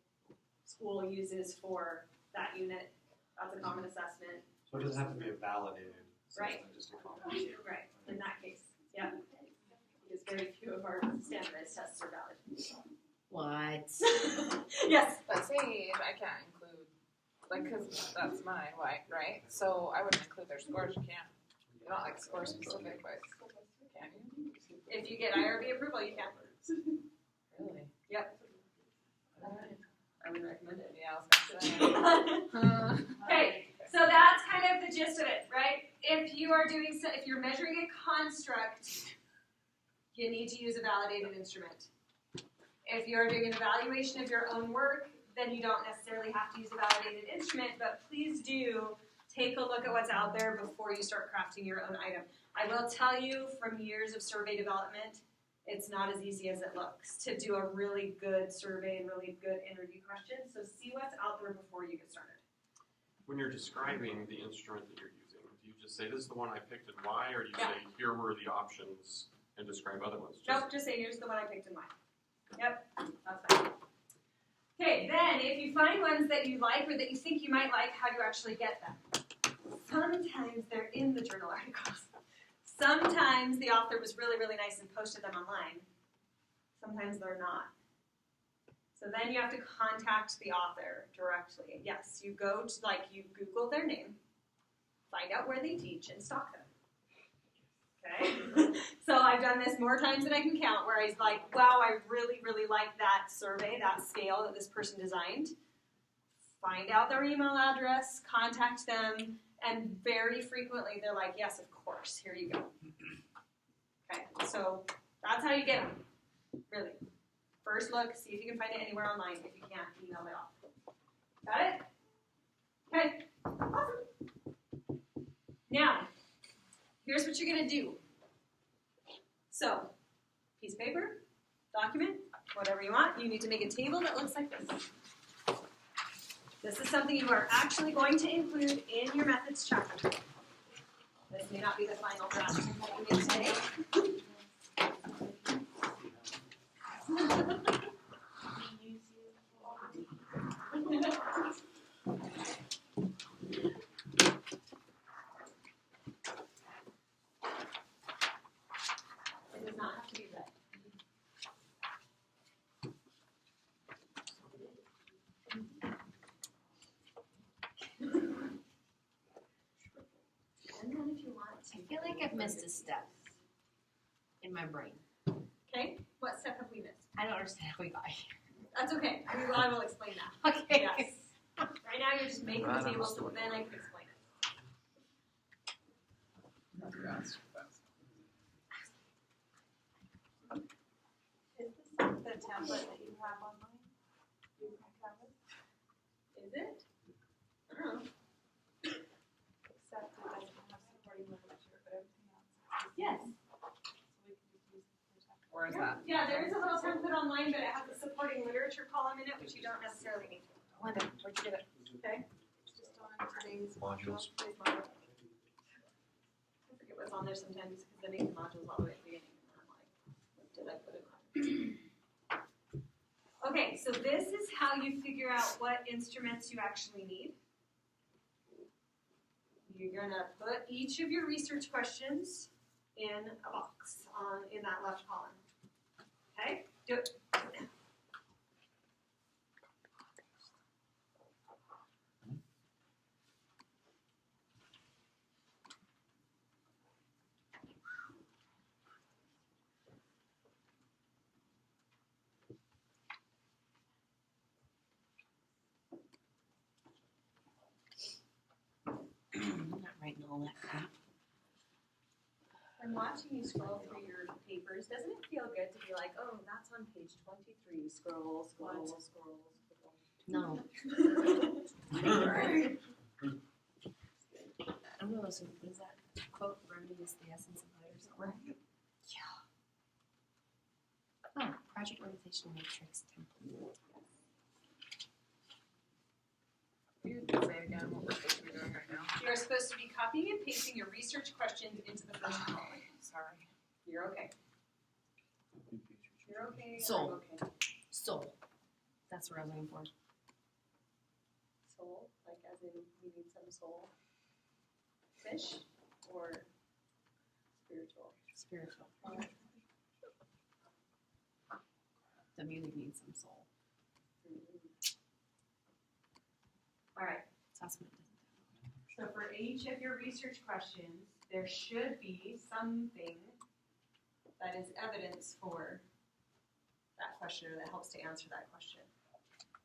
school uses for that unit, that's a common assessment. So it doesn't have to be a validated assessment, Right. just a common. Right. In that case, yeah. Because very few of our standardized tests are valid. What? Yes. But SAGE, I can't include, because that's mine, right? So I wouldn't include their scores. You can't. Not like score specific, but can you? If you get IRB approval, you can. Really? Yep. I would recommend it. Yeah, I was gonna say. Okay, so that's kind of the gist of it, right? If you're measuring a construct, you need to use a validated instrument. If you're doing an evaluation of your own work, then you don't necessarily have to use a validated instrument, but please do take a look at what's out there before you start crafting your own item. I will tell you from years of survey development, it's not as easy as it looks to do a really good survey and really good interview questions. So see what's out there before you get started. When you're describing the instrument that you're using, do you just say, this is the one I picked and why, or do you say, here were the options and describe other ones? Nope, just say, here's the one I picked and why. Yep, that's fine. Okay, then if you find ones that you like or that you think you might like, how do you actually get them? Sometimes they're in the journal articles. Sometimes the author was really, really nice and posted them online. Sometimes they're not. So then you have to contact the author directly. Yes, you go to, you Google their name, find out where they teach, and stalk them. Okay? So I've done this more times than I can count, where I was like, wow, I really, really like that survey, that scale that this person designed. Find out their email address, contact them, and very frequently they're like, yes, of course, here you go. Okay, so that's how you get them, really. First look, see if you can find it anywhere online. If you can't, email it off. Got it? Okay, awesome. Now, here's what you're gonna do. So, piece of paper, document, whatever you want. You need to make a table that looks like this. This is something you are actually going to include in your methods chapter. This may not be the final draft that you make today. It does not have to be red. And then if you want to. I feel like I've missed a step in my brain. Okay, what step have we missed? I don't understand how we got here. That's okay. I will explain that. Okay. Yes. Right now you're just making the table so then I can explain it. Is this the template that you have online? You can have it? Is it? I don't know. Except it doesn't have supporting literature, but everything else. Yes. So we can just use it for template. Where is that? Yeah, there is a little template online, but it has a supporting literature column in it, which you don't necessarily need. Where'd you get it? Okay. Just on today's Modules. today's module. I forget what's on there sometimes because I make the modules all the way at the beginning. And I'm like, what did I put it on? Okay, so this is how you figure out what instruments you actually need. You're gonna put each of your research questions in a box in that left column. Okay, do it. I'm not writing all that crap. I'm watching you scroll through your papers. Doesn't it feel good to be like, oh, that's on page 23. Scroll, scroll, scroll, scroll. No. I don't know, so what is that quote? Brevity is the essence of light or something? Yeah. Oh, project organization matrix template. You can say again what we're supposed to be doing right now. You're supposed to be copying and pasting your research questions into the first column. Sorry. You're okay. You're okay. Soul. I'm okay. Soul. That's what I was looking for. Soul, like as in we need some soul. Fish or spiritual? Spiritual. The music needs some soul. All right. That's what it So for each of your research questions, there should be something that is evidence for that question or that helps to answer that question.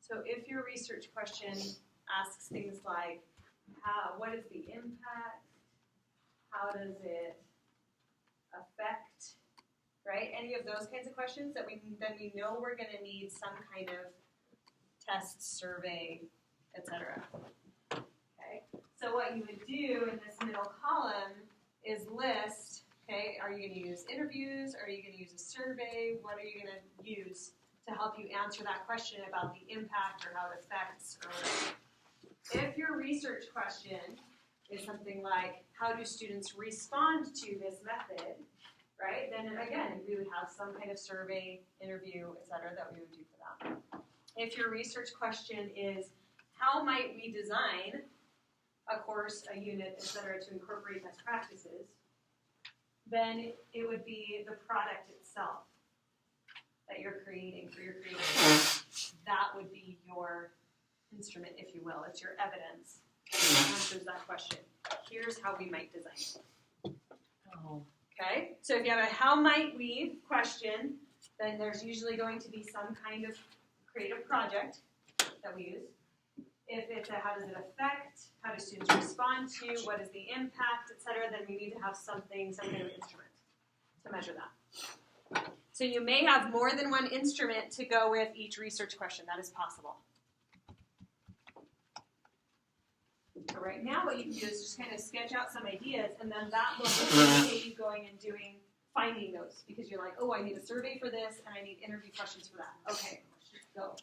So if your research question asks things like, what is the impact? How does it affect, right? Any of those kinds of questions that we know we're going to need some kind of test, survey, etc. Okay. So what you would do in this middle column is list, okay, are you going to use interviews? Are you going to use a survey? What are you going to use to help you answer that question about the impact or how it affects? Or if your research question is something like, how do students respond to this method, right? Then again, we would have some kind of survey, interview, etc. that we would do for that. If your research question is, how might we design a course, a unit, etc., to incorporate best practices, then it would be the product itself that you're creating for your creative. That would be your instrument, if you will. It's your evidence that answers that question. Here's how we might design it. Oh. Okay? So if you have a how might we question, then there's usually going to be some kind of creative project that we use. If it's a how does it affect, how do students respond to, what is the impact, etc., then we need to have something, some kind of instrument to measure that. So you may have more than one instrument to go with each research question. That is possible. So right now what you can do is just kind of sketch out some ideas, and then that will facilitate you going and finding those, because you're like, oh, I need a survey for this, and I need interview questions for that. Okay, go.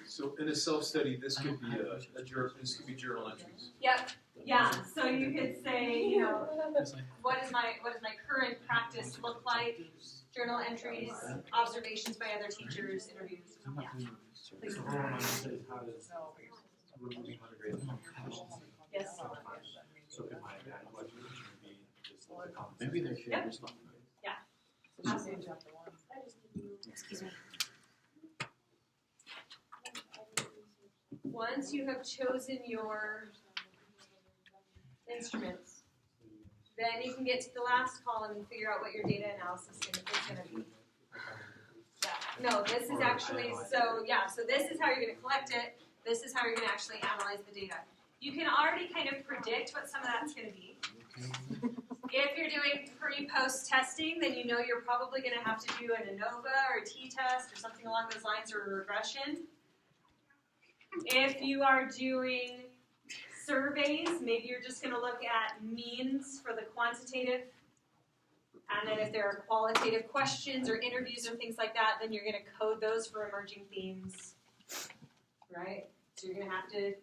So in a self-study, this could be this could be journal entries. Yep. Yeah. So you could say, you know, what does my current practice look like? Journal entries, observations by other teachers, interviews. Yeah. Please. Yes. So could my evaluation be just Maybe they should Yep. respond. Yeah. Absolutely. Excuse me. Once you have chosen your instruments, then you can get to the last column and figure out what your data analysis is going to be. Yeah. No, this is actually, so this is how you're going to collect it. This is how you're going to actually analyze the data. You can already kind of predict what some of that's going to be. If you're doing pre-post testing, then you know you're probably going to have to do an ANOVA or a t-test or something along those lines, or a regression. If you are doing surveys, maybe you're just going to look at means for the quantitative. And then if there are qualitative questions or interviews or things like that, then you're going to code those for emerging themes. Right? So you're going to have to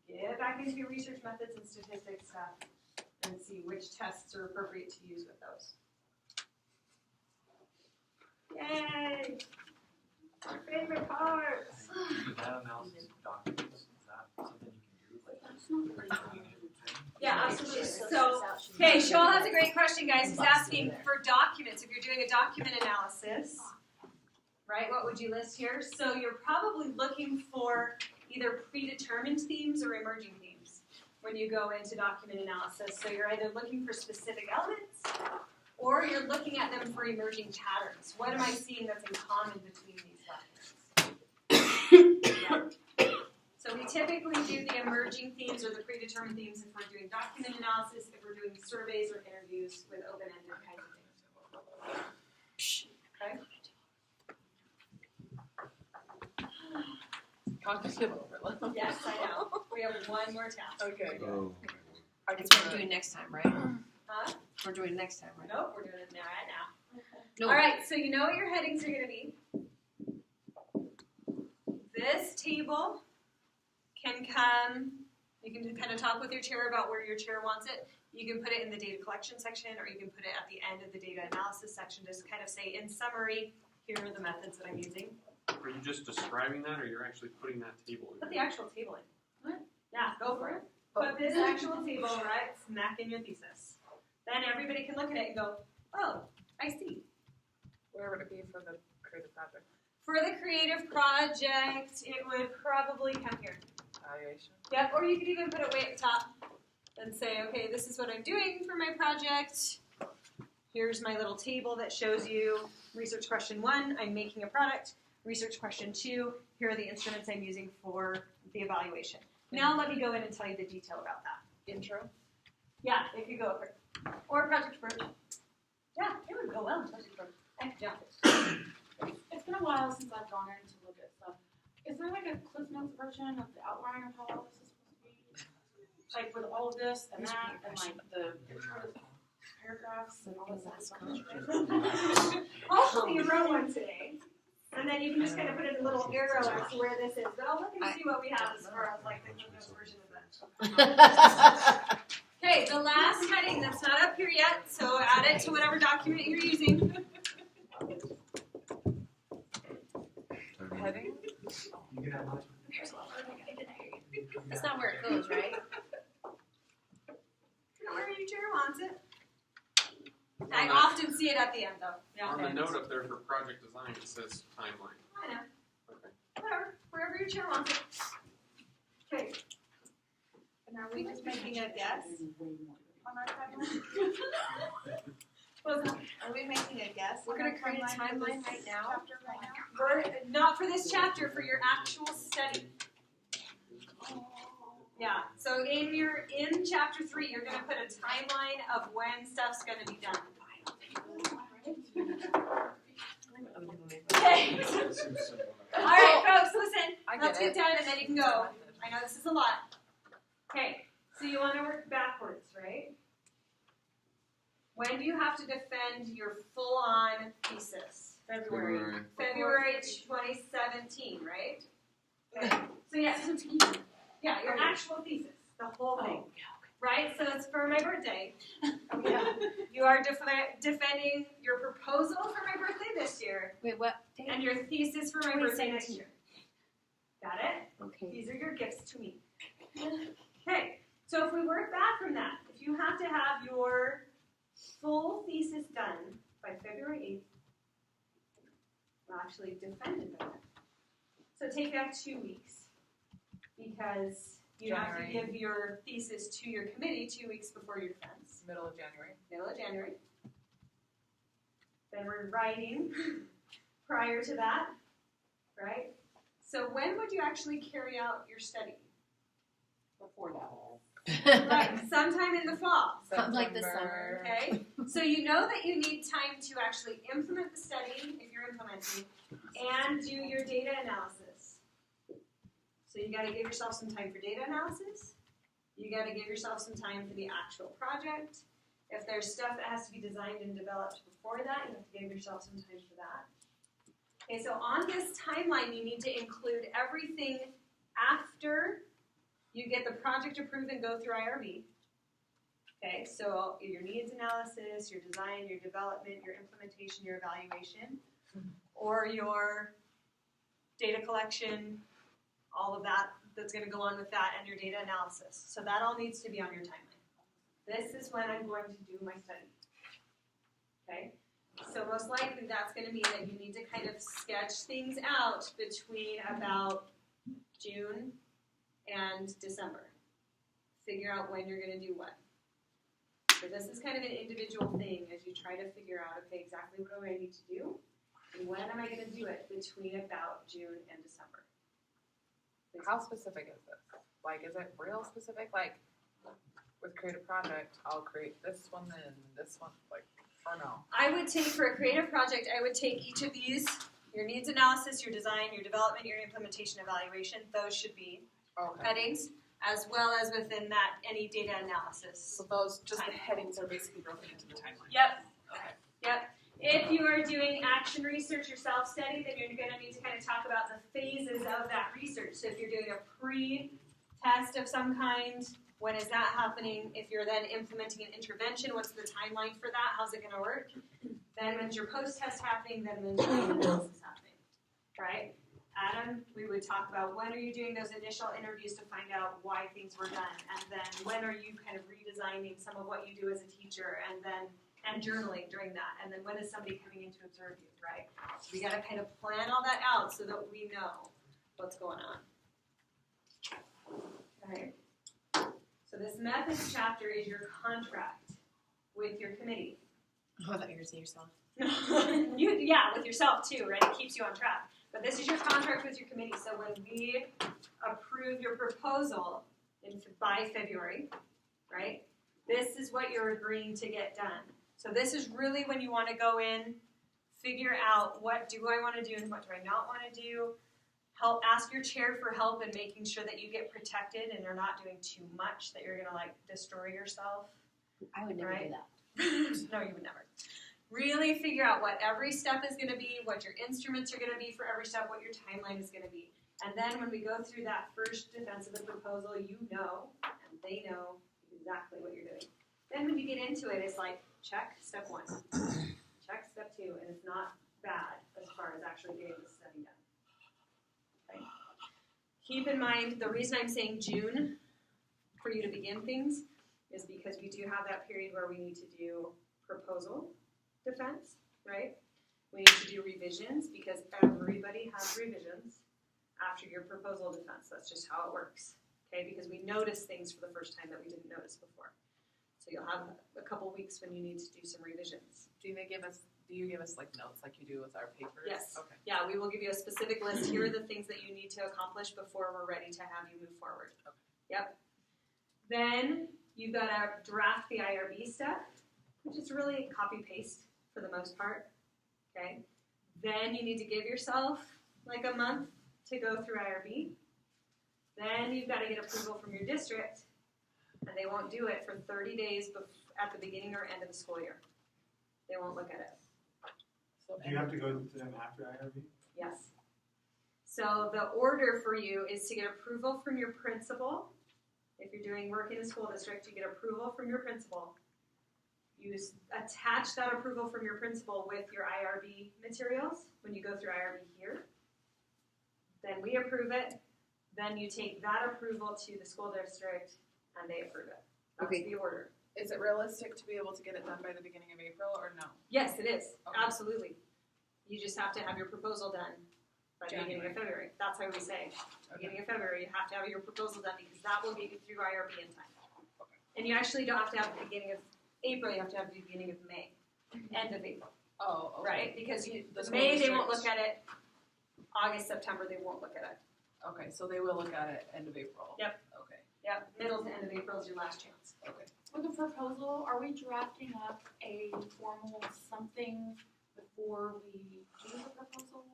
get back into your research methods and statistics stuff and see which tests are appropriate to use with those. Yay! Our favorite parts! data analysis of documents, is that something you can do? Yeah, absolutely. So, okay, Shoal has a great question, guys. He's asking for documents. If you're doing a document analysis, right, what would you list here? So you're probably looking for either predetermined themes or emerging themes when you go into document analysis. So you're either looking for specific elements or you're looking at them for emerging patterns. What am I seeing that's in common between these documents? Yeah. So we typically do the emerging themes or the predetermined themes if we're doing document analysis, if we're doing surveys or interviews with open-ended kinds of things. Okay? Cognitive overload. Yes, I know. We have one more task. Okay. Oh. That's what we're doing next time, right? Huh? We're doing it next time, right? Nope, we're doing it now, right now. No. All right, so you know what your headings are going to be. This table can come, you can kind of talk with your chair about where your chair wants it. You can put it in the data collection section, or you can put it at the end of the data analysis section. Just kind of say, in summary, here are the methods that I'm using. Are you just describing that, or you're actually putting that table in? Put the actual table in. What? Yeah, go for it. Put this actual table right smack in your thesis. Then everybody can look at it and go, oh, I see. Where would it be for the creative project? For the creative project, it would probably come here. Evaluation. Yep, or you could even put it way at the top and say, okay, this is what I'm doing for my project. Here's my little table that shows you research question 1, I'm making a product. Research question 2, here are the instruments I'm using for the evaluation. Now let me go in and tell you the detail about that. Intro. Yeah, it could go over. Or project approach. Yeah, it would go well in project approach. I could jump it. It's been a while since I've gone in to look at stuff. Is there like a Cliff Notes version of the outline of how all this is supposed to be? Like with all of this and that and like the paragraphs and all of that. Hopefully you wrote one today. And then you can just kind of put in a little arrow as to where this is. But I'll look and see what we have as far as like the Cliff Notes version of that. Okay, the last heading that's not up here yet, so add it to whatever document you're using. Heading. You can have much. That's not where it goes, right? Where your chair wants it. I often see it at the end, though. Yeah. On the note up there for project design, it says timeline. I know. Okay. Whatever. Wherever your chair wants it. Okay. And are we just making a guess on our timeline? Are we making a guess? We're going to create a timeline right now? For, not for this chapter, for your actual study. Yeah, so in chapter 3, you're going to put a timeline of when stuff's going to be done. Okay. All right. let's get done and then you can go. I know this is a lot. Okay, so you want to work backwards, right? When do you have to defend your full-on thesis? February. February 2017, right? Okay. So yes, yeah, your actual thesis, the whole thing, right? So it's for my birthday. You are defending your proposal for my birthday this year. Wait, what? And your thesis for my birthday next year. Got it? Okay. These are your gifts to me. Okay, so if we work back from that, if you have to have your full thesis done by February 8th, well, actually defended by then. So take back 2 weeks because you have to give your thesis to your committee 2 weeks before your defense. Middle of January. Middle of January. Then we're writing prior to that, right? So when would you actually carry out your study? Before that. Right, sometime in the fall. Like the summer. Okay, so you know that you need time to actually implement the study, if you're implementing, and do your data analysis. So you got to give yourself some time for data analysis. You got to give yourself some time for the actual project. If there's stuff that has to be designed and developed before that, you have to give yourself some time for that. Okay, so on this timeline, you need to include everything after you get the project approved and go through IRB. Okay, so your needs analysis, your design, your development, your implementation, your evaluation, or your data collection, all of that that's going to go on with that, and your data analysis. So that all needs to be on your timeline. This is when I'm going to do my study. Okay, so most likely that's going to mean that you need to kind of sketch things out between about June and December. Figure out when you're going to do what. So this is kind of an individual thing as you try to figure out, okay, exactly what do I need to do, and when am I going to do it between about June and December. How specific is this? Like, is it real specific? Like, with Creative Project, I'll create this one and this one, like, or no? I would take, for a creative project, I would take each of these, your needs analysis, your design, your development, your implementation, evaluation, those should be headings, as well as within that, any data analysis. So those, just the headings are basically broken into the timeline? Yep. Okay. Yep. If you are doing action research or self-study, then you're going to need to kind of talk about the phases of that research. So if you're doing a pre-test of some kind, when is that happening? If you're then implementing an intervention, what's the timeline for that? How's it going to work? Then when's your post-test happening? Then when's your analysis happening? Right? Adam, we would talk about when are you doing those initial interviews to find out why things were done, and then when are you kind of redesigning some of what you do as a teacher, and journaling during that, and then when is somebody coming in to observe you, right? So we got to kind of plan all that out so that we know what's going on. Okay. So this methods chapter is your contract with your committee. Oh, I thought you were saying yourself. Yeah, with yourself too, right? It keeps you on track. But this is your contract with your committee. So when we approve your proposal by February, right? This is what you're agreeing to get done. So this is really when you want to go in, figure out what do I want to do and what do I not want to do. Help, ask your chair for help in making sure that you get protected and you're not doing too much that you're going to like destroy yourself. I would never do that. No, you would never. Really figure out what every step is going to be, what your instruments are going to be for every step, what your timeline is going to be. And then when we go through that first defense of the proposal, you know, and they know exactly what you're doing. Then when you get into it, it's like, check step 1, check step 2, and it's not bad as far as actually getting the study done. Okay. Keep in mind, the reason I'm saying June for you to begin things is because we do have that period where we need to do proposal defense, right? We need to do revisions because everybody has revisions after your proposal defense. That's just how it works, okay? Because we notice things for the first time that we didn't notice before. So you'll have a couple weeks when you need to do some revisions. Do you give us like notes like you do with our papers? Yes. Okay. Yeah, we will give you a specific list. Here are the things that you need to accomplish before we're ready to have you move forward. Okay. Yep. Then you've got to draft the IRB step, which is really copy-paste for the most part. Okay. Then you need to give yourself like a month to go through IRB. Then you've got to get approval from your district, and they won't do it for 30 days at the beginning or end of the school year. They won't look at it. Do you have to go to them after IRB? Yes. So the order for you is to get approval from your principal. If you're doing work in a school district, you get approval from your principal. You attach that approval from your principal with your IRB materials when you go through IRB here. Then we approve it. Then you take that approval to the school district and they approve it. That's the order. Is it realistic to be able to get it done by the beginning of April or no? Yes, it is. Okay. Absolutely. You just have to have your proposal done by the beginning of February. That's how we say. Beginning of February, you have to have your proposal done because that will get you through IRB in time. And you actually don't have to have the beginning of April, you have to have the beginning of May. End of April. Oh, okay. Right? Because The May, they school won't look districts- at it. August, September, they won't look at it. Okay, so they will look at it end of April. Yep. Okay. Yep. Middle to end of April is your last chance. Okay. For the proposal, are we drafting up a formal something before we do the proposal?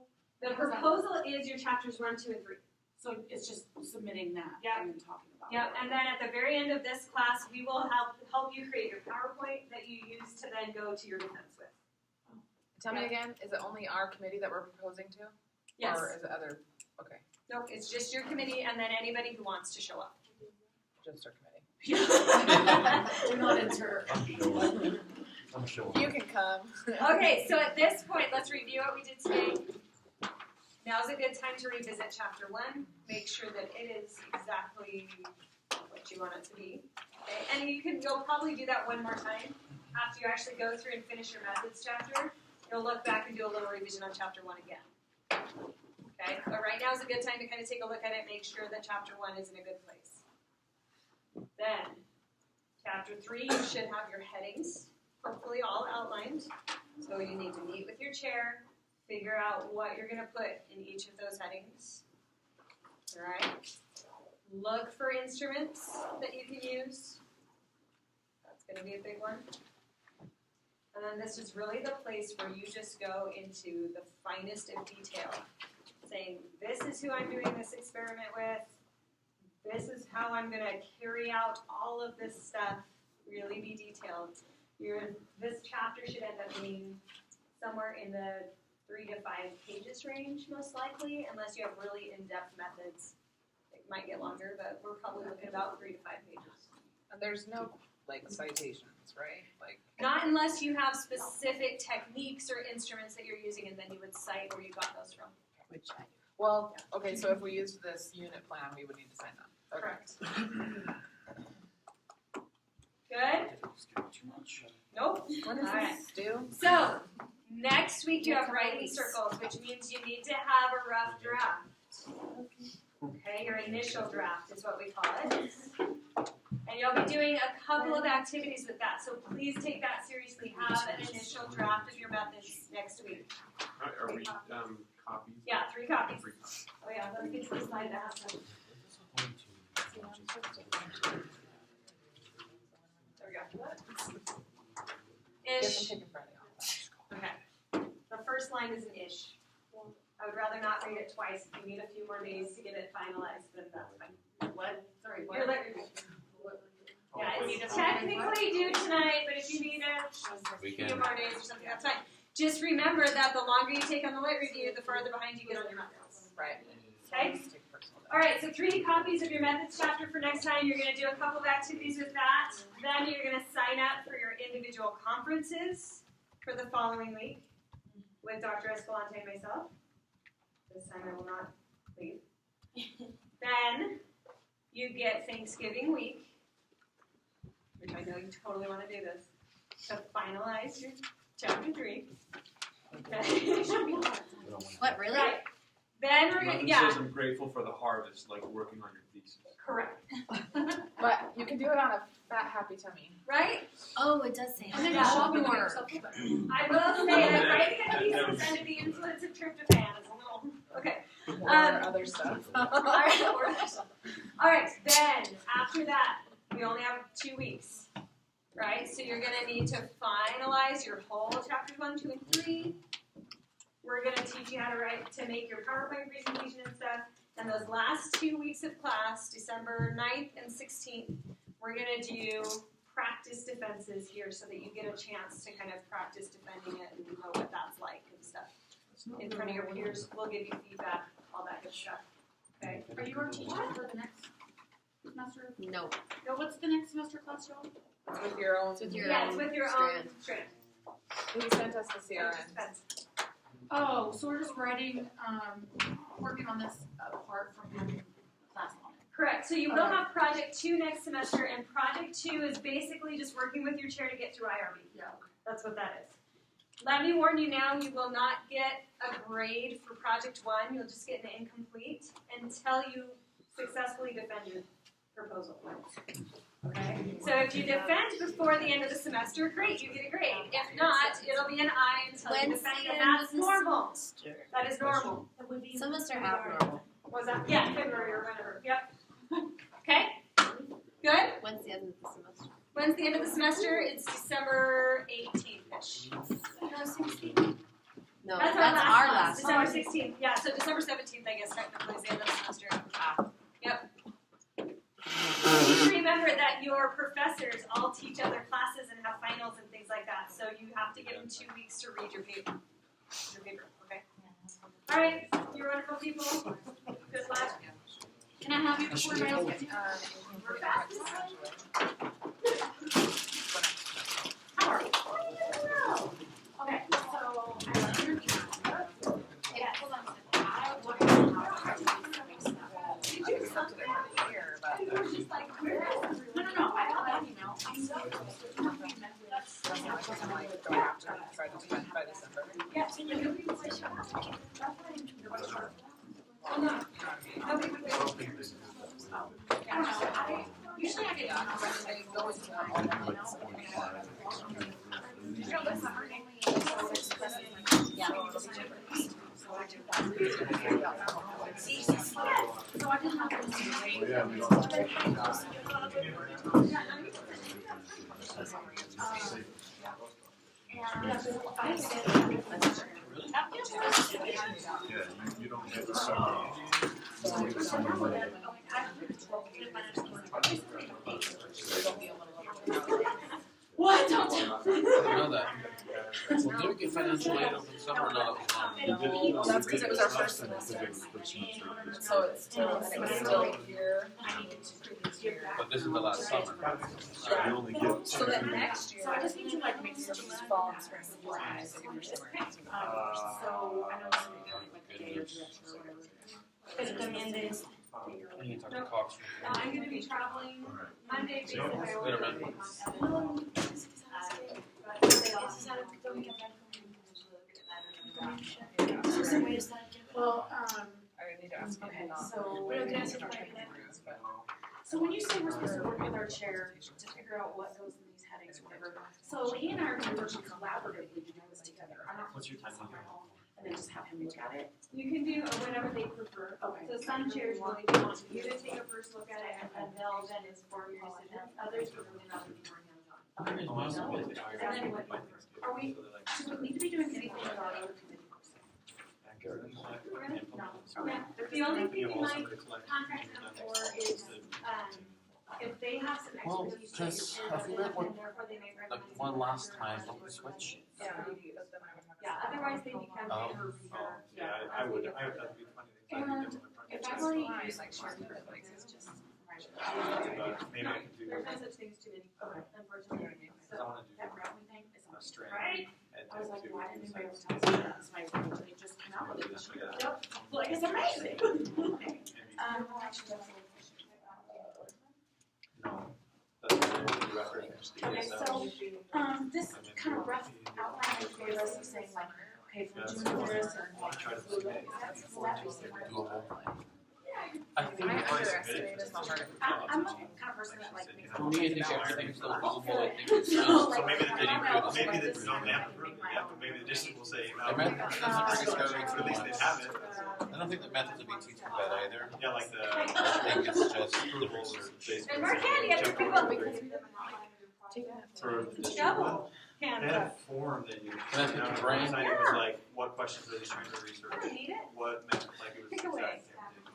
The proposal is your chapters 1, 2, and 3. So it's just submitting that Yep. and then talking about Yep, it. and then at the very end of this class, we will help you create your PowerPoint that you use to then go to your defense with. Tell me again, is it only our committee that we're proposing to? Yes. Or is it other, okay, Nope, it's just your committee and then anybody who wants to show up. just our committee? Do not enter. I'm sure. You can come. Okay, so at this point, let's review what we did today. Now's a good time to revisit chapter 1. Make sure that it is exactly what you want it to be. Okay? And you'll probably do that one more time. After you actually go through and finish your methods chapter, you'll look back and do a little revision on chapter 1 again. Okay? But right now is a good time to kind of take a look at it, make sure that chapter 1 is in a good place. Then, chapter 3, you should have your headings, hopefully all outlined. So you need to meet with your chair, figure out what you're going to put in each of those headings. All right? Look for instruments that you can use. That's going to be a big one. And then this is really the place where you just go into the finest of detail, saying, this is who I'm doing this experiment with. This is how I'm going to carry out all of this stuff. Really be detailed. This chapter should end up being somewhere in the 3 to 5 pages range, most likely, unless you have really in-depth methods. It might get longer, but we're probably looking at about 3 to 5 pages. And there's no, like, citations, right? Like, Not unless you have specific techniques or instruments that you're using, and then you would cite where you got those from. which, well, okay, so if we used this unit plan, we would need to sign that. Okay. Correct. Good? Nope. What does All right. this do? So, next week you have writing circles, which means you need to have a rough draft. Okay, your initial draft is what we call it. And you'll be doing a couple of activities with that, so please take that seriously. Have an initial draft of your methods next week. Are we copies? Yeah, 3 copies. 3 copies. Oh yeah, let me get to the slide that has them. There we go. Ish. Okay. The first line is an ish. I would rather not read it twice. If you need a few more days to get it finalized, then that's fine. What? Sorry, what? Your lit review. Yeah, it's technically due tonight, but if you need a few more days or something, that's fine. Just remember that the longer you take on the lit review, the farther behind you get on your methods. Right. Okay? All right, so 3 copies of your methods chapter for next time. You're going to do a couple of activities with that. Then you're going to sign up for your individual conferences for the following week with Dr. Escalante and myself. This time I will not leave. Then you get Thanksgiving week, which I know you totally want to do this, to finalize your chapter 3. Okay. What, really? Right. Then we're going to, Says I'm grateful for the harvest, like working on your thesis. Correct. But you can do it on a fat, happy tummy. Right? Oh, it does say And then that. you shopping for yourself. I will say that writing a thesis under the influence of tryptophan is a little, okay. Or other stuff. All right, then after that, we only have 2 weeks, right? So you're going to need to finalize your whole chapters 1, 2, and 3. We're going to teach you how to make your PowerPoint presentation and stuff, And those last 2 weeks of class, December 9th and 16th, we're going to do practice defenses here so that you get a chance to kind of practice defending it and know what that's like and stuff. In front of your peers, we'll give you feedback, all that good stuff. Okay? Are you our teacher for the next semester? No. No, what's the next semester class, Joel? It's with your own. Yeah, it's with your own strand. He sent us the CRN. Oh, so we're just writing, working on this apart from having class on it. Correct. So you will have Project 2 next semester, and Project 2 is basically just working with your chair to get through IRB. Yeah. That's what that is. Let me warn you now, you will not get a grade for Project 1. You'll just get an incomplete until you successfully defend your proposal. Okay? So if you defend before the end of the semester, great, you get a grade. If not, it'll be an I until you defend, and that's normal. That is normal. Semester half normal. Was that? Yeah, February or whatever. Yep. Okay? Good? When's the end of the semester? When's the end of the semester? It's December 18th-ish. No, 16th. No, That's our class. last. December 16th. Yeah, so December 17th, I guess, technically is the end of the semester. Yep. Please remember that your professors all teach other classes and have finals and things like that, so you have to give them 2 weeks to read your paper. Okay? All right, you wonderful people. Good luck. Can I have you before my else get We're fast. How are you? Okay, so yeah, hold on. Did you accept it for the year, but No, I got that email. by December. Yeah. Oh, no. Nobody would wait. Usually I get emails when they go into all that, you know. So I didn't have to Yeah, we don't you don't get the summer. You don't get the summer money. What? Don't tell me. I know that. Well, did we get financial aid over the summer or not? That's because it was our first semester. So it's still, and it was still here. But this is the last summer. You only get. So then next year, I just need to like make some of these fall and spring supplies. So I know it's like the day or direction or whatever. Because the Mondays. I need to talk to Cox. I'm going to be traveling Monday, Tuesday, Wait a minute. Well, I need to ask okay, him. so when you say we're supposed to work with our chair to figure out what goes in these headings or whatever, so he and I are going to work collaboratively to do this together. I'm not What's your going to time? do my home and then just have him look at it. You can do whatever they prefer. Okay. So some chairs really do want you to take a first look at it, and they'll then inform your decision. Others would really not be more hands-on. And then what, are we, do we need to be doing anything with our other committee? The only thing you might contact them for is, if they have some Well, expertise. because that I you forget what, and therefore they may like recommend one you last after time, a don't we switch? Yeah. Yeah, otherwise they become Oh. interweaver. Yeah, I would be funny things. If I've already used Like shared privileges, it's just. Maybe I could do. There's no such thing as too many, unfortunately. I So, want to do that routing thing is a strand. right? I was like, why didn't anybody else tell me that? So I went to, they just came out with it this year. Yep. Like, it's amazing. No. That's the reference. Okay, so, this kind of rough outline that you gave us is saying like, okay, from June to this and like, Doable. I underestimated how hard it would be. I'm the kind of person that like makes. For me, I think everything's still doable. I think it's So, just like, maybe the- getting through this. Maybe they don't have to prove it yet, but maybe the district will say, The method doesn't bring us very at least they have it. I don't think the methods would be too bad either. Yeah, like the. I think it's just the research. And Mark Handy, you have to people. For the district. Double. They Hands had a up. form that you. Can I pick on a the brain? website, it was like, what questions are they trying to I research? don't need it. What, like it was Pick away. exact same thing.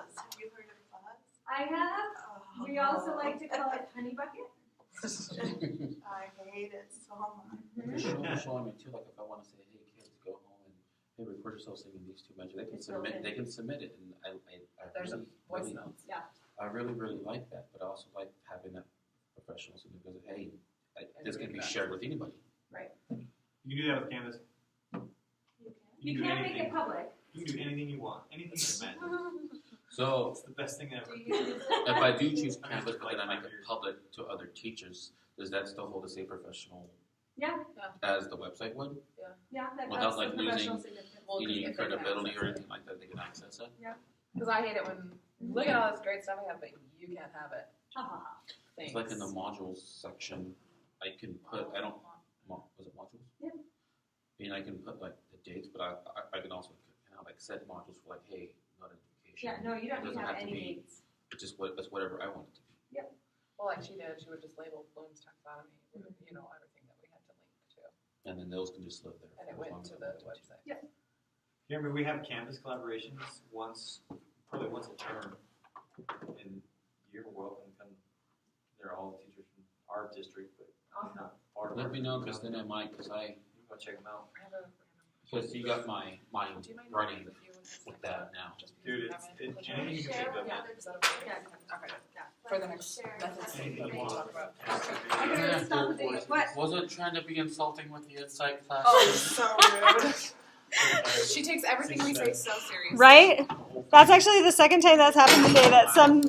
Have you heard of fuzz? I have. We also like to call it honey bucket. I hate it so much. Showing me too, like if I want to say, hey kids, go home and hey, record yourself singing these two measures, they can submit. They can submit it, and There's a voice notes. Yeah. I really like that, but I also like having that professional singing because hey, this can be shared with anybody. Right. You can do that with Canvas. You can do can't make anything. it public. You can do anything you want, anything you can imagine. So It's the best thing ever. if I do choose Canvas, but then I make it public to other teachers, does that still hold the same professional Yeah. as the website would? Yeah. That Without that's like the professional losing significance. any if they can credibility access or it. anything like that, they can access it? Because I hate it when look at all this great stuff I have, but you can't have it. It's like in the modules section, I can put, was it modules? Yeah. I mean, I can put like the dates, but I can also like set modules for like, hey, notification. Yeah. No, you don't need It doesn't to have have to any be- dates. It's just it's whatever I want it to be. Well, like she did, she would just label Bloom's taxonomy with, you know, everything that we had to link to. And then those can just live there. And it for as went long to as the I want it website. You remember we have Canvas collaborations probably once a term, and you're welcome to come. They're all teachers from our district, but not part of Let our. me know, because then I might, because You can go check them out. because you got my Do you mind running if you would just with like that now. just because Dude, we haven't it's put anything you can think of. Yeah. Is that okay? Yeah. Okay. For the next methods that Anything we you want. talk about. I'm gonna stop the video. What? Wasn't trying to be insulting with the insight class. Oh, you're so rude. She takes everything we say so seriously. Right? That's actually the second time that's happened today. That some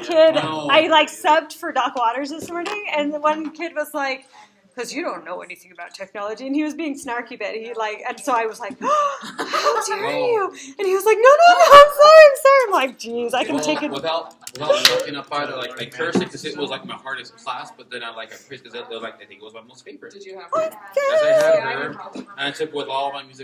kid I like subbed for Doc Waters this morning, and the one kid was like, "Because you don't know anything about technology," and he was being snarky, but he like, and so I was like, "How dare you?" And he was like, "No, I'm sorry." I'm like, "Geez, I can take it." Without looking up either, like I cursed it because it was like my hardest class, but then I praised because it was like I think it was my most favorite. Did you have Oh, Because I had Yeah, I her, can probably and I took with all my music